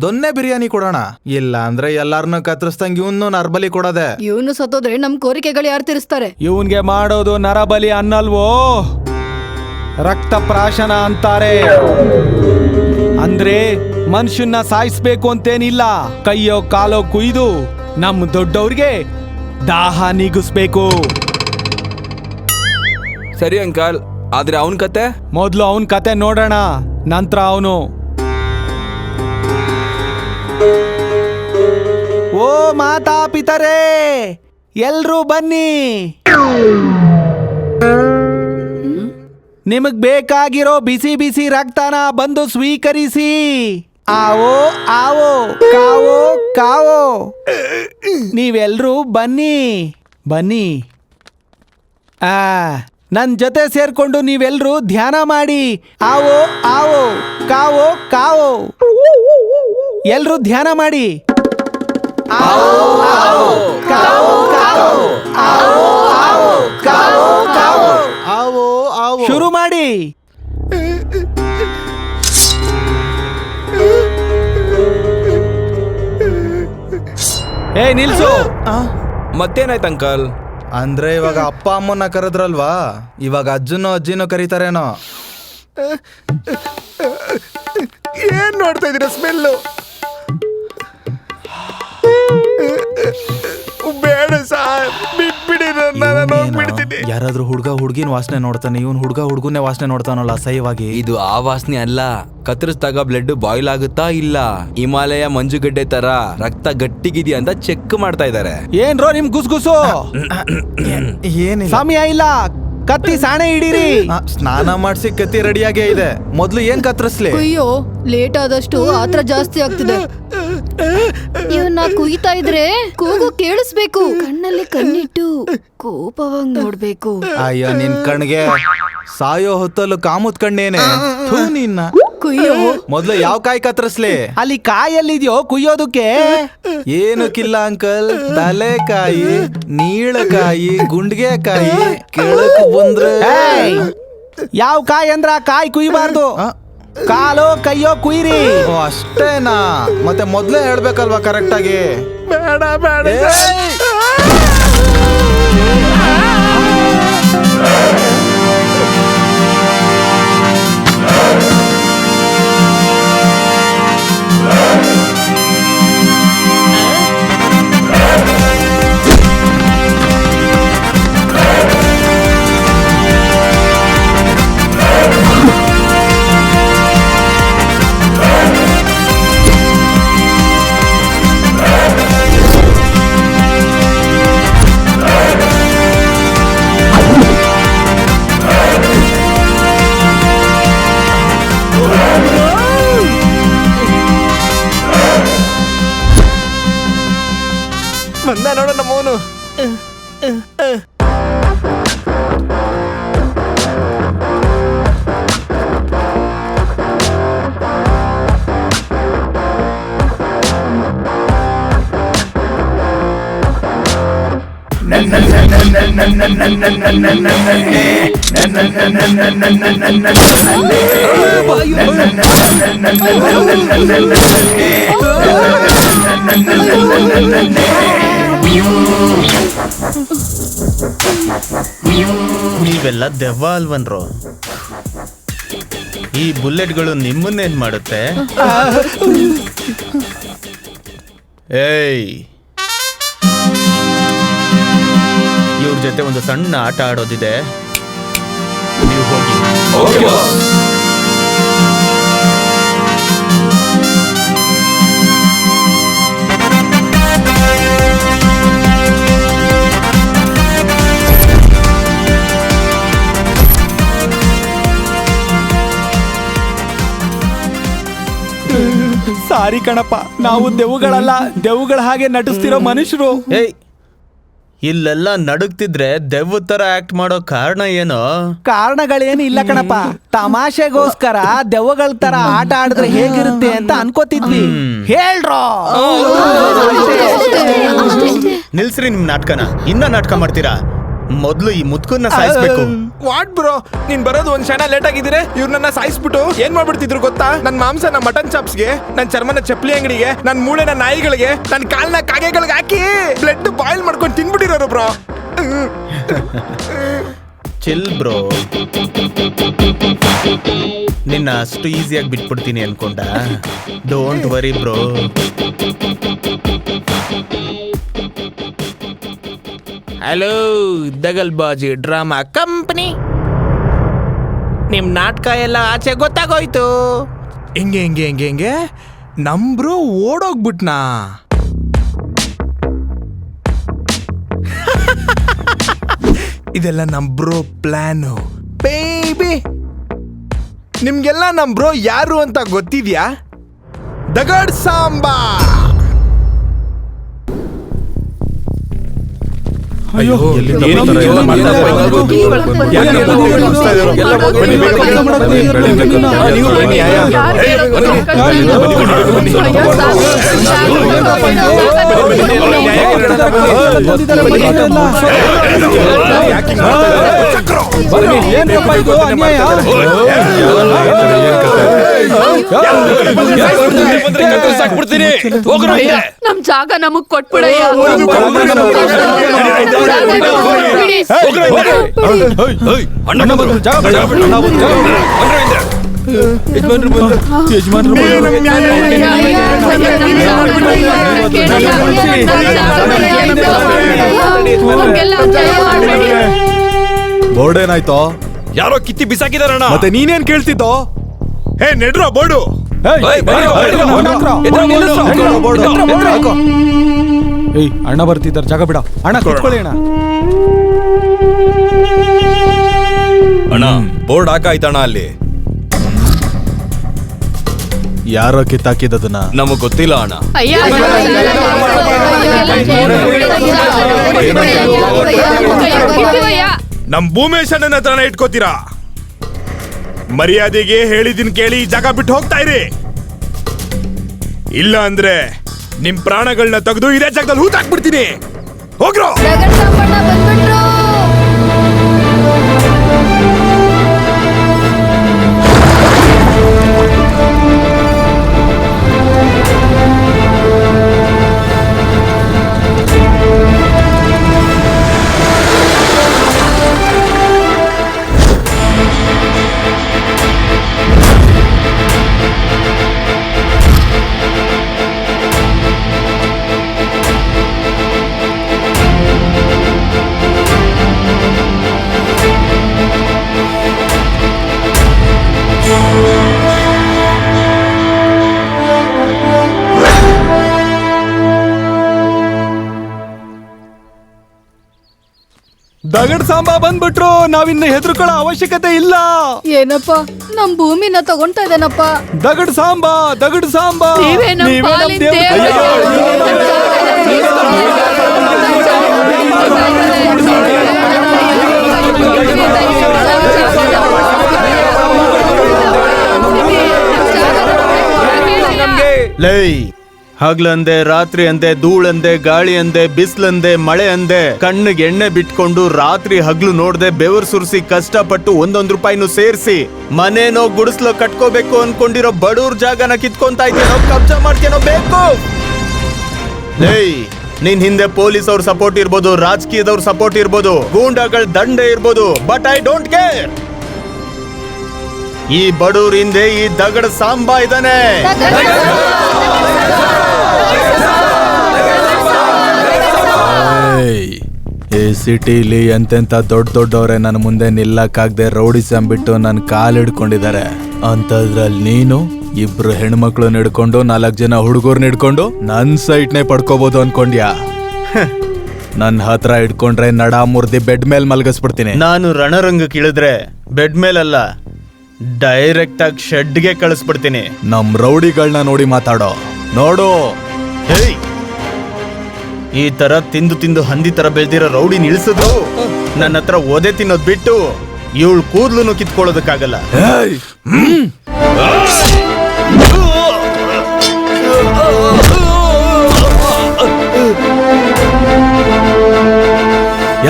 ದೊನ್ನೆ ಬಿರಿಯಾನಿ ಕೊಡೋಣ. ಇಲ್ಲ ಅಂದ್ರೆ ಎಲ್ಲಾರನ್ನೂ ಕತ್ತರಿಸ್ದಂಗ್ ಇವನು ನರ್ಬಲಿ ಕೊಡೋದೆ. ಇವನು ಸತ್ತೋದ್ರೆ ನಮ್ ಕೋರಿಕೆಗಳು ಯಾರು ತೀರಿಸ್ತಾರೆ? ಇವನ್ಗೆ ಮಾಡೋದು ನರಬಲಿ ಅನ್ನಲ್ವೋ, ರಕ್ತ ಪ್ರಾಶನ ಅಂತಾರೆ. ಅಂದ್ರೆ ಮನುಷ್ಯನ್ನ ಸಾಯಿಸ್ಬೇಕು ಅಂತೇನಿಲ್ಲ, ಕೈಯೋ ಕಾಲೋ ಕುಯ್ದು ನಮ್ ದೊಡ್ಡವ್ರಿಗೆ ದಾಹ ನೀಗಿಸ್ಬೇಕು. ಸರಿ ಅಂಕಲ್, ಆದ್ರೆ ಅವನ್ ಕತೆ? ಮೊದ್ಲು ಅವನ್ ಕತೆ ನೋಡೋಣ, ನಂತರ ಅವನು. ಓ ಮಾತಾ ಪಿತರೇ, ಎಲ್ರೂ ಬನ್ನಿ. ನಿಮಗ್ ಬೇಕಾಗಿರೋ ಬಿಸಿ ಬಿಸಿ ರಕ್ತನ ಬಂದು ಸ್ವೀಕರಿಸಿ. ಆವೋ ಆವೋ, ಕಾವೋ ಕಾವೋ, ನೀವೆಲ್ರೂ ಬನ್ನಿ ಬನ್ನಿ. ನನ್ ಜೊತೆ ಸೇರ್ಕೊಂಡು ನೀವೆಲ್ರೂ ಧ್ಯಾನ ಮಾಡಿ. ಆವೋ ಆವೋ, ಕಾವೋ ಕಾವೋ, ಎಲ್ರೂ ಧ್ಯಾನ ಮಾಡಿ. ಆವೋ ಆವೋ, ಕಾವೋ ಕಾವೋ, ಆವೋ ಆವೋ, ಕಾವೋ ಕಾವೋ, ಆವೋ ಆವೋ, ಶುರು ಮಾಡಿ. ಏ ನಿಲ್ಸು. ಮತ್ತೇನಾಯ್ತು ಅಂಕಲ್? ಅಂದ್ರೆ ಇವಾಗ ಅಪ್ಪ ಅಮ್ಮನ್ನ ಕರೆದ್ರಲ್ವಾ, ಇವಾಗ ಅಜ್ಜನೋ ಅಜ್ಜಿನೋ ಕರೀತಾರೇನೋ. ಏನ್ ನೋಡ್ತಾ ಇದೀರ ಸ್ಮೆಲ್ಲು? ಬೇಡ ಸಾರ್, ಬಿಟ್ಬಿಡಿ, ನಾನು ಹೋಗ್ಬಿಡ್ತೀನಿ. ಯಾರಾದ್ರೂ ಹುಡ್ಗ ಹುಡ್ಗಿನ ವಾಸನೆ ನೋಡ್ತಾನೆ, ಇವನ್ ಹುಡ್ಗ ಹುಡ್ಗನ್ನೇ ವಾಸನೆ ನೋಡ್ತಾನಲ್ಲ ಅಸಹ್ಯವಾಗಿ. ಇದು ಆ ವಾಸನೆ ಅಲ್ಲ, ಕತ್ತರಿಸಿದಾಗ ಬ್ಲಡ್ ಬಾಯ್ಲ್ ಆಗುತ್ತಾ ಇಲ್ಲ, ಹಿಮಾಲಯ ಮಂಜುಗಡ್ಡೆ ತರ ರಕ್ತ ಗಟ್ಟಿಗಿದ್ಯಾ ಅಂತ ಚೆಕ್ ಮಾಡ್ತಾ ಇದಾರೆ. ಏನ್ರೋ ನಿಮ್ ಗುಸ್ಗುಸು? ಏನಿಲ್ಲ, ಸಮಯ ಇಲ್ಲ, ಕತ್ತಿ ಸಾಣೆ ಹಿಡೀರಿ. ಸ್ನಾನ ಮಾಡ್ಸಿ ಕತ್ತಿ ರೆಡಿಯಾಗೇ ಇದೆ. ಮೊದ್ಲು ಏನ್ ಕತ್ತರಿಸ್ಲಿ? ಅಯ್ಯೋ, ಲೇಟ್ ಆದಷ್ಟು ಆತ್ರ ಜಾಸ್ತಿ ಆಗ್ತಿದೆ. ಇವನ್ನ ಕುಯ್ತಾ ಇದ್ರೆ ಕೂಗು ಕೇಳಿಸ್ಬೇಕು, ಕಣ್ಣಲ್ಲಿ ಕಣ್ಣಿಟ್ಟು ಕೋಪವಾಗಿ ನೋಡ್ಬೇಕು. ಅಯ್ಯೋ ನಿನ್ ಕಣ್ಗೆ ಸಾಯೋ ಹೊತ್ತಲ್ಲೂ ಕಾಮುತ್ ಕಣ್ಣೇನೆ. ಥು ನಿನ್ನ. ಕುಯ್ಯೋ, ಮೊದ್ಲು ಯಾವ ಕಾಯಿ ಕತ್ತರಿಸ್ಲಿ? ಅಲ್ಲಿ ಕಾಯಲ್ಲಿದ್ಯೋ ಕುಯ್ಯೋದಕ್ಕೆ? ಏನಕ್ಕಿಲ್ಲ ಅಂಕಲ್, ತಲೆಕಾಯಿ, ನೀಳಕಾಯಿ, ಗುಂಡ್ಗೆಕಾಯಿ ಕೆಳಕ್ ಬಂದ್ರೆ. ಯಾವ ಕಾಯಿ ಅಂದ್ರ ಕಾಯಿ ಕುಯ್ಬಾರ್ದು, ಕಾಲೋ ಕೈಯೋ ಕುಯ್ರಿ. ಓ ಅಷ್ಟೇನಾ? ಮತ್ತೆ ಮೊದ್ಲೇ ಹೇಳ್ಬೇಕಲ್ವಾ ಕರೆಕ್ಟ್ ಆಗಿ. ಬೇಡ ಬೇಡ. ಬಂದ ನೋಡ ನಮ್ಮವನು. ನೀವೆಲ್ಲ ದೆವ್ವ ಅಲ್ವನ್ರೋ? ಈ ಬುಲೆಟ್ಗಳು ನಿಮ್ಮನ್ನೇನ್ ಮಾಡುತ್ತೆ? ಏಯ್, ಇವ್ರ ಜೊತೆ ಒಂದು ಸಣ್ಣ ಆಟ ಆಡೋದಿದೆ, ನೀವು ಹೋಗಿ. ಸಾರಿ ಕಣಪ್ಪ, ನಾವು ದೆವ್ವಗಳಲ್ಲ, ದೆವ್ವಗಳ ಹಾಗೆ ನಟಿಸ್ತಿರೋ ಮನುಷ್ಯರು. ಏಯ್, ಇಲ್ಲೆಲ್ಲ ನಡುಗ್ತಿದ್ರೆ ದೆವ್ವ ತರ ಆಕ್ಟ್ ಮಾಡೋ ಕಾರಣ ಏನೋ? ಕಾರಣಗಳೇನು ಇಲ್ಲ ಕಣಪ್ಪ, ತಮಾಷೆಗೋಸ್ಕರ ದೆವ್ವಗಳ ತರ ಆಟ ಆಡಿದ್ರೆ ಹೇಗಿರುತ್ತೆ ಅಂತ ಅನ್ಕೋತಿದ್ವಿ. ಹೇಳ್ರೋ. ನಿಲ್ಸ್ರಿ ನಿಮ್ ನಾಟಕನ, ಇನ್ನ ನಾಟಕ ಮಾಡ್ತೀರಾ? ಮೊದ್ಲು ಈ ಮುತ್ಕನ್ನ ಸಾಯಿಸ್ಬೇಕು. ವಾಟ್ ಬ್ರೋ, ನೀನ್ ಬರೋದು ಒಂದ್ ಕ್ಷಣ ಲೇಟ್ ಆಗಿದ್ರೆ ಇವ್ರು ನನ್ನ ಸಾಯಿಸ್ಬಿಟ್ಟು ಏನ್ ಮಾಡ್ಬಿಡ್ತಿದ್ರು ಗೊತ್ತಾ? ನನ್ ಮಾಂಸನ ಮಟನ್ ಚಾಪ್ಸ್ಗೆ, ನನ್ ಚರ್ಮನ ಚಪ್ಪಲಿ ಅಂಗಡಿಗೆ, ನನ್ ಮೂಳೆನ ನಾಯಿಗಳಿಗೆ, ನನ್ ಕಾಲ್ನ ಕಾಗೆಗಳಿಗೆ ಹಾಕಿ ಬ್ಲಡ್ ಬಾಯ್ಲ್ ಮಾಡ್ಕೊಂಡು ತಿನ್ಬಿಟ್ಟಿರೋರು ಬ್ರೋ. ಚಿಲ್ ಬ್ರೋ, ನಿನ್ನ ಅಷ್ಟು ಈಸಿಯಾಗಿ ಬಿಟ್ಬಿಡ್ತೀನಿ ಅನ್ಕೊಂಡ? Don't worry bro. ಹಲೋ ದಗಲ್ಬಾಜಿ ಡ್ರಾಮಾ ಕಂಪನಿ, ನಿಮ್ ನಾಟಕ ಎಲ್ಲ ಆಚೆ ಗೊತ್ತಾಗೋಯ್ತು. ಹೆಂಗೆ ಹೆಂಗೆ ಹೆಂಗೆ ಹೆಂಗೆ ನಮ್ಬ್ರು ಓಡೋಗ್ಬಿಟ್ನಾ? ಇದೆಲ್ಲ ನಮ್ ಬ್ರೋ ಪ್ಲಾನು ಬೇಬಿ. ನಿಮ್ಗೆಲ್ಲ ನಮ್ ಬ್ರೋ ಯಾರು ಅಂತ ಗೊತ್ತಿದ್ಯಾ? ದಗಡ್ ಸಾಂಬಾ. ಅಯ್ಯೋ, ಎಲ್ಲಿಂದ ಬರ್ತಾರೆ? ಎಲ್ಲ ಮಾಡ್ತಾ ಇದ್ದಾರೆ. ಯಾಕೆ ಎಲ್ಲ ಹೋಗ್ತಾ ಇದ್ದಾರೆ? ಎಲ್ಲ ಬನ್ನಿ, ಬೇಗ ಬನ್ನಿ. ನೀವು ಬನ್ನಿ, ಆಯಾ. ನಮ್ ಜಾಗ ನಮಗ್ ಕೊಟ್ಬಿಡಯ್ಯ. ಬೋರ್ಡ್ ಏನಾಯ್ತೋ? ಯಾರೋ ಕಿತ್ತಿ ಬಿಸಾಕಿದಾರಣ್ಣ. ಮತ್ತೆ ನೀನೇನ್ ಕೇಳ್ತಿದ್ದೋ? ಹೇ ನೆಡ್ರೋ ಬೋರ್ಡು. ಏಯ್, ಅಣ್ಣ ಬರ್ತಿದ್ದಾರೆ, ಜಾಗ ಬಿಡ. ಅಣ್ಣ ಕುತ್ಕೊಳ್ಳಿ ಅಣ್ಣ. ಅಣ್ಣ ಬೋರ್ಡ್ ಹಾಕಾಯ್ತಣ್ಣ ಅಲ್ಲಿ. ಯಾರೋ ಕಿತ್ತಾಕಿದ್ದದನ್ನ ನಮಗ್ ಗೊತ್ತಿಲ್ಲ ಅಣ್ಣ. ನಮ್ ಭೂಮೇಶಣ್ಣನ ಹತ್ರನ ಇಟ್ಕೋತೀರಾ? ಮರ್ಯಾದೆಗೆ ಹೇಳಿದಿನ್ ಕೇಳಿ ಈ ಜಾಗ ಬಿಟ್ಟು ಹೋಗ್ತಾ ಇರಿ. ಇಲ್ಲ ಅಂದ್ರೆ ನಿಮ್ ಪ್ರಾಣಗಳನ್ನ ತೆಗೆದು ಇದೇ ಜಾಗದಲ್ಲಿ ಹೂತಾಕ್ಬಿಡ್ತೀನಿ. ಹೋಗ್ರೋ. ದಗಡ್ ಸಾಂಬಾ ಬಂದ್ಬಿಟ್ರು. ನಾವಿನ್ನ ಹೆದರ್ಕೊಳ್ಳೋ ಅವಶ್ಯಕತೆ ಇಲ್ಲ. ಏನಪ್ಪ, ನಮ್ ಭೂಮಿನ ತಗೊಂತಾ ಇದೇನಪ್ಪ. ದಗಡ್ ಸಾಂಬಾ, ದಗಡ್ ಸಾಂಬಾ, ನೀವೇ ನಮ್ ನೀವೇ ನಮ್ ಪಾಲಿನ ದೇವ್ರು. ದೇವ್ರು. ಲೈ, ಹಗ್ಲಂದೆ, ರಾತ್ರಿ ಅಂದೆ, ಧೂಳಂದೆ, ಗಾಳಿ ಅಂದೆ, ಬಿಸ್ಲಂದೆ, ಮಳೆ ಅಂದೆ, ಕಣ್ಣಿಗೆ ಎಣ್ಣೆ ಬಿಟ್ಕೊಂಡು ರಾತ್ರಿ ಹಗ್ಲು ನೋಡ್ದೆ ಬೆವರು ಸುರಿಸಿ ಕಷ್ಟಪಟ್ಟು ಒಂದೊಂದ್ ರೂಪಾಯಿನೂ ಸೇರಿಸಿ ಮನೇನೋ ಗುಡಿಸ್ಲೋ ಕಟ್ಕೋಬೇಕು ಅನ್ಕೊಂಡಿರೋ ಬಡವ್ರ ಜಾಗನ ಕಿತ್ಕೊಂತ ಇದ್ದೇನೋ, ಕಬ್ಜಾ ಮಾಡ್ತೇನೋ ಬೇಕು. ಲೈ, ನಿನ್ ಹಿಂದೆ ಪೊಲೀಸ್ ಅವ್ರ ಸಪೋರ್ಟ್ ಇರ್ಬೋದು, ರಾಜಕೀಯದವ್ರ ಸಪೋರ್ಟ್ ಇರ್ಬೋದು, ಗೂಂಡಾಗಳ ದಂಡೆ ಇರ್ಬೋದು, ಬಟ್ ಐ ಡೋಂಟ್ ಕೇರ್. ಈ ಬಡವ್ರ ಹಿಂದೆ ಈ ದಗಡ್ ಸಾಂಬಾ ಇದ್ದಾನೆ. ಈ ಸಿಟಿಲಿ ಎಂತೆಂತ ದೊಡ್ಡವ್ರೆ ನನ್ನ ಮುಂದೆ ನಿಲ್ಲಕ್ಕಾಗ್ದೆ ರೌಡಿಸಂ ಬಿಟ್ಟು ನನ್ನ ಕಾಲ್ ಹಿಡ್ಕೊಂಡಿದ್ದಾರೆ. ಅಂತದ್ರಲ್ಲಿ ನೀನು ಇಬ್ರು ಹೆಣ್ಮಕ್ಳು ಹಿಡ್ಕೊಂಡು 4 ಜನ ಹುಡುಗರ್ನ ಹಿಡ್ಕೊಂಡು ನನ್ ಸೈಟ್ನೇ ಪಡ್ಕೋಬಹುದು ಅನ್ಕೊಂಡ್ಯಾ? ನನ್ನ ಹತ್ರ ಹಿಡ್ಕೊಂಡ್ರೆ ನಡ ಮುರ್ದಿ ಬೆಡ್ ಮೇಲ್ ಮಲ್ಗಿಸ್ಬಿಡ್ತೀನಿ. ನಾನು ರಣರಂಗಕ್ಕೆ ಇಳಿದ್ರೆ ಬೆಡ್ ಮೇಲಲ್ಲ, ಡೈರೆಕ್ಟ್ ಆಗಿ ಶೆಡ್ಗೆ ಕಳಿಸ್ಬಿಡ್ತೀನಿ. ನಮ್ ರೌಡಿಗಳನ್ನ ನೋಡಿ ಮಾತಾಡೋ. ನೋಡು, ಹೇಯ್, ಈ ತರ ತಿಂದು ತಿಂದು ಹಂದಿ ತರ ಬೆಳ್ದಿರೋ ರೌಡಿ ನಿಲ್ಸಿದ್ರು ನನ್ನ ಹತ್ರ ಓದೆ ತಿನ್ನೋದ್ ಬಿಟ್ಟು ಇವಳು ಕೂದ್ಲು ಕಿತ್ಕೊಳ್ಳೋದಕ್ಕಾಗಲ್ಲ.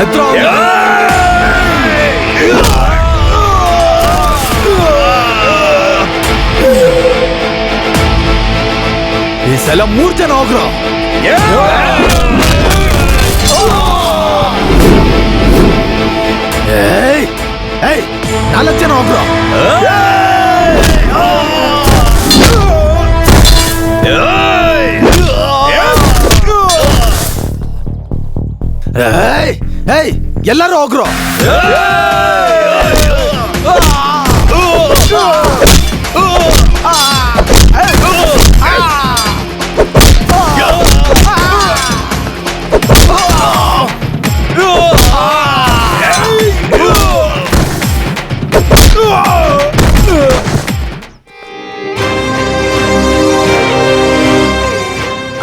ಎತ್ರ ಎಲ್ಲ 3 ಜನ ಹೋಗ್ರು. ಏಯ್ 4 ಜನ ಹೋಗ್ರು. ಎಲ್ಲರೂ ಹೋಗ್ರು.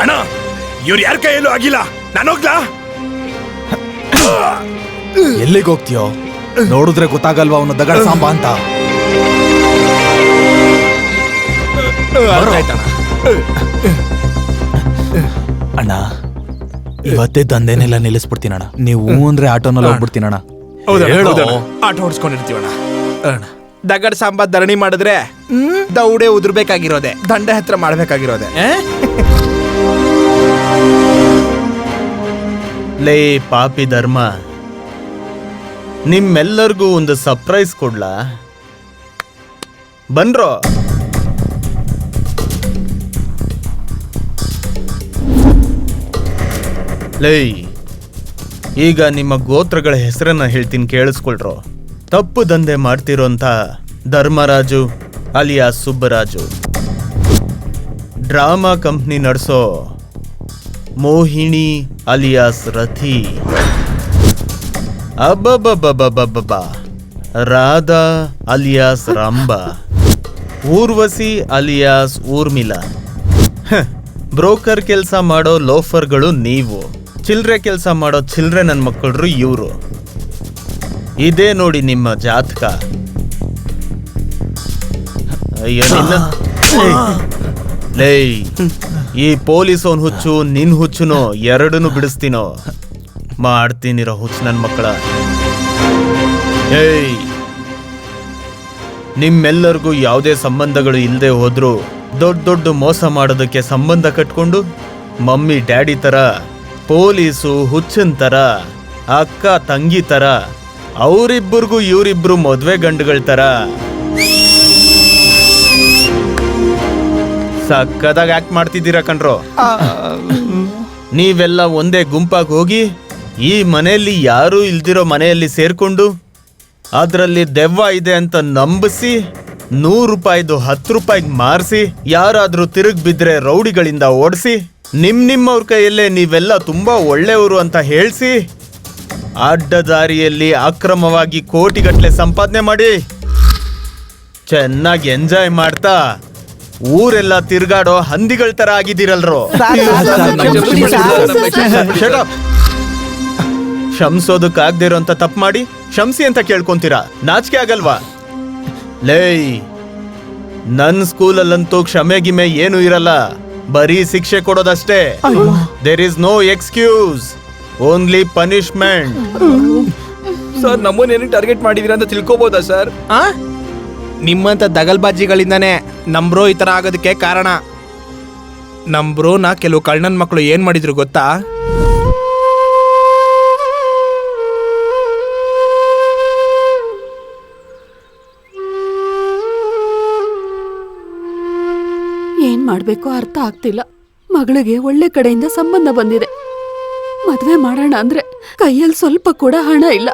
ಅಣ್ಣ ಇವ್ರು ಯಾರ ಕೈಯಲ್ಲೂ ಆಗಿಲ್ಲ, ನಾನು ಹೋಗ್ಲಾ? ಎಲ್ಲಿಗೆ ಹೋಗ್ತೀಯೋ? ನೋಡಿದ್ರೆ ಗೊತ್ತಾಗಲ್ವಾ ಅವನು ದಗಡ ಸಾಂಬ ಅಂತ. ಅಣ್ಣ ಇವತ್ತೇ ದಂಧೆನೆಲ್ಲ ನಿಲ್ಲಿಸ್ಬಿಡ್ತೀನಣ್ಣ. ನೀವು ಅಂದ್ರೆ ಆಟೋನಲ್ಲಿ ಹೋಗ್ಬಿಡ್ತೀನಣ್ಣ. ಆಟೋ ಹೊಡ್ಸ್ಕೊಂಡಿರ್ತೀವಣ್ಣ. ದಗಡ್ ಸಾಂಬಾರ್ ಧರಣಿ ಮಾಡಿದ್ರೆ ದೌಡೆ ಉದುರ್ಬೇಕಾಗಿರೋದೆ, ದಂಡೆ ಹತ್ರ ಮಾಡ್ಬೇಕಾಗಿರೋದೆ. ಲೇ ಪಾಪಿ ಧರ್ಮ, ನಿಮ್ಮೆಲ್ಲರಿಗೂ ಒಂದು ಸರ್ಪ್ರೈಸ್ ಕೊಡ್ಲಾ? ಬನ್ರೋ. ಲೇ, ಈಗ ನಿಮ್ಮ ಗೋತ್ರಗಳ ಹೆಸರನ್ನ ಹೇಳ್ತೀನಿ, ಕೇಳಿಸ್ಕೊಳ್ರೋ. ತಪ್ಪು ದಂಧೆ ಮಾಡ್ತಿರೋಂಥ Dharmaraju alias Subbaraju, drama company ನಡೆಸೋ ಮೋಹಿಣಿ ಅಲಿಯಾಸ್ ರಥಿ, ಅಬ್ಬಬ್ಬಬ್ಬಬ್ಬಬ್ಬ Radha alias Rambha, Urvashi alias Urmila. Broker ಕೆಲಸ ಮಾಡೋ ಲೋಫರ್ಗಳು ನೀವು, ಚಿಲ್ರೆ ಕೆಲಸ ಮಾಡೋ ಚಿಲ್ರೆ ನನ್ನ ಮಕ್ಕಳ್ರು ಇವರು. ಇದೇ ನೋಡಿ ನಿಮ್ಮ ಜಾತಕ. ಅಯ್ಯೋ ನಿನ್ನ ಲೇ, ಈ ಪೊಲೀಸ್ ಅವನ್ ಹುಚ್ಚು ನಿನ್ ಹುಚ್ಚುನೋ ಎರಡನ್ನೂ ಬಿಡಿಸ್ತೀನೋ. ಮಾಡ್ತೀನಿರೋ ಹುಚ್ಚು ನನ್ನ ಮಕ್ಕಳ. ಏಯ್, ನಿಮ್ಮೆಲ್ಲರಿಗೂ ಯಾವುದೇ ಸಂಬಂಧಗಳು ಇಲ್ಲದೆ ಹೋದ್ರು ದೊಡ್ಡ ದೊಡ್ಡ ಮೋಸ ಮಾಡೋದಕ್ಕೆ ಸಂಬಂಧ ಕಟ್ಕೊಂಡು ಮಮ್ಮಿ ಡ್ಯಾಡಿ ತರ, ಪೊಲೀಸು ಹುಚ್ಚನ್ ತರ, ಅಕ್ಕ ತಂಗಿ ತರ, ಅವರಿಬ್ಬರಿಗೂ ಇವರಿಬ್ರು ಮದ್ವೆ ಗಂಡುಗಳ ತರ ಸಕ್ಕದಾಗ ಆಕ್ಟ್ ಮಾಡ್ತಿದ್ದೀರಾ ಕಣ್ರೋ. ನೀವೆಲ್ಲ ಒಂದೇ ಗುಂಪಾಗಿ ಹೋಗಿ ಈ ಮನೆಯಲ್ಲಿ ಯಾರೂ ಇಲ್ದಿರೋ ಮನೆಯಲ್ಲಿ ಸೇರ್ಕೊಂಡು ಅದರಲ್ಲಿ ದೆವ್ವ ಇದೆ ಅಂತ ನಂಬಿಸಿ 100 ರೂಪಾಯಿದು 10 ರೂಪಾಯಿಗೆ ಮಾರಿಸಿ, ಯಾರಾದ್ರೂ ತಿರುಗ್ ಬಿದ್ರೆ ರೌಡಿಗಳಿಂದ ಓಡಿಸಿ, ನಿಮ್ಮವ್ರ ಕೈಯಲ್ಲೇ ನೀವೆಲ್ಲ ತುಂಬಾ ಒಳ್ಳೆಯವರು ಅಂತ ಹೇಳಿಸಿ, ಅಡ್ಡದಾರಿಯಲ್ಲಿ ಅಕ್ರಮವಾಗಿ ಕೋಟಿಗಟ್ಟಲೆ ಸಂಪಾದನೆ ಮಾಡಿ ಚೆನ್ನಾಗಿ ಎಂಜಾಯ್ ಮಾಡ್ತಾ ಊರೆಲ್ಲ ತಿರ್ಗಾಡೋ ಹಂದಿಗಳ ತರ ಆಗಿದ್ದೀರಲ್ರೋ. ಶಮ್ಸೋದಕ್ಕಾಗದೇ ಇರೋಂಥ ತಪ್ಪು ಮಾಡಿ ಶಮ್ಸಿ ಅಂತ ಕೇಳ್ಕೊಂತೀರಾ? ನಾಚಿಕೆ ಆಗಲ್ವಾ? ಲೇ, ನನ್ನ ಸ್ಕೂಲಲ್ಲಂತೂ ಕ್ಷಮೆ ಗಿಮೆ ಏನು ಇರಲ್ಲ, ಬರೀ ಶಿಕ್ಷೆ ಕೊಡೋದಷ್ಟೇ. There is no excuse, only punishment. Sir, ನಮ್ಮನ್ನೇನು ಟಾರ್ಗೆಟ್ ಮಾಡಿದೀರ ಅಂತ ತಿಳ್ಕೊಬೋದಾ ಸರ್? ನಿಮ್ಮಂತ ದಗಲ್ಬಾಜಿಗಳಿಂದಾನೆ ನಮ್ ಬ್ರೋ ಈ ತರ ಆಗೋದಕ್ಕೆ ಕಾರಣ. ನಮ್ ಬ್ರೋನ ಕೆಲವು ಕಳ್ಳನ್ ಮಕ್ಕಳು ಏನ್ ಮಾಡಿದ್ರು ಗೊತ್ತಾ? ಏನ್ ಮಾಡ್ಬೇಕು ಅರ್ಥ ಆಗ್ತಿಲ್ಲ. ಮಗಳಿಗೆ ಒಳ್ಳೆ ಕಡೆಯಿಂದ ಸಂಬಂಧ ಬಂದಿದೆ, ಮದ್ವೆ ಮಾಡೋಣ ಅಂದ್ರೆ ಕೈಯಲ್ಲಿ ಸ್ವಲ್ಪ ಕೂಡ ಹಣ ಇಲ್ಲ.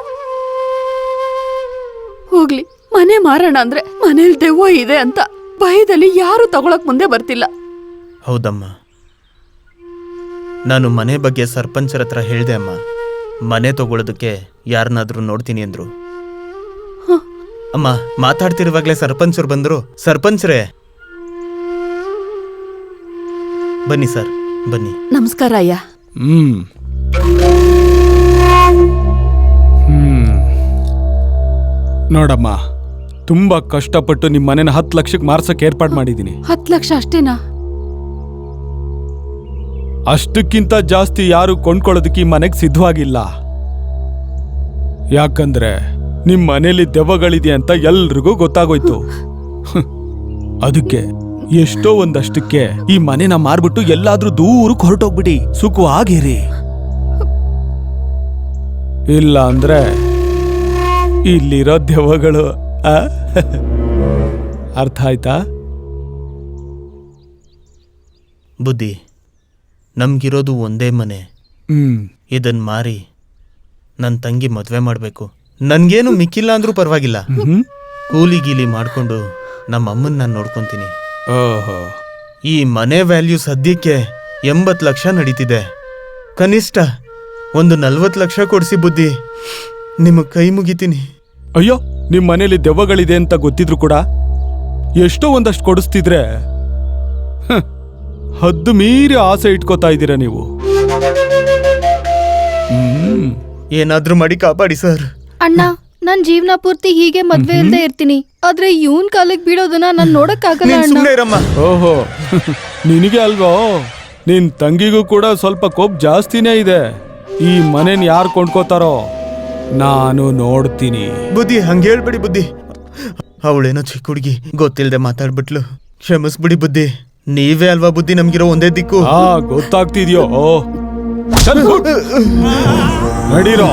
ಹೋಗ್ಲಿ, ಮನೆ ಮಾರೋಣ ಅಂದ್ರೆ ಮನೇಲಿ ದೆವ್ವ ಇದೆ ಅಂತ ಭಯದಲ್ಲಿ ಯಾರು ತಗೊಳಕ್ ಮುಂದೆ ಬರ್ತಿಲ್ಲ. ಹೌದಮ್ಮ, ನಾನು ಮನೆ ಬಗ್ಗೆ ಸರ್ಪಂಚರ ಹತ್ರ ಹೇಳ್ದೆ ಅಮ್ಮ. ಮನೆ ತಗೊಳ್ಳೋದಕ್ಕೆ ಯಾರನ್ನಾದ್ರೂ ನೋಡ್ತೀನಿ ಅಂದ್ರು. ಅಮ್ಮ, ಮಾತಾಡ್ತಿರುವಾಗ್ಲೇ ಸರ್ಪಂಚರು ಬಂದ್ರು. ಸರ್ಪಂಚ್ರೇ, ಬನ್ನಿ ಸರ್, ಬನ್ನಿ. ನಮಸ್ಕಾರ ಅಯ್ಯ. ನೋಡಮ್ಮ, ತುಂಬಾ ಕಷ್ಟಪಟ್ಟು ನಿಮ್ಮ ಮನೆನ 10 ಲಕ್ಷಕ್ಕೆ ಮಾರ್ಸಕ್ಕೆ ಏರ್ಪಾಡು ಮಾಡಿದ್ದೀನಿ. 10 ಲಕ್ಷ ಅಷ್ಟೇನಾ? ಅಷ್ಟಕ್ಕಿಂತ ಜಾಸ್ತಿ ಯಾರು ಕೊಂಡ್ಕೊಳ್ಳೋದಕ್ಕೆ ಈ ಮನೆಗೆ ಸಿದ್ಧವಾಗಿಲ್ಲ. ಯಾಕಂದ್ರೆ ನಿಮ್ಮ ಮನೇಲಿ ದೆವ್ವಗಳಿದೆ ಅಂತ ಎಲ್ರಿಗೂ ಗೊತ್ತಾಗೋಯ್ತು. ಅದಕ್ಕೆ ಎಷ್ಟೋ ಒಂದಷ್ಟಕ್ಕೆ ಈ ಮನೆನ ಮಾರ್ಬಿಟ್ಟು ಎಲ್ಲಾದ್ರೂ ದೂರಕ್ಕೆ ಹೊರಟೋಗ್ಬಿಡಿ, ಸುಖವಾಗಿರಿ. ಇಲ್ಲ ಅಂದ್ರೆ ಇಲ್ಲಿರೋ ದೆವ್ವಗಳು ಆ? ಅರ್ಥ ಆಯ್ತಾ? ಬುದ್ಧಿ, ನಮ್ಗಿರೋದು ಒಂದೇ ಮನೆ. ಇದನ್ ಮಾರಿ ನನ್ನ ತಂಗಿ ಮದ್ವೆ ಮಾಡ್ಬೇಕು. ನನ್ಗೇನು ಮಿಕ್ಕಿಲ್ಲ ಅಂದ್ರೂ ಪರವಾಗಿಲ್ಲ. ಕೂಲಿ ಗೀಲಿ ಮಾಡ್ಕೊಂಡು ನಮ್ಮ ಅಮ್ಮನ್ ನಾನು ನೋಡ್ಕೊಂತೀನಿ. ಓಹೋ, ಈ ಮನೆ ವ್ಯಾಲ್ಯೂ ಸದ್ಯಕ್ಕೆ 80 ಲಕ್ಷ ನಡೀತಿದೆ. ಕನಿಷ್ಠ ಒಂದು 40 ಲಕ್ಷ ಕೊಡಿಸಿ ಬುದ್ಧಿ, ನಿಮಗೆ ಕೈ ಮುಗಿತೀನಿ. ಅಯ್ಯೋ, ನಿಮ್ ಮನೇಲಿ ದೆವ್ವಗಳಿದೆ ಅಂತ ಗೊತ್ತಿದ್ರು ಕೂಡ ಎಷ್ಟೋ ಒಂದಷ್ಟು ಕೊಡಿಸ್ತಿದ್ರೆ ಹದ್ದು ಮೀರಿ ಆಸೆ ಇಟ್ಕೋತಾ ಇದ್ದೀರಾ ನೀವು. ಏನಾದ್ರೂ ಮಾಡಿ ಕಾಪಾಡಿ ಸರ್. ಅಣ್ಣ, ನಾನ್ ಜೀವನ ಪೂರ್ತಿ ಹೀಗೆ ಮದ್ವೆ ಇಲ್ದೇ ಇರ್ತೀನಿ, ಆದ್ರೆ ಇವನ್ ಕಾಲಿಗೆ ಬೀಳೋದನ್ನ ನಾನ್ ನೋಡಕ್ಕಾಗಲ್ಲ ನೀನ್ ಅಣ್ಣ. ಸುಮ್ನೆ ಇರಮ್ಮ. ಓಹೋ, ನಿನಗೆ ಅಲ್ವೋ, ನಿನ್ ತಂಗಿಗೂ ಕೂಡ ಸ್ವಲ್ಪ ಕೋಪ್ ಜಾಸ್ತಿನೇ ಇದೆ. ಈ ಮನೇನ್ ಯಾರು ಕೊಂಡ್ಕೋತಾರೋ ನಾನು ನೋಡ್ತೀನಿ. ಬುದ್ಧಿ, ಹಂಗೆ ಹೇಳ್ಬಿಡಿ ಬುದ್ಧಿ. ಅವಳೇನೋ ಚಿಕ್ಕ ಹುಡುಗಿ, ಗೊತ್ತಿಲ್ದೆ ಮಾತಾಡ್ಬಿಟ್ಲು. ಕ್ಷಮಿಸ್ಬಿಡಿ ಬುದ್ಧಿ. ನೀವೇ ಅಲ್ವಾ ಬುದ್ಧಿ ನಮ್ಗಿರೋ ಒಂದೇ ದಿಕ್ಕು. ಗೊತ್ತಾಗ್ತಿದ್ಯೋ? ನಡೀರೋ,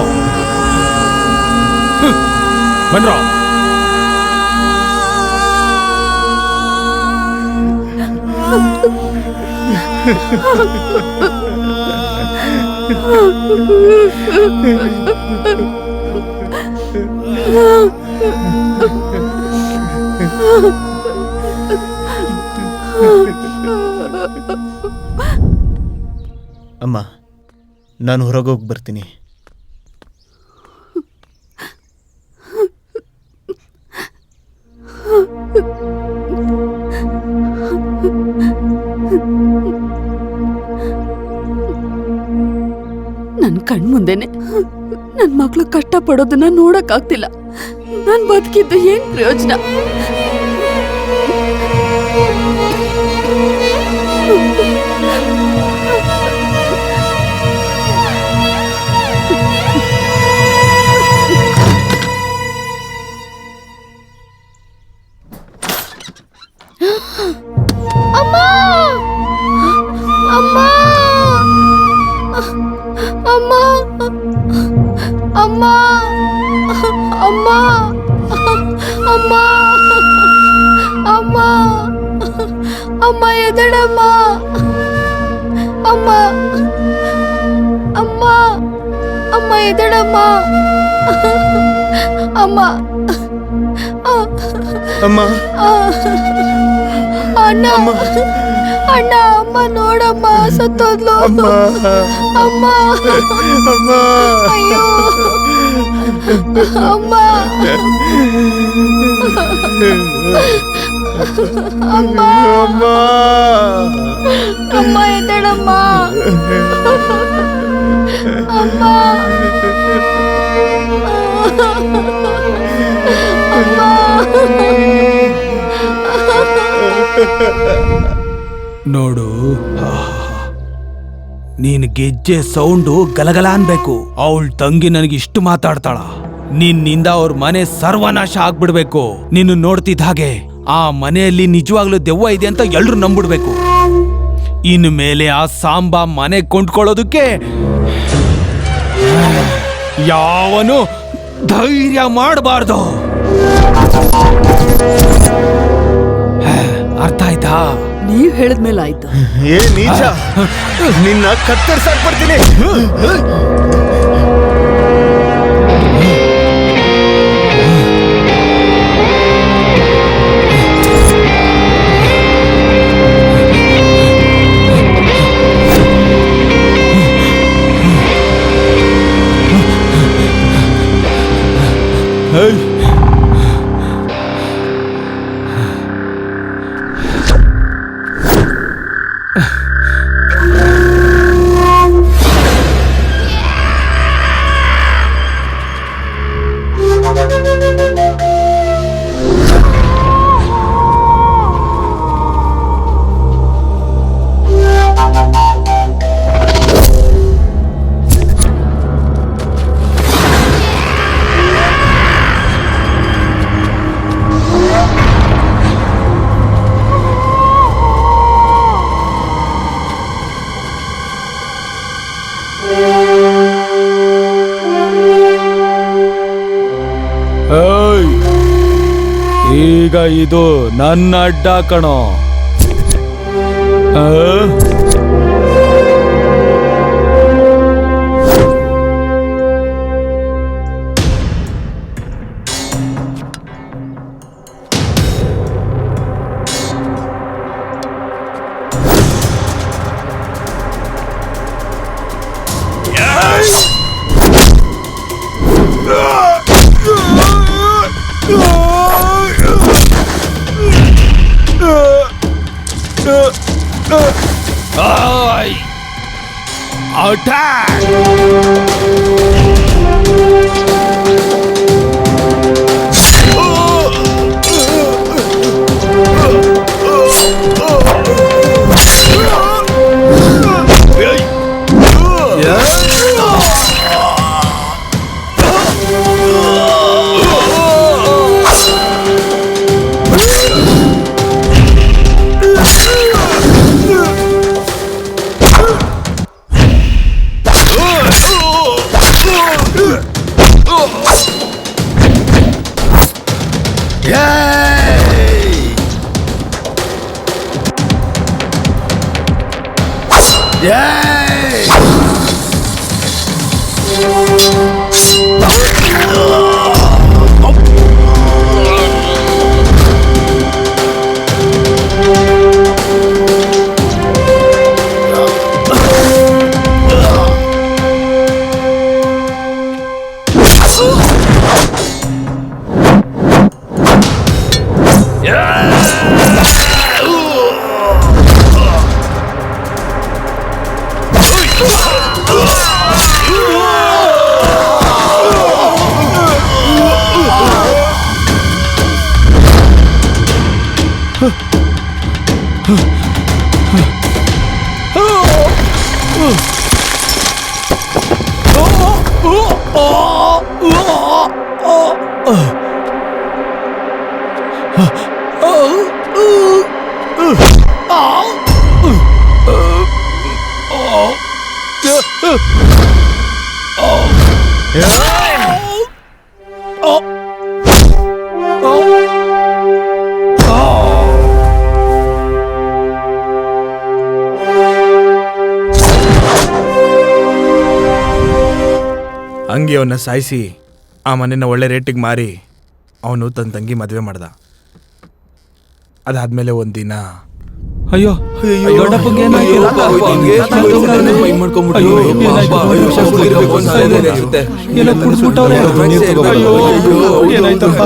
ಬನ್ರೋ. ಅಮ್ಮ, ನಾನು ಹೊರಗೋಗಿ ಬರ್ತೀನಿ. ನನ್ ಕಣ್ಮುಂದೆನೆ ನನ್ ಮಕ್ಳು ಕಷ್ಟ ಪಡೋದನ್ನ ನೋಡಕ್ ಆಗ್ತಿಲ್ಲ. ನಾನ್ ಬದುಕಿದ್ದು ಏನ್ ಪ್ರಯೋಜನ? ಅಮ್ಮ, ಅಮ್ಮ, ಅಮ್ಮ, ಅಮ್ಮ, ಅಮ್ಮ, ಅಮ್ಮ, ಅಮ್ಮ, ಅಮ್ಮ, ಎದಡಮ್ಮ, ಅಮ್ಮ, ಅಮ್ಮ, ಅಮ್ಮ, ಎದಡಮ್ಮ, ಅಮ್ಮ, ಅಮ್ಮ, ಅಣ್ಣ, ಅಣ್ಣ, ಅಮ್ಮ ನೋಡಮ್ಮ, ಸತ್ತೋದ್ಲು. ಅಮ್ಮ, ಅಮ್ಮ, ಅಮ್ಮ, ಅಯ್ಯೋ, ಅಮ್ಮ, ಅಮ್ಮ, ಅಮ್ಮ, ಅಮ್ಮ, ಎದ್ದೇಳಮ್ಮ, ಅಮ್ಮ, ನೋಡು, ನೀನ್ ಗೆಜ್ಜೆ ಸೌಂಡು ಗಲಗಲ ಅನ್ಬೇಕು. ಅವಳ ತಂಗಿ ನನಗೆ ಇಷ್ಟು ಮಾತಾಡ್ತಾಳ, ನಿನ್ನಿಂದ ಅವ್ರ ಮನೆ ಸರ್ವನಾಶ ಆಗ್ಬಿಡ್ಬೇಕು. ನೀನು ನೋಡ್ತಿದ್ದ ಹಾಗೆ ಆ ಮನೆಯಲ್ಲಿ ನಿಜವಾಗ್ಲೂ ದೆವ್ವ ಇದೆ ಅಂತ ಎಲ್ರು ನಂಬಿಡ್ಬೇಕು. ಇನ್ನು ಮೇಲೆ ಆ ಸಾಂಬಾ ಮನೆ ಕೊಂಡ್ಕೊಳ್ಳೋದಕ್ಕೆ ಯಾವನು ಧೈರ್ಯ ಮಾಡಬಾರ್ದು. ಅರ್ಥ ಆಯ್ತಾ? ನೀವ್ ಹೇಳಿದ್ಮೇಲೆ ಆಯ್ತು. ಏ ನೀಚ, ನಿನ್ನ ಕತ್ತರಿಸಾಕ್ಬಿಡ್ತೀನಿ. ಈಗ ಇದು ನನ್ನ ಅಡ್ಡ ಕಣೋ. ಆ? Attack! ಹಂಗೆ ಅವನ್ನ ಸಾಯಿಸಿ ಆ ಮನೆನ ಒಳ್ಳೆ ರೇಟಿಗೆ ಮಾರಿ ಅವನು ತನ್ನ ತಂಗಿ ಮದುವೆ ಮಾಡ್ದ. ಅದಾದ್ಮೇಲೆ ಒಂದಿನ ಅಯ್ಯೋ ದೊಡ್ಡಪ್ಪಂಗೆ ಏನಾಯ್ತು? ಏನೋ ಕುಡ್ಸ್ಬಿಟ್ಟವ್ರೆ. ಅಯ್ಯೋ, ಏನಾಯ್ತಪ್ಪ?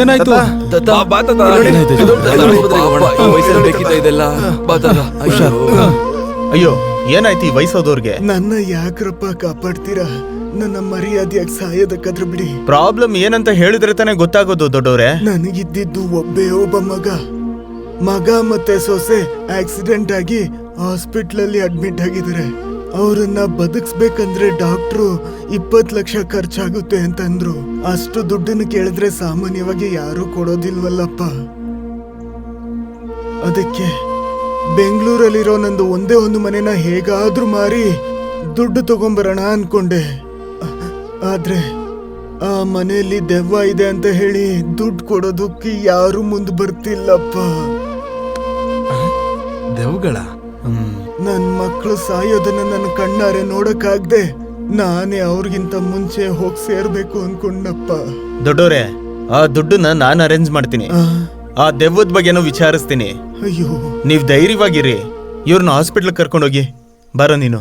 ಏನಾಯ್ತು? ಅಯ್ಯೋ ಏನಾಯ್ತು ಈ ವಯಸ್ಸೋದವ್ರಿಗೆ? ನನ್ನ ಯಾಕ್ರಪ್ಪ ಕಾಪಾಡ್ತೀರಾ? ನನ್ನ ಮರ್ಯಾದೆಯಾಗಿ ಸಾಯೋದಕ್ಕಾದ್ರೂ ಬಿಡಿ. ಪ್ರಾಬ್ಲಮ್ ಏನಂತ ಹೇಳಿದ್ರೆ ತಾನೇ ಗೊತ್ತಾಗೋದು ದೊಡ್ಡವ್ರೆ. ನನಗಿದ್ದಿದ್ದು ಒಬ್ಬ ಮಗ ಮತ್ತೆ ಸೊಸೆ ಆಕ್ಸಿಡೆಂಟ್ ಆಗಿ ಹಾಸ್ಪಿಟ್ಲಲ್ಲಿ ಅಡ್ಮಿಟ್ ಆಗಿದ್ದಾರೆ. ಅವರನ್ನ ಬದುಕಿಸ್ಬೇಕಂದ್ರೆ ಡಾಕ್ಟ್ರು 20 ಲಕ್ಷ ಖರ್ಚಾಗುತ್ತೆ ಅಂತಂದ್ರು. ಅಷ್ಟು ದುಡ್ಡನ್ನು ಕೇಳಿದ್ರೆ ಸಾಮಾನ್ಯವಾಗಿ ಯಾರು ಕೊಡೋದಿಲ್ವಲ್ಲಪ್ಪ. ಅದಕ್ಕೆ ಬೆಂಗಳೂರಲ್ಲಿರೋ ನಂದು ಒಂದೇ ಒಂದು ಮನೆನ ಹೇಗಾದ್ರೂ ಮಾರಿ ದುಡ್ಡು ತಗೊಂಬರೋಣ ಅನ್ಕೊಂಡೆ. ಆದ್ರೆ ಆ ಮನೆಯಲ್ಲಿ ದೆವ್ವ ಇದೆ ಅಂತ ಹೇಳಿ ದುಡ್ಡು ಕೊಡೋದಕ್ಕೆ ಯಾರು ಮುಂದೆ ಬರ್ತಿಲ್ಲಪ್ಪ. ದೆವ್ವಗಳ? ನನ್ ಮಕ್ಕಳು ಸಾಯೋದನ್ನ ನನ್ನ ಕಣ್ಣಾರೆ ನೋಡಕ್ಕಾಗ್ದೆ ನಾನೇ ಅವ್ರಿಗಿಂತ ಮುಂಚೆ ಹೋಗಿ ಸೇರ್ಬೇಕು ಅನ್ಕೊಂಡಪ್ಪ. ದೊಡ್ಡವ್ರೆ, ಆ ದುಡ್ಡನ್ನ ನಾನು ಅರೇಂಜ್ ಮಾಡ್ತೀನಿ. ಆ ದೆವ್ವದ ಬಗ್ಗೆನೂ ವಿಚಾರಿಸ್ತೀನಿ. ಅಯ್ಯೋ, ನೀವ್ ಧೈರ್ಯವಾಗಿರಿ. ಇವ್ರನ್ನ ಹಾಸ್ಪಿಟ್ಲ್ ಕರ್ಕೊಂಡೋಗಿ. ಬರೋ ನೀನು.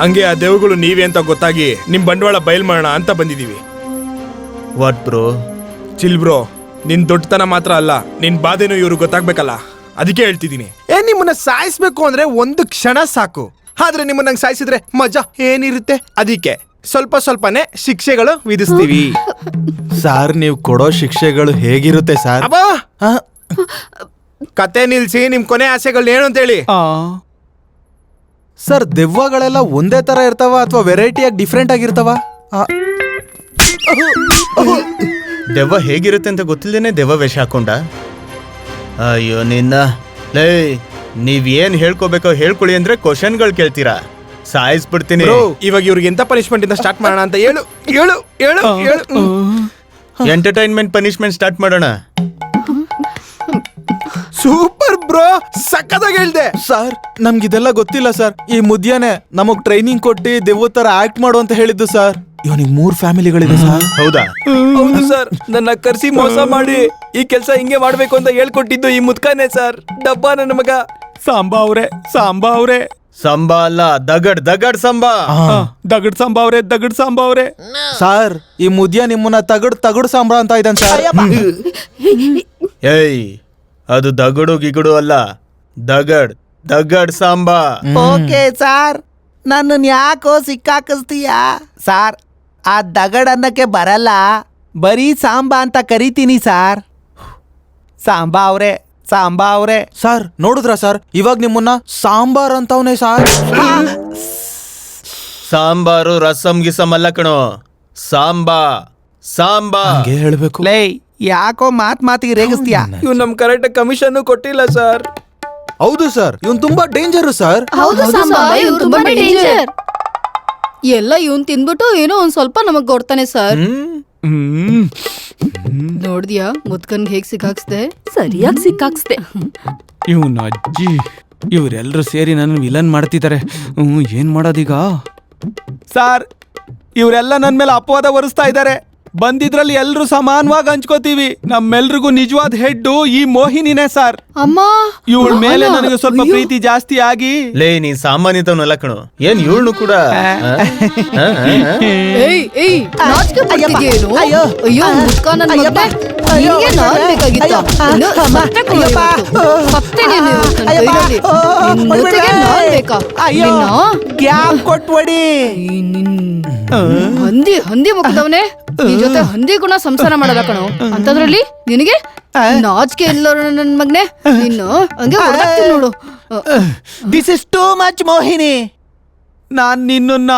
ಹಂಗೆ ಆ ದೆವ್ವಗಳು ನೀವೇ ಅಂತ ಗೊತ್ತಾಗಿ ನಿಮ್ ಬಂಡವಾಳ ಬಯಲ್ ಮಾಡೋಣ ಅಂತ ಬಂದಿದೀವಿ. What bro? ಚಿಲ್ ಬ್ರೋ, ನಿನ್ ದೊಡ್ಡತನ ಮಾತ್ರ ಅಲ್ಲ, ನಿನ್ ಬಾಧೆನೂ ಇವ್ರು ಗೊತ್ತಾಗ್ಬೇಕಲ್ಲ, ಅದಕ್ಕೆ ಹೇಳ್ತಿದ್ದೀನಿ. ನಿಮ್ಮನ್ನ ಸಾಯಿಸ್ಬೇಕು ಅಂದ್ರೆ ಒಂದು ಕ್ಷಣ ಸಾಕು, ಆದ್ರೆ ನಿಮ್ಮನ್ನ ಸಾಯಿಸಿದ್ರೆ ಮಜಾ ಏನಿರುತ್ತೆ? ಅದಕ್ಕೆ ಸ್ವಲ್ಪನೇ ಶಿಕ್ಷೆಗಳು ವಿಧಿಸ್ತೀವಿ. ಸಾರ್ ನೀವು ಕೊಡೋ ಶಿಕ್ಷೆಗಳು ಹೇಗಿರುತ್ತೆ ಸಾರ್? ಅಬ್ಬಾ, ಕತೆ ನಿಲ್ಸಿ, ನಿಮ್ ಕೊನೆ ಆಸೆಗಳು ಏನು ಅಂತ ಹೇಳಿ. ಸರ್, ದೆವ್ವಗಳೆಲ್ಲ ಒಂದೇ ತರ ಇರ್ತಾವ ಅಥವಾ ವೆರೈಟಿಯಾಗಿ ಡಿಫ್ರೆಂಟ್ ಆಗಿರ್ತಾವ? ದೆವ್ವ ಹೇಗಿರುತ್ತೆ ಅಂತ ಗೊತ್ತಿಲ್ಲದೇನೆ ದೆವ್ವ ವೇಷ ಹಾಕೊಂಡ? ಅಯ್ಯೋ ನಿನ್ನ. ಲೇ, ನೀವ್ ಏನ್ ಹೇಳ್ಕೋಬೇಕೋ ಹೇಳ್ಕೊಳ್ಳಿ ಅಂದ್ರೆ ಕ್ವಶನ್ಗಳು ಕೇಳ್ತೀರಾ. ಸಾಯಿಸ್ಬಿಡ್ತೀನಿ. ಬ್ರೋ ಇವಾಗ ಇವ್ರಿಗೆ ಎಂತ ಪನಿಷ್ಮೆಂಟ್ ಇಂದ ಸ್ಟಾರ್ಟ್ ಮಾಡೋಣ ಅಂತ ಹೇಳು ಹೇಳು ಹೇಳು ಹೇಳು. ಎಂಟರ್ಟೈನ್ಮೆಂಟ್ ಪನಿಷ್ಮೆಂಟ್ ಸ್ಟಾರ್ಟ್ ಮಾಡೋಣ. ಸೂಪರ್ ಬ್ರೋ, ಸಕ್ಕತ್ತಾಗಿ ಹೇಳ್ದೆ. ಸರ್ ನಮ್ಗಿದೆಲ್ಲ ಗೊತ್ತಿಲ್ಲ ಸರ್. ಈ ಮುದ್ಯಾನೆ ನಮಗ್ ಟ್ರೈನಿಂಗ್ ಕೊಟ್ಟು ದೆವ್ವ ತರ ಆಕ್ಟ್ ಮಾಡು ಅಂತ ಹೇಳಿದ್ದು ಸರ್. ಇವನಿಗೆ 3 ಫ್ಯಾಮಿಲಿಗಳಿದೆ ಸರ್. ಹೌದಾ? ಹೌದು ಸರ್, ನನ್ನ ಕರ್ಸಿ ಮೋಸ ಮಾಡಿ ಈ ಕೆಲಸ ಹಿಂಗೆ ಮಾಡ್ಬೇಕು ಅಂತ ಹೇಳ್ಕೊಟ್ಟಿದ್ದು ಈ ಮುದ್ಕನೇ ಸರ್. ಡಬ್ಬ ನನ್ನ ಮಗ. ಸಾಂಬಾ ಅವ್ರೆ ಸಂಬಾ ಅಲ್ಲ, ದಗಡ್ ಸಂಬಾ. ದಗಡ್ ಸಾಂಬಾ ಅವ್ರೆ. ಸರ್ ಈ ಮುದ್ಯ ನಿಮ್ಮನ್ನ ತಗಡು ಸಾಂಬ್ರಾ ಅಂತ ಇದ್ದಾನೆ ಸರ್. ಏಯ್, ಅದು ದಗಡು ಗಿಗಡು ಅಲ್ಲ, ದಗಡ್ ಸಾಂಬಾ. ಓಕೆ ಸಾರ್, ನನ್ನನ್ ಯಾಕೋ ಸಿಕ್ಕಾಕಿಸ್ತೀಯಾ ಸಾರ್? ಆ ದಗಡ್ ಅನ್ನಕ್ಕೆ ಬರಲ್ಲ, ಬರೀ ಸಾಂಬಾ ಅಂತ ಕರಿತೀನಿ ಸಾರ್. ಸಾಂಬಾ ಅವ್ರೆ. ಸರ್ ನೋಡಿದ್ರ ಸರ್, ಇವಾಗ ನಿಮ್ಮನ್ನ ಸಾಂಬಾರ್ ಅಂತವನೇ ಸರ್. ಸಾಂಬಾರು ರಸಂ ಗಿಸಂ ಅಲ್ಲ ಕಣೋ, ಸಾಂಬಾ ಹಂಗೆ ಹೇಳ್ಬೇಕು. ಲೇ ಯಾಕೋ ಮಾತಿಗೆ ರೇಗಿಸ್ತೀಯಾ? ಇವ್ ನಮ್ ಕರೆಕ್ಟ್ ಕಮಿಷನ್ ಕೊಟ್ಟಿಲ್ಲ ಸರ್. ಹೌದು ಸರ್, ಇವನ್ ತುಂಬಾ ಡೇಂಜರ್ ಸರ್. ಹೌದು ಸಾಂಬಾ, ಇವ್ನು ತುಂಬಾ ಡೇಂಜರ್. ಎಲ್ಲ ಇವನ್ ತಿಂದ್ಬಿಟ್ಟು ಏನೋ ಒಂದ್ ಸ್ವಲ್ಪ ನಮಗ್ ಕೊಡ್ತಾನೆ ಸರ್. ನೋಡ್ದ್ಯಾ ಮುದ್ಕನ್ಗೆ ಹೇಗ್ ಸಿಕ್ಕಾಕ್ಸ್ದೆ? ಸರಿಯಾಗಿ ಸಿಕ್ಕಾಕ್ಸ್ದೆ. ಇವನ ಅಜ್ಜಿ ಇವರೆಲ್ಲರೂ ಸೇರಿ ನನ್ನ ವಿಲನ್ ಮಾಡ್ತಿದ್ದಾರೆ. ಏನ್ ಮಾಡೋದೀಗ? ಸಾರ್, ಇವರೆಲ್ಲ ನನ್ ಮೇಲೆ ಅಪವಾದ ಹೊರಿಸ್ತಾ ಇದ್ದಾರೆ. ಬಂದಿದ್ರಲ್ಲಿ ಎಲ್ರು ಸಮಾನವಾಗಿ ಹಂಚ್ಕೋತೀವಿ. ನಮ್ಮೆಲ್ರಿಗೂ ನಿಜವಾದ ಹೆಡ್ಡು ಈ ಮೋಹಿನಿನೇ ಸರ್. ಅಮ್ಮ, ಇವಳ ಮೇಲೆ ನನಗೆ ಸ್ವಲ್ಪ ಪ್ರೀತಿ ಜಾಸ್ತಿ ಆಗಿ. ಲೇ, ನೀ ಸಾಮಾನ್ಯತವನಲ್ಲ ಕಣೋ, ಏನ್ ಇವಳು ಕೂಡ. ಏಯ್ ನಾಚಿಕೆ ಪಡ್ತಿದ್ಯೇನು? ಅಯ್ಯೋ ಮುದ್ಕ ನನ್ ಮಗನೇ, ನಿನ್ಗೆ ನಾನ್ ಬೇಕಾಗಿತ್ತ? ಸತ್ತೆ ನೀನು ಇವತ್ತು ನನ್ ಕೈಯಲ್ಲಿ. ನಿನ್ ಮುದ್ಕಿಗೆ ನಾನ್ ಬೇಕಾ? ಗ್ಯಾಪ್ ಕೊಟ್ಬಿಡಿ. ಹಂದಿ ಮುಖದವನೇ, ನಿನ್ ಜೊತೆ ಹಂದಿ ಗುಣ ಸಂಸಾರ ಮಾಡಲ್ಲ ಕಣೋ. ಅಂತದ್ರಲ್ಲಿ ನಿನಗೆ ನಾಚಿಕೆ ಇಲ್ಲ ನನ್ ಮಗನೇ. ನಿನ್ನ ಹಂಗೆ ಹೊರಗ್ತೀನಿ ನೋಡು. This is too much Mohini. ನಾನ್ ನಿನ್ನ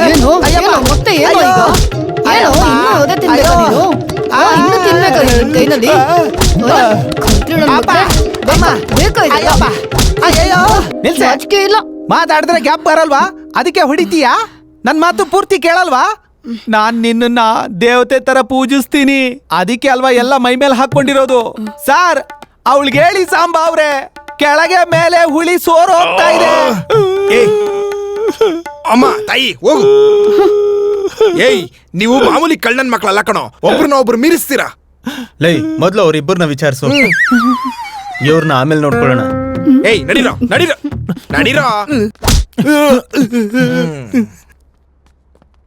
ಏನು ಮತ್ತೆ ಏನು ಈಗ? ಏನು ಇನ್ನೂ ಅದೇ ತಿನ್ಬೇಕಾ ನೀನು? ಇನ್ನು ತಿನ್ಬೇಕಾ ನಿನ್ ಕೈನಲ್ಲಿ? ನಾಚಿಕೆ ಇಲ್ಲ. ಮಾತಾಡಿದ್ರೆ ಗ್ಯಾಪ್ ಬರಲ್ವಾ? ಅದಕ್ಕೆ ಹೊಡಿತೀಯಾ? ನನ್ ಮಾತು ಪೂರ್ತಿ ಕೇಳಲ್ವಾ? ನಾನ್ ನಿನ್ನ ದೇವತೆ ತರ ಪೂಜಿಸ್ತೀನಿ. ಅದಕ್ಕೆ ಅಲ್ವಾ ಎಲ್ಲ ಮೈ ಮೇಲೆ ಹಾಕೊಂಡಿರೋದು. ಸಾರ್, ಅವಳಿಗೆ ಹೇಳಿ ಸಾಂಬಾ ಅವ್ರೆ, ಕೆಳಗೆ ಮೇಲೆ ಹುಳಿ ಸೋರು ಹೋಗ್ತಾ ಇದೆ. ಅಮ್ಮ ತಾಯಿ ಹೋಗು. ಏಯ್, ನೀವು ಮಾಮೂಲಿ ಕಳ್ಳನ್ ಮಕ್ಕಳಲ್ಲ ಕಣೋ, ಒಬ್ರನ್ನ ಒಬ್ರು ಮೀರಿಸ್ತೀರಾ. ಲೈ, ಮೊದ್ಲು ಅವ್ರಿಬ್ಬರನ್ನ ವಿಚಾರಿಸು, ಇವ್ರನ್ನ ಆಮೇಲೆ ನೋಡ್ಕೊಳ್ಳೋಣ. ಏಯ್ ನಡೀರೋ.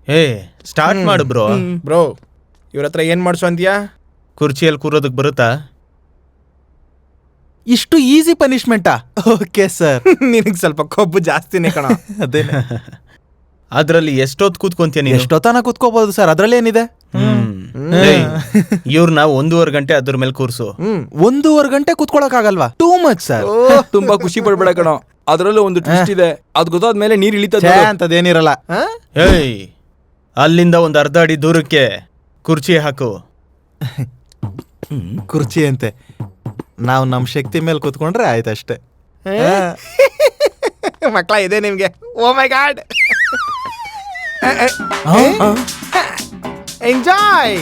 ಏ, ಸ್ಟಾರ್ಟ್ ಮಾಡು ಬ್ರೋ. ಇವ್ರ ಹತ್ರ ಏನ್ ಮಾಡ್ಸು ಅಂತೀಯಾ? ಕುರ್ಚಿಯಲ್ಲಿ ಕೂರೋದಕ್ ಬರುತ್ತಾ? ಇಷ್ಟು ಈಸಿ ಪನಿಷ್ಮೆಂಟಾ? Okay sir. ನಿನಗ್ ಸ್ವಲ್ಪ ಕೊಬ್ಬು ಜಾಸ್ತಿನೇ ಕಣ. ಅದೇನೆ. ಅದ್ರಲ್ಲಿ ಎಷ್ಟೊತ್ತು ಕೂತ್ಕೊಂತೀಯ ನೀನು? ಎಷ್ಟೊತ್ತನ ಕೂತ್ಕೋಬಹುದು ಸರ್, ಅದ್ರಲ್ಲಿ ಏನಿದೆ? ಇವ್ರನ್ನ 1.5 ಗಂಟೆ ಅದ್ರ ಮೇಲೆ ಕೂರ್ಸು. 1.5 ಗಂಟೆ ಕೂತ್ಕೊಳಕ್ ಆಗಲ್ವಾ? Too much sir. ತುಂಬಾ ಖುಷಿ ಪಡ್ಬೇಡ ಕಣೋ, ಅದ್ರಲ್ಲೂ ಒಂದು ಟ್ವಿಸ್ಟ್ ಇದೆ. ಅದ್ ಗೊತ್ತಾದ್ಮೇಲೆ ನೀರ್ ಇಳಿತದೆ ಅಂತದೇನಿರಲ್ಲ. ಏಯ್, ಅಲ್ಲಿಂದ ಒಂದ್ ಅರ್ಧ ಅಡಿ ದೂರಕ್ಕೆ ಕುರ್ಚಿ ಹಾಕು. ಕುರ್ಚಿ ಅಂತೆ, ನಾವು ನಮ್ ಶಕ್ತಿ ಮೇಲೆ ಕೂತ್ಕೊಂಡ್ರೆ ಆಯ್ತಷ್ಟೇ. ಮಕ್ಕಳ ಇದೆ ನಿಮ್ಗೆ. ಓ ಮೈ ಗಾಡ್, ಎಂಜಾಯ್.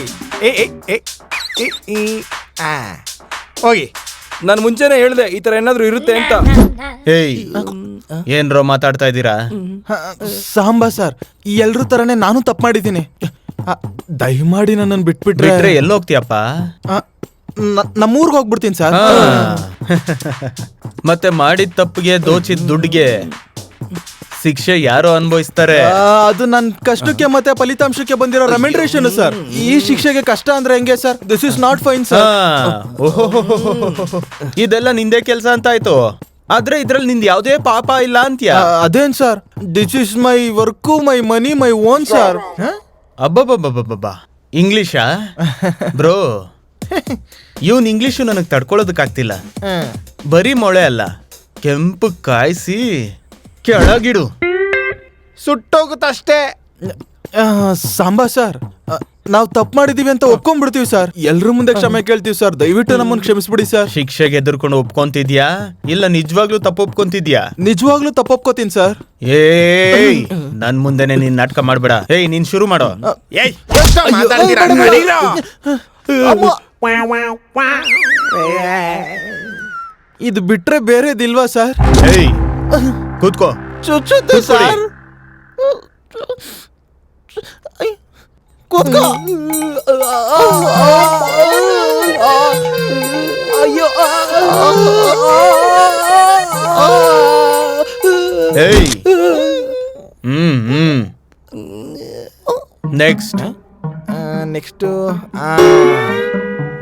ಹೋಗಿ. ನಾನು ಮುಂಚೆನೆ ಹೇಳ್ದೆ ಈ ತರ ಏನಾದ್ರು ಇರುತ್ತೆ ಅಂತ. ಏಯ್, ಏನ್ರೋ ಮಾತಾಡ್ತಾ ಇದ್ದೀರಾ? ಸಾಂಬಾ ಸರ್, ಎಲ್ರೂ ತರನೇ ನಾನು ತಪ್ಪು ಮಾಡಿದ್ದೀನಿ. ದಯಮಾಡಿ ನನ್ನನ್ನು ಬಿಟ್ಬಿಟ್ರೆ ಎಲ್ಲಿ ಹೋಗ್ತೀಯಪ್ಪ? ನಮ್ಮೂರ್ಗೆ ಹೋಗ್ಬಿಡ್ತೀನಿ ಸರ್. ಮತ್ತೆ ಮಾಡಿದ ತಪ್ಪಿಗೆ ದೋಚಿದ ದುಡ್ಡಿಗೆ ಶಿಕ್ಷೆ ಯಾರೋ ಅನುಭವಿಸ್ತಾರೆ. ಅದು ನನ್ ಕಷ್ಟಕ್ಕೆ ಮತ್ತೆ ಫಲಿತಾಂಶಕ್ಕೆ ಬಂದಿರೋ ರೆಮ್ಯುನರೇಷನ್ ಸರ್. ಈ ಶಿಕ್ಷೆಗೆ ಕಷ್ಟ ಅಂದ್ರೆ ಹೆಂಗೆ sir? This is not fine sir. ಇದೆಲ್ಲ ನಿಂದೆ ಕೆಲ್ಸ ಅಂತ ಆಯ್ತು. ಆದ್ರೆ ಇದ್ರಲ್ಲಿ ನಿಂದ ಯಾವ್ದೇ ಪಾಪ ಇಲ್ಲ ಅಂತ್ಯ. ಅದೇನ್ sir? This is my work, my money, my own sir. ಅಬ್ಬಬ್ಬಬ್ಬಬ್ಬಬ್ಬಾ, ಇಂಗ್ಲಿಷಾ ಬ್ರೋ? ಇವನ್ ಇಂಗ್ಲಿಷು ನನಗ್ ತಡ್ಕೊಳ್ಳೋದಕ್ಕಾಗ್ತಿಲ್ಲ. ಬರೀ ಮೊಳೆ ಅಲ್ಲ, ಕೆಂಪು ಕಾಯಿಸಿ ಕೆಳಗಿಡು, ಸುಟ್ಟೋಗುತ್ತಷ್ಟೇ. ಸಾಂಬಾ ಸರ್, ನಾವ್ ತಪ್ಪು ಮಾಡಿದೀವಿ ಅಂತ ಒಪ್ಕೊಂಡ್ಬಿಡ್ತೀವಿ ಸರ್. ಎಲ್ರ ಮುಂದೆ ಕ್ಷಮೆ ಕೇಳ್ತೀವಿ ಸರ್. ದಯವಿಟ್ಟು ನಮ್ಮನ್ನ ಕ್ಷಮಿಸ್ಬಿಡಿ ಸರ್. ಶಿಕ್ಷೆಗೆ ಎದುರ್ಕೊಂಡು ಒಪ್ಕೊಂತಿದ್ಯಾ ಇಲ್ಲ ನಿಜವಾಗ್ಲೂ ತಪ್ಪು ಒಪ್ಕೊಂತಿದ್ಯಾ? ನಿಜವಾಗ್ಲೂ ತಪ್ಪು ಒಪ್ಕೋತೀನಿ ಸರ್. ಏಯ್ ನನ್ ಮುಂದೆನೆ ನೀನ್ ನಾಟಕ ಮಾಡ್ಬೇಡ. ಏಯ್ ನೀನ್ ಶುರು ಮಾಡೋ. ಏಯ್ ಎಷ್ಟೋ ಮಾತಾಡ್ತೀರಾ? ನಡೀರೋ. ಇದು ಬಿಟ್ರೆ ಬೇರೆದಿಲ್ವಾ ಸರ್? ಏಯ್ ಕೂತ್ಕೋ. ಚುಚ್ಚುತ್ತೆ ಸರ್. ಕೂತ್ಕೋ. ಅಯ್ಯೋ. ಏಯ್ ನೆಕ್ಸ್ಟ್. ನೆಕ್ಸ್ಟ್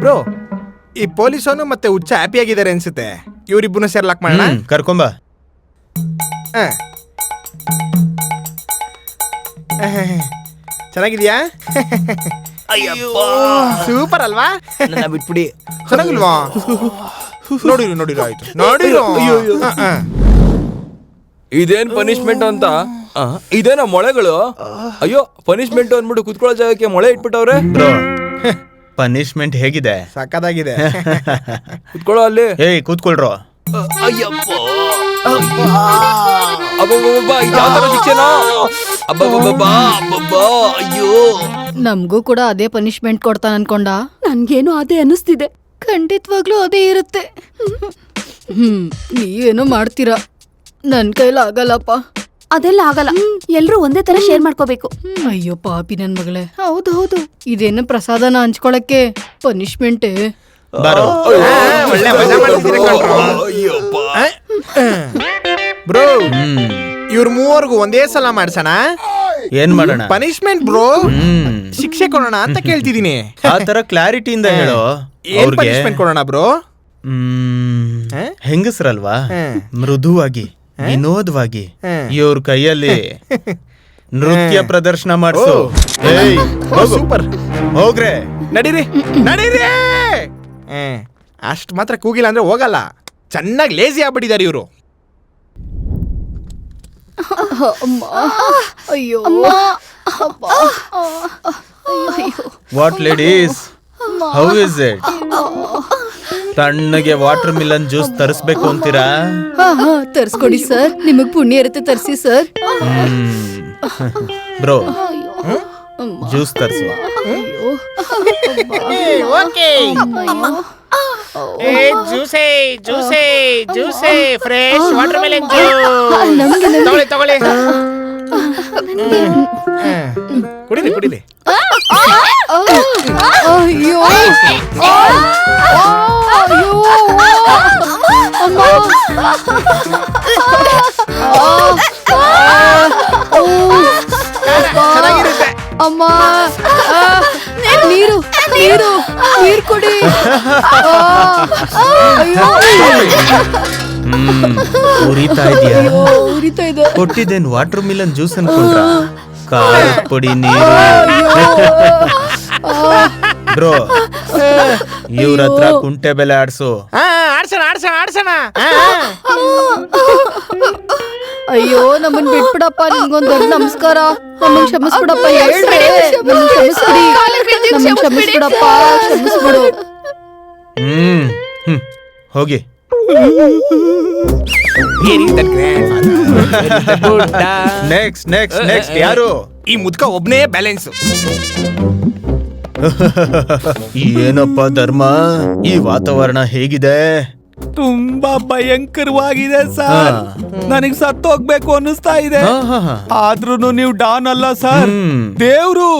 ಬ್ರೋ, ಈ ಪೊಲೀಸನು ಮತ್ತೆ ಹುಚ್ಚ ಹ್ಯಾಪಿ ಆಗಿದ್ದಾರೆ ಅನ್ಸುತ್ತೆ. ಇವರಿಬ್ಬರನ್ನ ಸೇರ್ಲಾಕ್ ಮಾಡೋಣ. ಕರ್ಕೊಂಬ. ಚೆನ್ನಾಗಿದ್ಯಾ? ಸೂಪರ್ ಅಲ್ವಾ? ಬಿಟ್ಬಿಡಿ. ಚೆನ್ನಾಗಿಲ್ವಾ? ನೋಡಿರು ಆಯ್ತು. ನೋಡಿರು. ಇದೇನ್ ಪನಿಷ್ಮೆಂಟ್ ಅಂತ? ಇದೇನ ಮೊಳೆಗಳು? ಅಯ್ಯೋ, ಪನಿಷ್ಮೆಂಟ್ ಅಂದ್ಬಿಟ್ಟು ಕುತ್ಕೊಳ್ಳೋ ಜಾಗಕ್ಕೆ ಮೊಳೆ ಇಟ್ಬಿಟ್ಟವ್ರೆ. ಬ್ರೋ ಪನಿಷ್ಮೆಂಟ್ ಹೇಗಿದೆ? ಸಕ್ಕದಾಗಿದೆ. ಕುತ್ಕೊಳ್ಳೋ ಅಲ್ಲಿ. ಏಯ್ ಕೂತ್ಕೊಳ್ರೋ. ಅಯ್ಯಪ್ಪ, ಅಬ್ಬಬ್ಬಬ್ಬ, ಇದ್ಯಾವ್ ತರ ಶಿಕ್ಷೆನಾ? ಅಬ್ಬಬ್ಬಬ್ಬಾ, ಅಬ್ಬಬ್ಬಾ, ಅಯ್ಯೋ. ನಮ್ಗೂ ಕೂಡ ಅದೇ ಪನಿಷ್ಮೆಂಟ್ ಕೊಡ್ತಾನ ಅನ್ಕೊಂಡ. ನನ್ಗೇನೋ ಅದೇ ಅನ್ನಿಸ್ತಿದೆ. ಖಂಡಿತವಾಗ್ಲೂ ಅದೇ ಇರುತ್ತೆ. ನೀವೇನೋ ಮಾಡ್ತೀರಾ, ನನ್ ಕೈಲ ಆಗಲ್ಲಪ್ಪ. ಅದೆಲ್ಲ ಆಗಲ್ಲ. ಎಲ್ರೂ ಒಂದೇ ತರ ಶೇರ್ ಮಾಡ್ಕೋಬೇಕು. ಅಯ್ಯೋ ಪಾಪಿ ನನ್ ಮಗಳೇ. ಹೌದು, ಇದೇನು ಪ್ರಸಾದನ ಹಂಚ್ಕೊಳಕ್ಕೆ ಪನಿಷ್ಮೆಂಟೇ. ಬಾರೋ. ಒಳ್ಳೆ ಮಜಾ ಮಾಡ್ತಿದ್ದೀರ ಕಣ್ರೋ. ಬ್ರೋ, ಇವ್ರ ಮೂವರ್ಗೂ ಒಂದೇ ಸಲ ಮಾಡ್ಸೋಣ. ಏನ್ ಮಾಡೋಣ? ಪನಿಷ್ಮೆಂಟ್ ಬ್ರೋ, ಶಿಕ್ಷೆ ಕೊಡೋಣ ಅಂತ ಕೇಳ್ತಿದೀನಿ. ಆ ತರ ಕ್ಲಾರಿಟಿಯಿಂದ ಹೇಳೋ. ಏನ್ ಪನಿಷ್ಮೆಂಟ್ ಕೊಡೋಣ ಬ್ರೋ? ಹೆಂಗಸ್ರಲ್ವಾ, ಮೃದುವಾಗಿ ವಿನೋದವಾಗಿ ಇವ್ರ ಕೈಯಲ್ಲಿ ನೃತ್ಯ ಪ್ರದರ್ಶನ ಮಾಡಿಸು. ಸೂಪರ್. ಹೋಗ್ರೆ. ನಡೀರಿ. ಅಷ್ಟ್ ಮಾತ್ರ ಕೂಗಿಲ್ಲ ಅಂದ್ರೆ ಹೋಗಲ್ಲ. ಚೆನ್ನಾಗಿ ಲೇಜಿ ಆಗ್ಬಿಟ್ಟಿದ್ದಾರೆ ಇವರು. ಅಯ್ಯೋ what ladies, how is it? ತಣ್ಣಗೆ ವಾಟರ್ ಮಿಲನ್ ಜ್ಯೂಸ್ ತರಿಸ್ಬೇಕು ಅಂತೀರಾ? ತರ್ಸ್ಕೊಡಿ ಸರ್, ನಿಮಗ್ ಪುಣ್ಯ ಇರುತ್ತೆ, ತರ್ಸಿ ಸರ್. ಬ್ರೋ ಜ್ಯೂಸ್ ತರಿಸುವ. ಜ್ಯೂಸೇ ಫ್ರೆಶ್ ವಾಟರ್ ಮೆಲನ್ ಜ್ಯೂಸ್ ತಗೊಳ್ಳಿ. ಕುಡಿಲಿ. ಅಯ್ಯೋ ಚೆನ್ನಾಗಿರುತ್ತೆ. ಅಮ್ಮ, ನೀರು ಕೊಡಿ. ಉರಿತಾ ಇದೆಯಾ? ಉರಿತಾ ಇದೆ. ಕೊಟ್ಟಿದ್ದೇನ್ ವಾಟರ್ ಮಿಲನ್ ಜ್ಯೂಸ್ ಅನ್ಕೊಂಡ್ರ? ಖಾರದ ಪುಡಿ ನೀರು. ಬ್ರೋ ಇವ್ರ ಹತ್ರ ಕುಂಟೆ ಬೆಲೆ ಆಡ್ಸು. ಆಡ್ಸೋಣ. ಅಯ್ಯೋ ನಮ್ಮನ್ ಬಿಟ್ಬಿಡಪ್ಪ, ನಿಮ್ಗೊಂದ್ ದೊಡ್ಡ ನಮಸ್ಕಾರ. ನಮ್ಮನ್ ಕ್ಷಮಿಸ್ಬಿಡಪ್ಪ, ಹೇಳ್ರಿ. ನಮ್ಮನ್ ಕ್ಷಮಿಸ್ಬಿಡಪ್ಪ, ಕ್ಷಮಿಸ್ಬಿಡು. ಹೋಗಿ. ನೆಕ್ಸ್ಟ್ ಯಾರು? ಈ ಮುದ್ಕ ಒಬ್ನೇ ಬ್ಯಾಲೆನ್ಸ್. ಏನಪ್ಪ ಧರ್ಮ, ಈ ವಾತಾವರಣ ಹೇಗಿದೆ? ತುಂಬಾ ಭಯಂಕರವಾಗಿದೆ ಸರ್. ನನಗ್ ಸತ್ತೋಗ್ಬೇಕು ಅನ್ನಿಸ್ತಾ ಇದೆ. ಆದ್ರೂ ನೀವು ಡಾನ್ ಅಲ್ಲ ಸರ್, ದೇವ್ರು.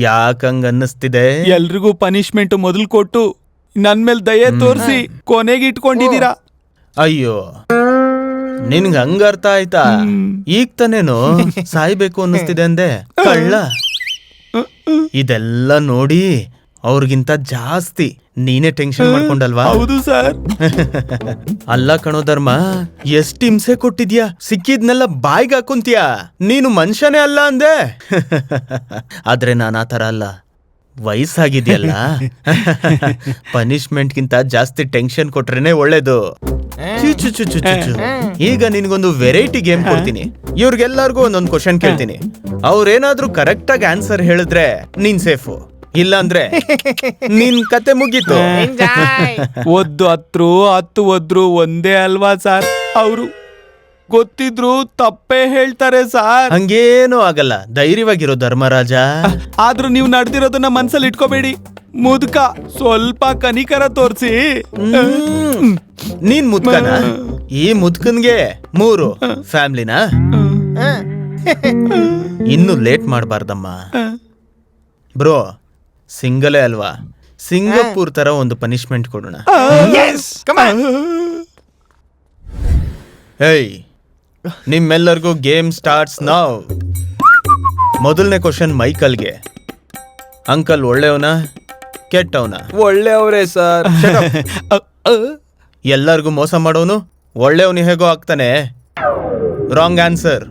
ಯಾಕಂಗ ಅನ್ನಿಸ್ತಿದೆ? ಎಲ್ರಿಗೂ ಪನಿಷ್ಮೆಂಟ್ ಮೊದಲು ಕೊಟ್ಟು ನನ್ ಮೇಲೆ ದಯೆ ತೋರಿಸಿ ಕೊನೆಗೆ ಇಟ್ಕೊಂಡಿದೀರಾ. ಅಯ್ಯೋ, ನಿನ್ಗ ಹಂಗ ಅರ್ಥ ಆಯ್ತಾ? ಈಗ ತಾನೇನು ಸಾಯ್ಬೇಕು ಅನ್ನಿಸ್ತಿದೆ ಅಂದೆ ಕಳ್ಳ. ಇದೆಲ್ಲ ನೋಡಿ ಅವ್ರಿಗಿಂತ ಜಾಸ್ತಿ ನೀನೇ ಟೆನ್ಷನ್ ಮಾಡ್ಕೊಂಡಲ್ವಾ? ಹೌದು ಸರ್. ಅಲ್ಲ ಕಣೋ ಧರ್ಮ, ಎಷ್ಟ್ ಹಿಂಸೆ ಕೊಟ್ಟಿದ್ಯಾ, ಸಿಕ್ಕಿದ್ನೆಲ್ಲ ಬಾಯ್ಗೆ ಹಾಕೊಂತೀಯ. ನೀನು ಮನುಷ್ಯನೇ ಅಲ್ಲ ಅಂದೆ. ಆದ್ರೆ ನಾನು ಆ ತರ ಅಲ್ಲ, ವಯಸ್ಸಾಗಿದೆಯಲ್ಲ, ಪನಿಷ್ಮೆಂಟ್ಗಿಂತ ಜಾಸ್ತಿ ಟೆನ್ಷನ್ ಕೊಟ್ರೇನೆ ಒಳ್ಳೇದು. ಚು ಚು ಚು ಚು ಚು ಚು. ಈಗ ನಿನ್ಗೊಂದು ವೆರೈಟಿ ಗೇಮ್ ಕೊಡ್ತೀನಿ. ಇವ್ರಿಗೆಲ್ಲರಿಗೂ ಒಂದೊಂದು ಕ್ವಶನ್ ಕೇಳ್ತೀನಿ. ಅವ್ರೇನಾದ್ರೂ ಕರೆಕ್ಟ್ ಆಗಿ ಆನ್ಸರ್ ಹೇಳಿದ್ರೆ ನೀನ್ ಸೇಫು, ಇಲ್ಲ ಅಂದ್ರೆ ನಿನ್ ಕತೆ ಮುಗೀತು. ಒದ್ದು ಹತ್ತು ಒದ್ರು ಒಂದೇ ಅಲ್ವಾ ಸಾರ್? ಅವರು ಗೊತ್ತಿದ್ರು ತಪ್ಪೇ ಹೇಳ್ತಾರೆ ಸಾರ್. ಹಂಗೇನೂ ಆಗಲ್ಲ, ಧೈರ್ಯವಾಗಿರೋ ಧರ್ಮರಾಜ. ಆದ್ರೂ ನೀವು ನಡೆದಿರೋದನ್ನ ಮನ್ಸಲ್ಲಿ ಇಟ್ಕೋಬೇಡಿ. ಮುದುಕ, ಸ್ವಲ್ಪ ಕನಿಕರ ತೋರ್ಸಿ. ನೀನ್ ಮುದ್ಕನ? ಈ ಮುದ್ಕನ್ಗೆ 3 ಫ್ಯಾಮ್ಲಿನಾ? ಇನ್ನು ಲೇಟ್ ಮಾಡಬಾರ್ದಮ್ಮ ಬ್ರೋ. ಸಿಂಗಲೇ ಅಲ್ವಾ, ಸಿಂಗಪೂರ್ ತರ ಒಂದು ಪನಿಷ್ಮೆಂಟ್ ಕೊಡೋಣ. ಹೇಯ್, ನಿಮ್ಮೆಲ್ಲರಿಗೂ ಗೇಮ್ ಸ್ಟಾರ್ಟ್ಸ್ ನೌ. ಮೊದಲನೇ ಕ್ವಶನ್ ಮೈಕಲ್ಗೆ. ಅಂಕಲ್ ಒಳ್ಳೆಯವನ ಕೆಟ್ಟವನ? ಒಳ್ಳೆಯವರೇ ಸರ್. ಎಲ್ಲರಿಗೂ ಮೋಸ ಮಾಡೋನು ಒಳ್ಳೆಯವನು ಹೇಗೋ ಆಗ್ತಾನೆ? Wrong answer.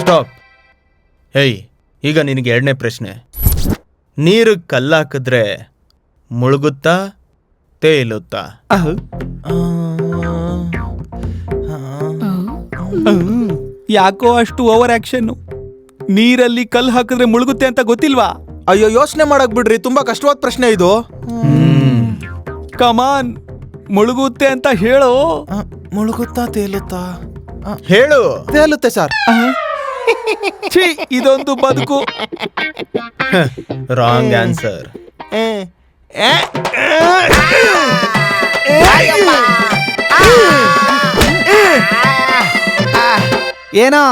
ಸ್ಟಾಪ್. ಹೇಯ್, ಈಗ ನಿನಗೆ 2ನೇ ಪ್ರಶ್ನೆ. ನೀರು ಕಲ್ಲಾಕಿದ್ರೆ ಮುಳುಗುತ್ತಾ ತೇಲುತ್ತಾ? ಯಾಕೋ ಅಷ್ಟು ಓವರ್ ಆಕ್ಷನ್. ನೀರಲ್ಲಿ ಕಲ್ಲು ಹಾಕಿದ್ರೆ ಮುಳುಗುತ್ತೆ ಅಂತ ಗೊತ್ತಿಲ್ವಾ? ಅಯ್ಯೋ, ಯೋಚನೆ ಮಾಡಕ್ ಬಿಡ್ರಿ, ತುಂಬಾ ಕಷ್ಟವಾದ ಪ್ರಶ್ನೆ ಇದು. ಕಮಾನ್, ಮುಳುಗುತ್ತೆ ಅಂತ ಹೇಳು. ಮುಳುಗುತ್ತಾ ತೇಲುತ್ತಾ? ಹೇಳು. ತೇಲುತ್ತೆ ಸರ್. ಛೀ, ಇದೊಂದು ಬದುಕು. Wrong answer. ಏನೋ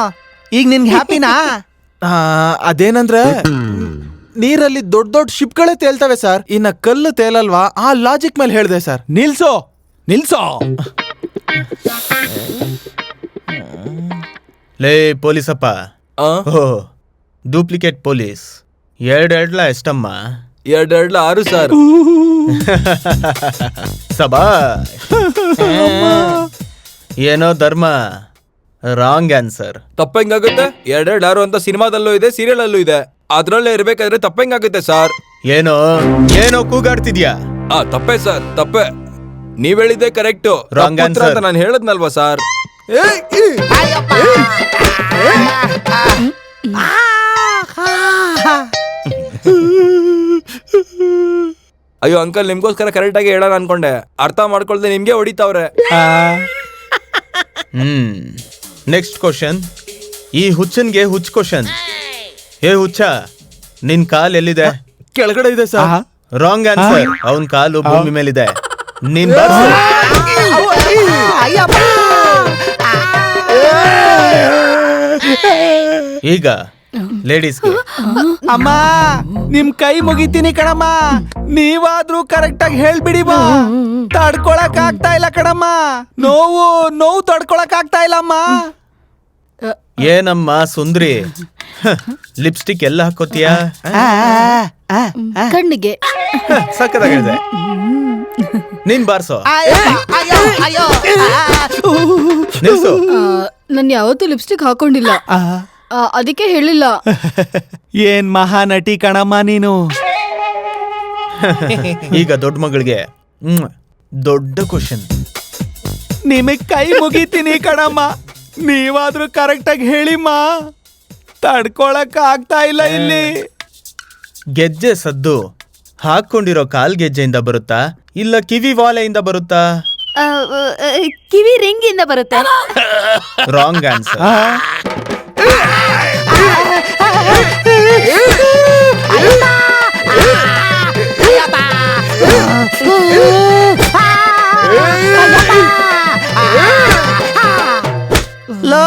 ಈಗ ನಿನ್ಗೆ ಹ್ಯಾಪಿನಾ? ಅದೇನಂದ್ರೆ ನೀರಲ್ಲಿ ದೊಡ್ಡ ದೊಡ್ಡ ಶಿಪ್ಗಳೇ ತೇಲ್ತವೆ ಸರ್, ಇನ್ನ ಕಲ್ಲು ತೇಲಲ್ವಾ? ಆ ಲಾಜಿಕ್ ಮೇಲೆ ಹೇಳಿದೆ ಸರ್. ನಿಲ್ಸೋ. ಲೇ ಪೊಲೀಸಪ್ಪ, ಡೂಪ್ಲಿಕೇಟ್ ಪೊಲೀಸ್. 2 ಎಷ್ಟಮ್ಮ? 2 6 ಸರ್. ಸಬಾ. ಏನೋ ಧರ್ಮ, ರಾಂಗ್ ಆನ್ಸರ್. ತಪ್ಪಂಗಾಗುತ್ತೆ? 2 6 ಅಂತ ಸಿನಿಮಾದಲ್ಲೂ ಇದೆ, ಸೀರಿಯಲ್ ಅಲ್ಲೂ ಇದೆ. ಅದ್ರಲ್ಲೇ ಇರ್ಬೇಕಾದ್ರೆ ತಪ್ಪಂಗಾಗುತ್ತೆ ಸರ್. ಏನೋ ಕೂಗಾಡ್ತಿದ್ಯಾ? ತಪ್ಪೇ ಸರ್, ತಪ್ಪೇ. ನೀವ್ ಹೇಳಿದ್ದೆ ಕರೆಕ್ಟ್. Wrong answer. ಅಂತ ನಾನು ಹೇಳದ್ನಲ್ವಾ ಸರ್? ಅಯ್ಯೋ ಅಂಕಲ್, ನಿಮ್ಗೋಸ್ಕರ ಕರೆಕ್ಟ್ ಆಗಿ ಹೇಳೋಣ ಅನ್ಕೊಂಡೆ, ಅರ್ಥ ಮಾಡ್ಕೊಳ್ದೆ ನಿಮ್ಗೆ ಹೊಡಿತಾವ್ರೆ. Next question. ಈ ಹುಚ್ಚನ್ಗೆ ಹುಚ್ಚ ಕ್ವಶನ್. ಹೇ ಹುಚ್ಚ, ನಿನ್ ಕಾಲ್ ಎಲ್ಲಿದೆ? ಕೆಳಗಡೆ ಇದೆ ಸರ್. Wrong answer. ಅವನ್ ಕಾಲು ಭೂಮಿ ಮೇಲಿದೆ. ನಿನ್ ಈಗ ಲೇಡೀಸ್ಗೆ. ಅಮ್ಮ, ನಿಮ್ ಕೈ ಮುಗಿತೀನಿ ಕಣಮ್ಮ. ನೀವಾದ್ರೂ ಕರೆಕ್ಟ್ ಆಗಿ ಹೇಳ್ಬಿಡಿ ಬಾ. ತಡ್ಕೊಳಕ್ ಆಗ್ತಾ ಇಲ್ಲ ಕಣಮ್ಮ. ನೋವು ತಡ್ಕೊಳಕ್ ಆಗ್ತಾ ಇಲ್ಲ ಅಮ್ಮ. ಏನಮ್ಮ ಸುಂದ್ರಿ, ಲಿಪ್ಸ್ಟಿಕ್ ಎಲ್ಲ ಹಾಕೋತೀಯಾ? ಕಣ್ಣಿಗೆ. ಸಕ್ಕದಾಗಿದೆ. ನೀನ್ ಬಾರ್ಸೋ. ನಿಲ್ಸು. ನಾನು ಯಾವತ್ತೂ ಲಿಪ್ಸ್ಟಿಕ್ ಹಾಕೊಂಡಿಲ್ಲ, ಅದಕ್ಕೆ ಹೇಳಿಲ್ಲ. ಏನ್ ಮಹಾನಟಿ ಕಣಮ್ಮ ನೀನು. ಈಗ ದೊಡ್ಡ ಮಗಳಿಗೆ ದೊಡ್ಡ ಕ್ವಶನ್. ನಿಮಗ್ ಕೈ ಮುಗಿತೀನಿ ಕಣಮ್ಮ. ನೀವಾದ್ರೂ ಕರೆಕ್ಟ್ ಆಗಿ ಹೇಳಿಮ್ಮ. ತಡ್ಕೊಳಕ್ ಆಗ್ತಾ ಇಲ್ಲ ಇಲ್ಲಿ. ಗೆಜ್ಜೆ ಸದ್ದು ಹಾಕೊಂಡಿರೋ ಕಾಲ್ ಗೆಜ್ಜೆಯಿಂದ ಬರುತ್ತಾ, ಇಲ್ಲ ಕಿವಿ ವಾಲೆಯಿಂದ ಬರುತ್ತಾ? ಕಿವಿ ರಿಂಗ್ ಇಂದ ಬರುತ್ತೆ. Wrong answer. ಲೋ,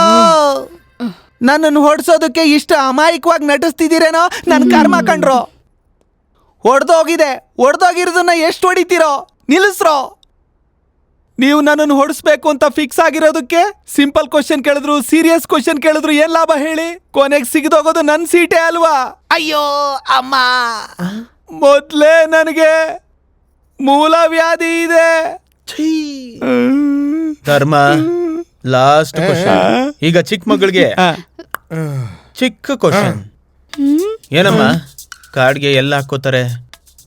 ನನ್ನನ್ನು ಹೊಡ್ಸೋದಕ್ಕೆ ಇಷ್ಟ ಅಮಾಯಕವಾಗಿ ನಟಿಸ್ತಿದ್ದೀರೇನೋ? ನನ್ ಕರ್ಮ ಕಂಡ್ರೋ. ಹೊಡ್ದೋಗಿರೋದನ್ನ ಎಷ್ಟು ಹೊಡಿತೀರೋ? ನಿಲ್ಲಿಸ್ರೋ. ನೀವು ನನ್ನನ್ನು ಹೊಡಿಸ್ಬೇಕು ಅಂತ ಫಿಕ್ಸ್ ಆಗಿರೋದಕ್ಕೆ ಸಿಂಪಲ್ ಕ್ವಶನ್ ಕೇಳಿದ್ರು, ಸೀರಿಯಸ್ ಕ್ವಶನ್ ಕೇಳಿದ್ರು ಏನ್ ಲಾಭ ಹೇಳಿ? ಕೊನೆಗೆ ಸಿಗದೋಗೋದು ನನ್ ಸೀಟೇ ಅಲ್ವಾ? ಅಯ್ಯೋ ಅಮ್ಮ, ಮೊದ್ಲೇ ನನಗೆ ಮೂಲವ್ಯಾಧಿ ಇದೆ. ಧರ್ಮ, ಲಾಸ್ಟ್ ಕ್ವಶನ್. ಈಗ ಚಿಕ್ಕ ಮಗಳಿಗೆ ಚಿಕ್ಕ ಕ್ವಶನ್. ಏನಮ್ಮ ಕಾರ್ಡ್ಗೆ ಎಲ್ಲ ಹಾಕೋತಾರೆ?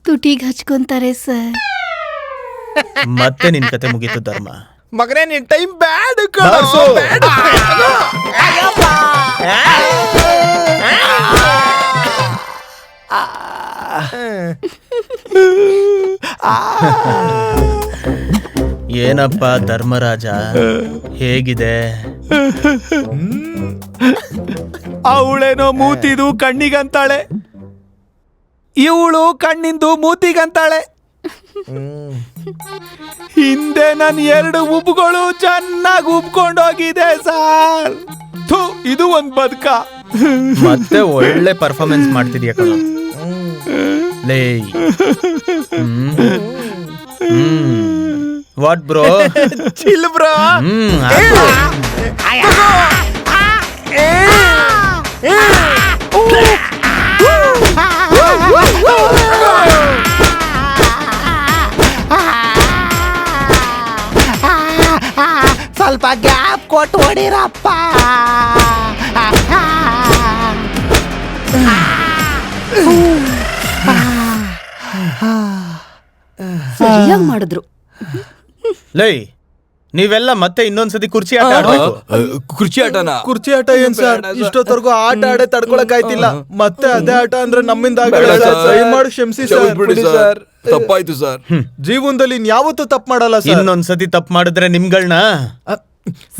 ತುಟಿಗೆ ಹಚ್ಕೊಂತಾರೆ ಸರ್. ಮತ್ತೆ ನಿನ್ ಕತೆ ಮುಗೀತು ಧರ್ಮ. ಮಗನೇ ನಿನ್ ಟೈಮ್ ಬ್ಯಾಡ್ ಬಾರ್ಸು. ಏನಪ್ಪ ಧರ್ಮರಾಜ, ಹೇಗಿದೆ? ಅವಳೇನೋ ಮೂತಿದು ಕಣ್ಣಿಗಂತಾಳೆ, ಇವಳು ಕಣ್ಣಿಂದು ಮೂತಿಗಂತಾಳೆ. ಹಿಂದೆ ನನ್ನ 2 ಉಬ್ಗಳು ಚೆನ್ನಾಗಿ ಉಬ್ಕೊಂಡೋಗಿದೆ ಸಾರ್. ಇದು ಒಂದ್ ಬದುಕ. ಮತ್ತೆ ಒಳ್ಳೆ ಪರ್ಫಾರ್ಮೆನ್ಸ್ ಮಾಡ್ತಿದ್ಯಾ ಕಣ ಲೇ. What bro? Chill bro. ಸ್ವಲ್ಪ ಗ್ಯಾಪ್ ಕೊಟ್ಟು ಹೊಡಿರಪ್ಪ. ಸರಿಯಾಗಿ ಮಾಡಿದ್ರು. ಲೈ, ನೀವೆಲ್ಲ ಮತ್ತೆ ಇನ್ನೊಂದ್ಸತಿ ಕುರ್ಚಿ ಆಟ ಆಡ್ಬೇಕು. ಕುರ್ಚಿ ಆಟನ? ಕುರ್ಚಿ ಆಟ ಏನ್ ಸರ್? ಇಷ್ಟೊತ್ತವರೆಗೂ ಆಟ ಆಡೇ ತಡ್ಕೊಳಕ್ ಆಯ್ತಿಲ್ಲ. ಮತ್ತೆ ಅದೇ ಆಟ ಅಂದ್ರೆ ನಮ್ಮಿಂದ ಆಗಲ್ಲ ಸರ್. ದಯಮಾಡಿ ಕ್ಷಮಿಸಿ ಸರ್. ತಪ್ಪಾಯ್ತು ಸರ್. ಜೀವನದಲ್ಲಿ ಯಾವತ್ತೂ ತಪ್ಪು ಮಾಡಲ್ಲ ಸರ್. ಇನ್ನೊಂದ್ಸತಿ ತಪ್ಪು ಮಾಡಿದ್ರೆ ನಿಮ್ಗಳನ್ನ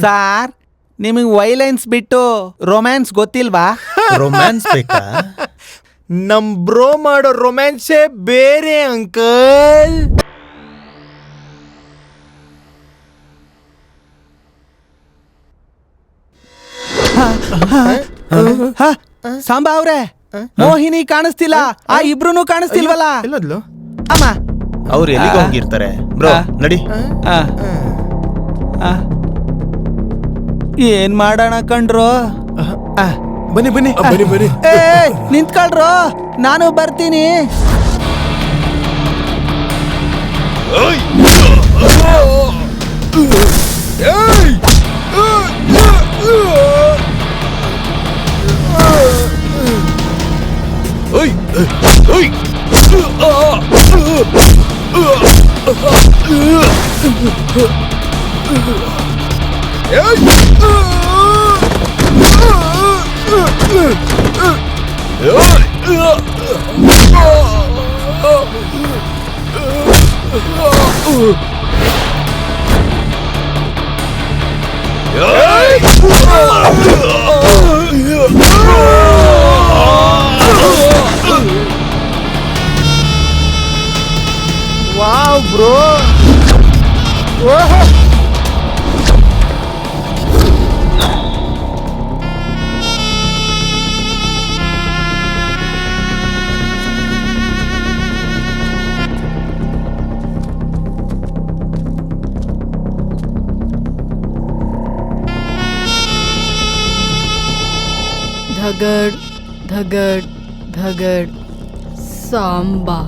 ಸಾರ್, ನಿಮಗೆ ವೈಲೆನ್ಸ್ ಬಿಟ್ಟು ರೊಮ್ಯಾನ್ಸ್ ಗೊತ್ತಿಲ್ವಾ? ರೊಮ್ಯಾನ್ಸ್ ಬೇಕಾ? ನಮ್ ಬ್ರೋ ಮಾಡೋ ರೊಮ್ಯಾನ್ಸೇ ಬೇರೆ ಅಂಕಲ್. ಸಾಂಬಾ ಅವ್ರೆ, ಮೋಹಿನಿ ಕಾಣಿಸ್ತಿಲ್ಲ, ಆ ಇಬ್ರು ಕಾಣಿಸ್ತಿಲ್ವಲ್ಲ? ಎಲ್ಲದ್ಲು? ಅಮ್ಮ, ಅವ್ರು ಎಲ್ಲಿಗೆ ಹೋಗಿರ್ತಾರೆ ಬ್ರೋ? ನಡಿ. ಏನ್ ಮಾಡೋಣ ಕಣ್ರು? ಬನ್ನಿ ಬನ್ನಿ ಬನ್ನಿ ಬನ್ನಿ. ನಿಂತ್ಕೊಳ್ರು, ನಾನು ಬರ್ತೀನಿ. Wow bro. धगड़ धगड़ धगड़ सांबा.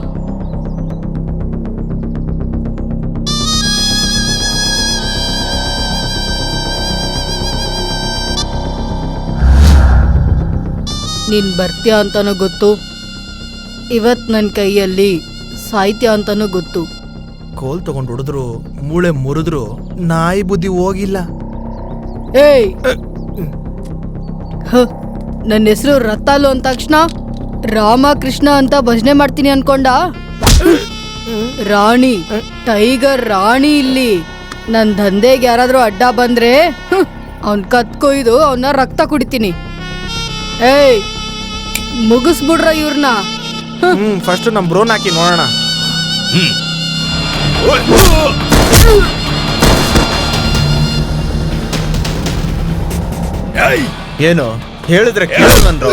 ನೀನ್ ಬರ್ತೀಯ ಅಂತಾನೂ ಗೊತ್ತು, ಇವತ್ ನನ್ನ ಕೈಯಲ್ಲಿ ಸಾಹಿತ್ಯ ಅಂತಾನೂ ಗೊತ್ತು. ಕೋಲ್ ತಗೊಂಡು ಹೊಡೆದ್ರು, ಮೂಳೆ ಮುರಿದ್ರು, ನಾಯಿ ಬುದ್ಧಿ ಹೋಗಿಲ್ಲ. ಏಯ್, ನನ್ನ ಹೆಸರು ರತ್ತಾಲು ಅಂದ ತಕ್ಷಣ ರಾಮಕೃಷ್ಣ ಅಂತ ಭಜನೆ ಮಾಡ್ತೀನಿ ಅನ್ಕೊಂಡ? ರಾಣಿ, ಟೈಗರ್ ರಾಣಿ ಇಲ್ಲಿ. ನನ್ ದಂಧೆಗೆ ಯಾರಾದ್ರೂ ಅಡ್ಡ ಬಂದ್ರೆ ಅವನ್ ಕತ್ಕೊಯ್ದು ಅವನ್ನ ರಕ್ತ ಕುಡಿತೀನಿ. ಏಯ್, ಮುಗಿಸ್ಬಿಡ್ರ ಇವ್ರನ್ನ. ಫಸ್ಟ್ ನಮ್ ಬ್ರೋನ್ ಹಾಕಿ ನೋಡೋಣ. ಏನು ಹೇಳಿದ್ರೆ ಕೇಳೋಣನ್ರು?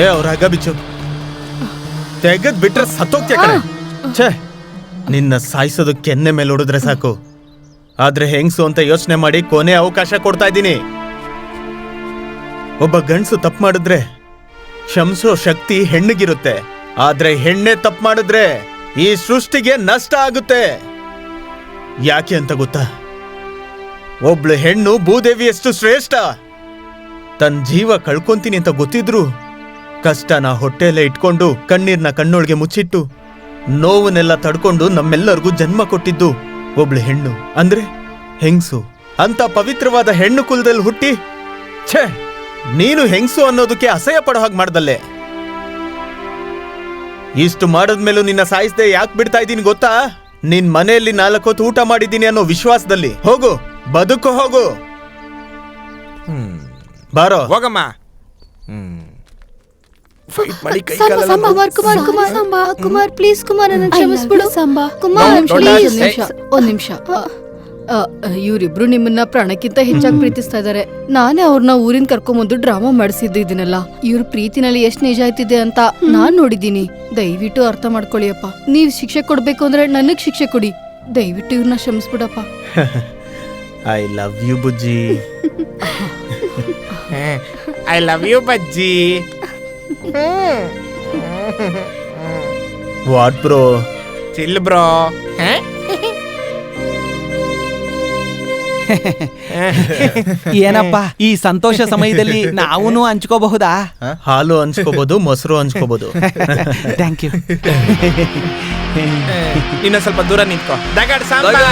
ಅವ್ರ ಹಗ್ಗ ಬಿಚ್ಚು. ತೆಗದ್ ಬಿಟ್ರೆ ಸತ್ತೋಗ್ತೀಯ ಕಣೆ. ಛೇ, ನಿನ್ನ ಸಾಯಿಸೋದು ಕೆನ್ನೆ ಮೇಲೆ ಹೊಡಿದ್ರೆ ಸಾಕು. ಆದ್ರೆ ಹೆಂಗ್ಸು ಅಂತ ಯೋಚನೆ ಮಾಡಿ ಕೊನೆ ಅವಕಾಶ ಕೊಡ್ತಾ ಇದ್ದೀನಿ. ಒಬ್ಬ ಗಂಡ್ಸು ತಪ್ಪು ಮಾಡಿದ್ರೆ ಕ್ಷಮಿಸೋ ಶಕ್ತಿ ಹೆಣ್ಣಿಗಿರುತ್ತೆ. ಆದ್ರೆ ಹೆಣ್ಣೆ ತಪ್ಪು ಮಾಡಿದ್ರೆ ಈ ಸೃಷ್ಟಿಗೆ ನಷ್ಟ ಆಗುತ್ತೆ. ಯಾಕೆ ಅಂತ ಗೊತ್ತಾ? ಒಬ್ಳು ಹೆಣ್ಣು ಭೂದೇವಿಯಷ್ಟು ಶ್ರೇಷ್ಠ. ತನ್ನ ಜೀವ ಕಳ್ಕೊಂತೀನಿ ಅಂತ ಗೊತ್ತಿದ್ರು ಕಷ್ಟನ ಹೊಟ್ಟೆಯಲ್ಲೇ ಇಟ್ಕೊಂಡು ಕಣ್ಣೀರ್ನ ಕಣ್ಣೊಳಗೆ ಮುಚ್ಚಿಟ್ಟು ನೋವನ್ನೆಲ್ಲ ತಡ್ಕೊಂಡು ನಮ್ಮೆಲ್ಲರಿಗೂ ಜನ್ಮ ಕೊಟ್ಟಿದ್ದು ಒಬ್ಳು ಹೆಣ್ಣು, ಅಂದ್ರೆ ಹೆಂಗ್ಸು. ಅಂತ ಪವಿತ್ರವಾದ ಹೆಣ್ಣು ಕುಲದಲ್ಲಿ ಹುಟ್ಟಿ ಛೇ, ನೀನು ಹೆಂಗ್ಸು ಅನ್ನೋದಕ್ಕೆ ಅಸಹ್ಯ ಪಡೋ ಹಾಗೆ ಮಾಡ್ದಲ್ಲೇ. ಇಷ್ಟು ಮಾಡದ್ಮೇಲೂ ನಿನ್ನ ಸಾಯಿಸದೆ ಯಾಕೆ ಬಿಡ್ತಾ ಇದ್ದೀನಿ ಗೊತ್ತಾ? ನಿನ್ ಮನೆಯಲ್ಲಿ 4 ಹೊತ್ತು ಊಟ ಮಾಡಿದ್ದೀನಿ ಅನ್ನೋ ವಿಶ್ವಾಸದಲ್ಲಿ. ಹೋಗು, ಬದುಕು ಹೋಗು. ಬಾರೋ ಹೋಗಮ್ಮ. ಫೈಟ್ ಮಾಡಿ ಕೈ ಸಾಂಬಾ, ಕಾಲೆಲ್ಲ ಸಾಂಬಾ, ನೋವು. ಕುಮಾರ್ ಪ್ಲೀಸ್ ಕುಮಾರ್ ನನ್ನ ಕ್ಷಮಿಸ್ಬಿಡು. ಸಾಂಬಾ ಕುಮಾರ್ ನೋಡಿ, ಪ್ಲೀಸ್ ಒಂದ್ ನಿಮಿಷ. ಇವ್ರಿಬ್ರು ನಿಮ್ಮನ್ನ ಪ್ರಾಣಕ್ಕಿಂತ ಹೆಚ್ಚಾಗಿ ಪ್ರೀತಿಸ್ತಾ ಇದಾರೆ. ನಾನೇ ಅವ್ರನ್ನ ಊರಿನ ಕರ್ಕೊಂಬಂದು ಡ್ರಾಮಾ ಮಾಡಿಸಿದ್ದು ಇದನ್ನೆಲ್ಲ. ಇವ್ರ ಪ್ರೀತಿನಲ್ಲಿ ಎಷ್ಟ್ ನಿಜ ಆಯ್ತಿದೆ ಅಂತ ನಾನ್ ನೋಡಿದೀನಿ. ದಯವಿಟ್ಟು ಅರ್ಥ ಮಾಡ್ಕೊಳ್ಳಿ ಅಪ್ಪ. ನೀವ್ ಶಿಕ್ಷೆ ಕೊಡ್ಬೇಕು ಅಂದ್ರೆ ನನಗ್ ಶಿಕ್ಷೆ ಕೊಡಿ. ದಯವಿಟ್ಟು ಇವ್ರನ್ನ ಕ್ಷಮಿಸ್ಬಿಡಪ್ಪ. ಐ ಲವ್ ಯು ಬುಜ್ಜಿ. ಐ ಲವ್ ಯು ಬಜ್ಜಿ. What bro? Chill bro. ಏನಪ್ಪ, ಈ ಸಂತೋಷ ಸಮಯದಲ್ಲಿ ನಾವೂನು ಹಂಚ್ಕೋಬಹುದಾ? ಹಾಲು ಹಂಚ್ಕೋಬಹುದು, ಮೊಸರು ಹಂಚ್ಕೋಬಹುದು. Thank you. ಇನ್ನ ಸ್ವಲ್ಪ ದೂರ ನಿಂತ್ಕೋ. ದಗಡ್ ಸಾಂಬಾ.